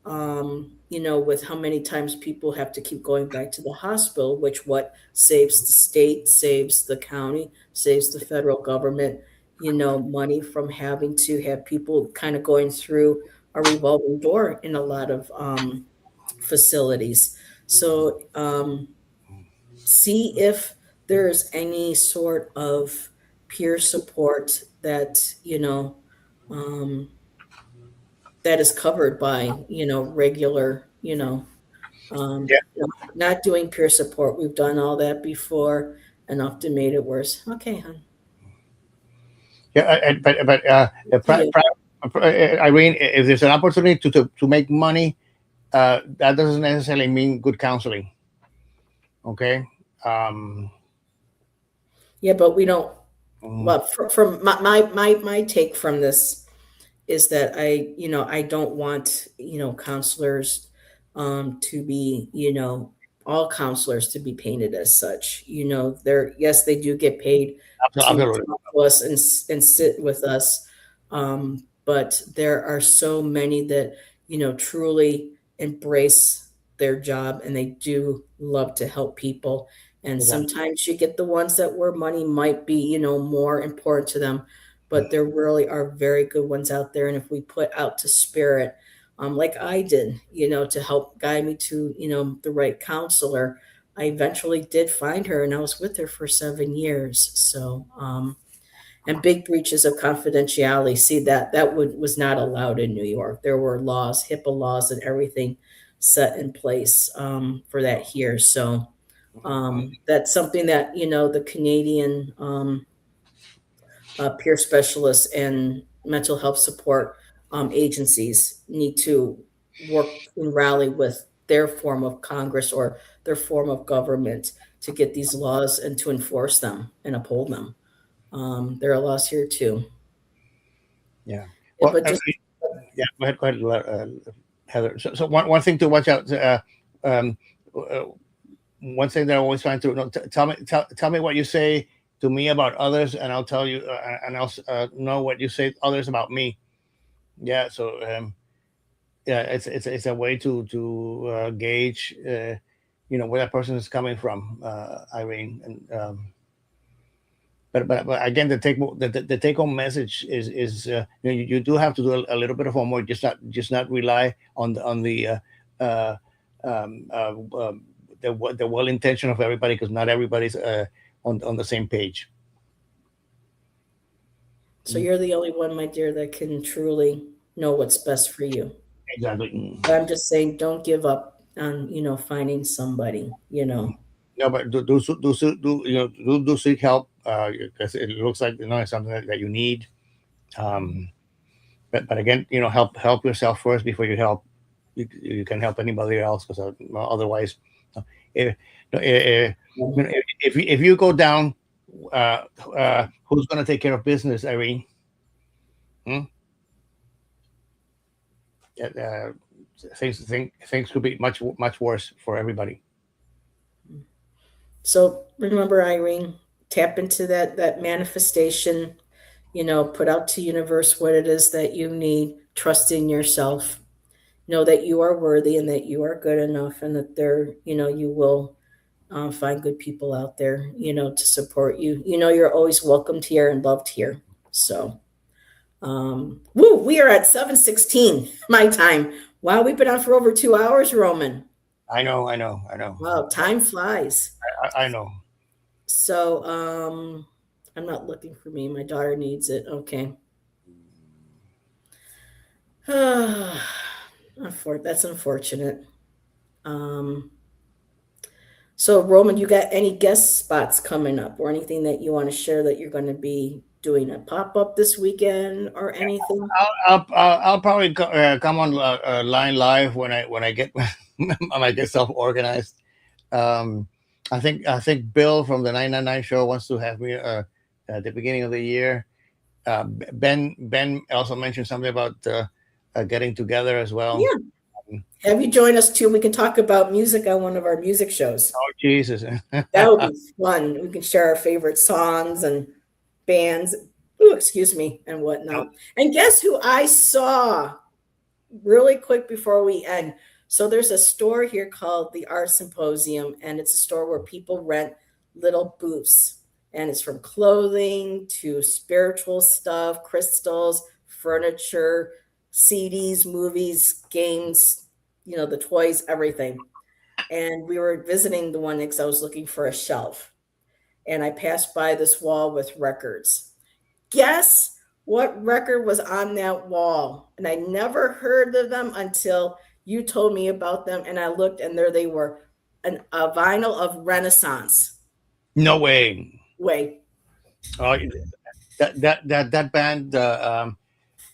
with how many times people have to keep going back to the hospital, which what saves the state, saves the county, saves the federal government, money from having to have people kind of going through a revolving door in a lot of facilities. So see if there's any sort of peer support that um, that is covered by regular Yeah. not doing peer support. We've done all that before and often made it worse. Okay, hon. Yeah, Up to you. Irene, if there's an opportunity to make money, that doesn't necessarily mean good counseling. Okay. um Yeah, but we don't. mm, Well, from my take from this is that I don't want counselors to be all counselors to be painted as such. They're yes, they do get paid to Absolutely. talk to us and sit with us, but there are so many that truly embrace their job and they do love to help people. And Exactly. sometimes you get the ones that where money might be more important to them, but there really are very good ones out there. And if we put out to spirit, like I did, to help guide me to, the right counselor, I eventually did find her and I was with her for 7 years. So, and big breaches of confidentiality. See was not allowed in New York. There were laws, HIPAA laws and everything set in place for that here. So that's something that, the Canadian peer specialists and mental health support agencies need to work and rally with their form of Congress or their form of government to get these laws and to enforce them and uphold them. There are laws here too. Yeah. Yeah, Well, but just yeah. Go ahead, Heather. So one thing to watch out. Um, uh, One thing that I always trying to no, tell me what you say to me about others, and I'll tell you, and I'll know what you say others about me. Yeah. So yeah, it's a way to gauge, where that person is coming from, Irene. And but again, the take home message is you do have to do a little bit of homework, just not rely on the uh, the well intention of everybody, because not everybody's on the same page. So you're the only one, my dear, that can truly know what's best for you. Exactly. But I'm just saying, don't give up on, finding somebody, No, but do do seek help, because it looks like it's something that you need. Um, but again, help yourself first before you can help anybody else, because otherwise, if, if you go down, uh, who's going to take care of business, Irene? Hmm? Uh, things could be much worse for everybody. So remember, Irene, tap into that manifestation, put out to universe what it is that you need, trust in yourself, know that you are worthy and that you are good enough, and that you will find good people out there, to support you. You're always welcomed here and loved here. So, woo, we are at 7:16 my time. Wow, we've been on for over 2 hours, Roman. I know. Wow, time flies. I know. So, I'm not looking for me. My daughter needs it. Okay. That's unfortunate. Um, so, Roman, you got any guest spots coming up or anything that you want to share that you're going to be doing a pop up this weekend or anything? I'll probably come on line live when I get when I get self organized. Um, I think Bill from the 999 show wants to have me at the beginning of the year. Ben also mentioned something about getting together as well. Yeah. Have you join us too? We can talk about music on one of our music shows. Oh Jesus! That would be fun. We can share our favorite songs and bands. Ooh, excuse me, and whatnot. And guess who I saw really quick before we end? So there's a store here called the Art Symposium, and it's a store where people rent little booths. And it's from clothing to spiritual stuff, crystals, furniture, CDs, movies, games, the toys, everything. And we were visiting the one because I was looking for a shelf. And I passed by this wall with records. Guess what record was on that wall? And I never heard of them until you told me about them. And I looked, and there they were, a vinyl of Renaissance. No way. Wait. Oh, that band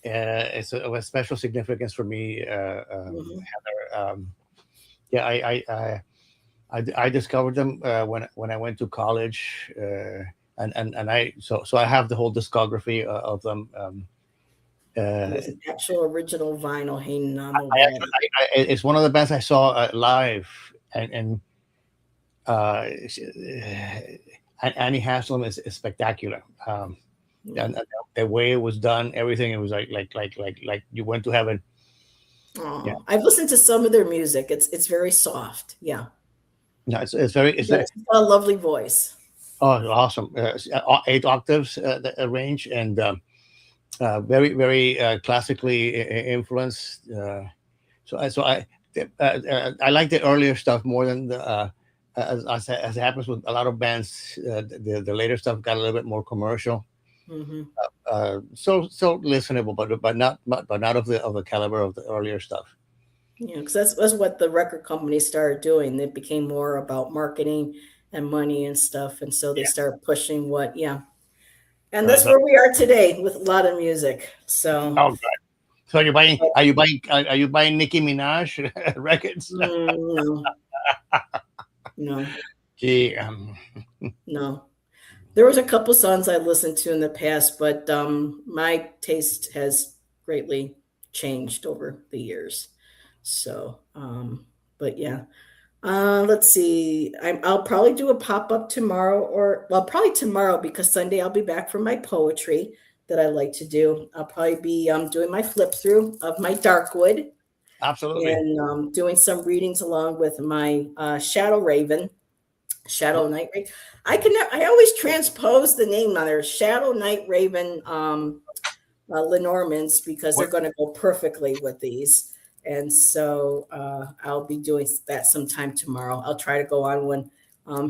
is of a special significance for me, Heather. Yeah, I discovered them when I went to college, and I have the whole discography of them. There's an actual original vinyl hanging on the I, wall. it's one of the bands I saw live, and Annie Haslam is spectacular. And the way it was done, everything, it was like you went to heaven. Oh, Yeah. I've listened to some of their music. It's very soft. Yeah. No, it's very It's got a lovely voice. awesome. 8 octaves range, and very classically influenced. I like the earlier stuff more than the as it happens with a lot of bands. The later stuff got a little bit more commercial. Mm-hmm. So listenable, but not of the caliber of the earlier stuff. Yeah, because that's what the record companies started doing. It became more about marketing and money and stuff, and so they started pushing yeah. And that's where we are today with a lot of music. So, oh God. So are you buying Nicki Minaj records? No, no, Gee, no. There was a couple songs I listened to in the past, but my taste has greatly changed over the years. So, but yeah. Let's see. I'll probably do a pop up tomorrow, or well, probably tomorrow because Sunday I'll be back from my poetry that I like to do. I'll probably be doing my flip through of my Darkwood, absolutely. and doing some readings along with my Shadow Raven, Shadow Night Raven. I always transpose the name on there, Shadow Night Raven Lenormands, because they're going to go perfectly with these. And so I'll be doing that sometime tomorrow. I'll try to go on when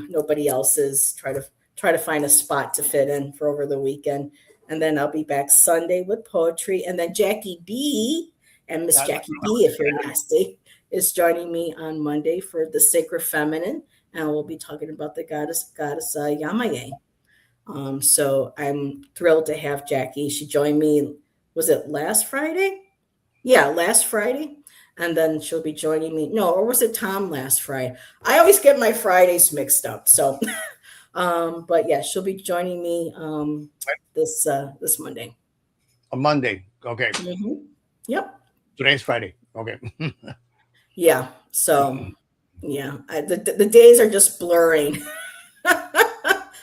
nobody else is. Try to find a spot to fit in for over the weekend, and then I'll be back Sunday with poetry, and then Jackie B and Miss Jackie B, if you're nasty, is joining me on Monday for the Sacred Feminine, and we'll be talking about the goddess Yamaye. So I'm thrilled to have Jackie. She joined me. Was it last Friday? Yeah, last Friday. And then she'll be joining me. No, or was it Tom last Friday? I always get my Fridays mixed up. So, but yeah, she'll be joining me this Monday. On Monday. Okay. Mm-hmm. Yep. Today's Friday. Okay. Yeah. So, yeah, the days are just blurring.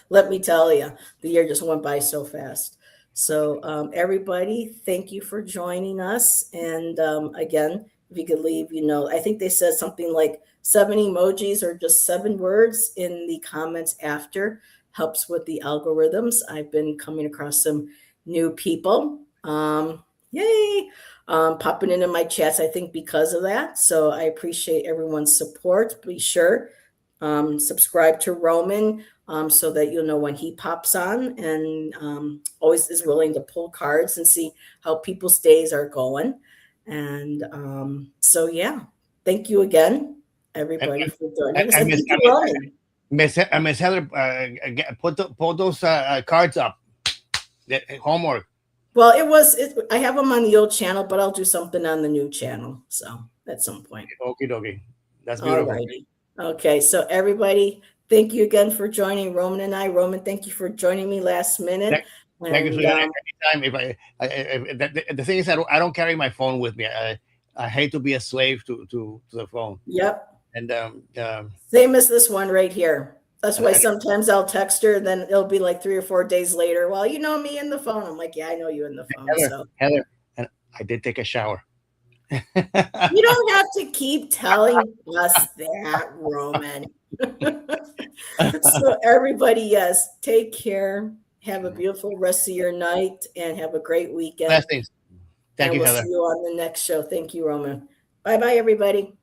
Let me tell you, the year just went by so fast. So, everybody, thank you for joining us. And again, if you could leave, I think they said something like 7 emojis or just 7 words in the comments after helps with the algorithms. I've been coming across some new people. Yay! Popping into my chats, I think, because of that. So I appreciate everyone's support. Be sure subscribe to Roman so that you'll know when he pops on, and always is willing to pull cards and see how people's days are going. And so, yeah, thank you again, everybody, for joining us. And thank you, Roman. Miss Heather, put those cards up. Homework. Well, I have them on the old channel, but I'll do something on the new channel. So at some point. Okay. That's beautiful. Alrighty. Okay, so everybody, thank you again for joining Roman and I. Roman, thank you for joining me last minute. Thank you. Anytime. If the thing is, I don't carry my phone with me. I hate to be a slave to the phone. Yep. And same as this one right here. That's why sometimes I'll text her, and then it'll be like 3 or 4 days later. Well, you know me in the phone. I'm like, yeah, I know you in the phone. Heather, and I did take a shower. You don't have to keep telling us that, Roman. So everybody, yes, take care. Have a beautiful rest of your night and have a great weekend. Blessings. Thank you, Heather. We'll see you on the next show. Thank you, Roman. Bye-bye, everybody.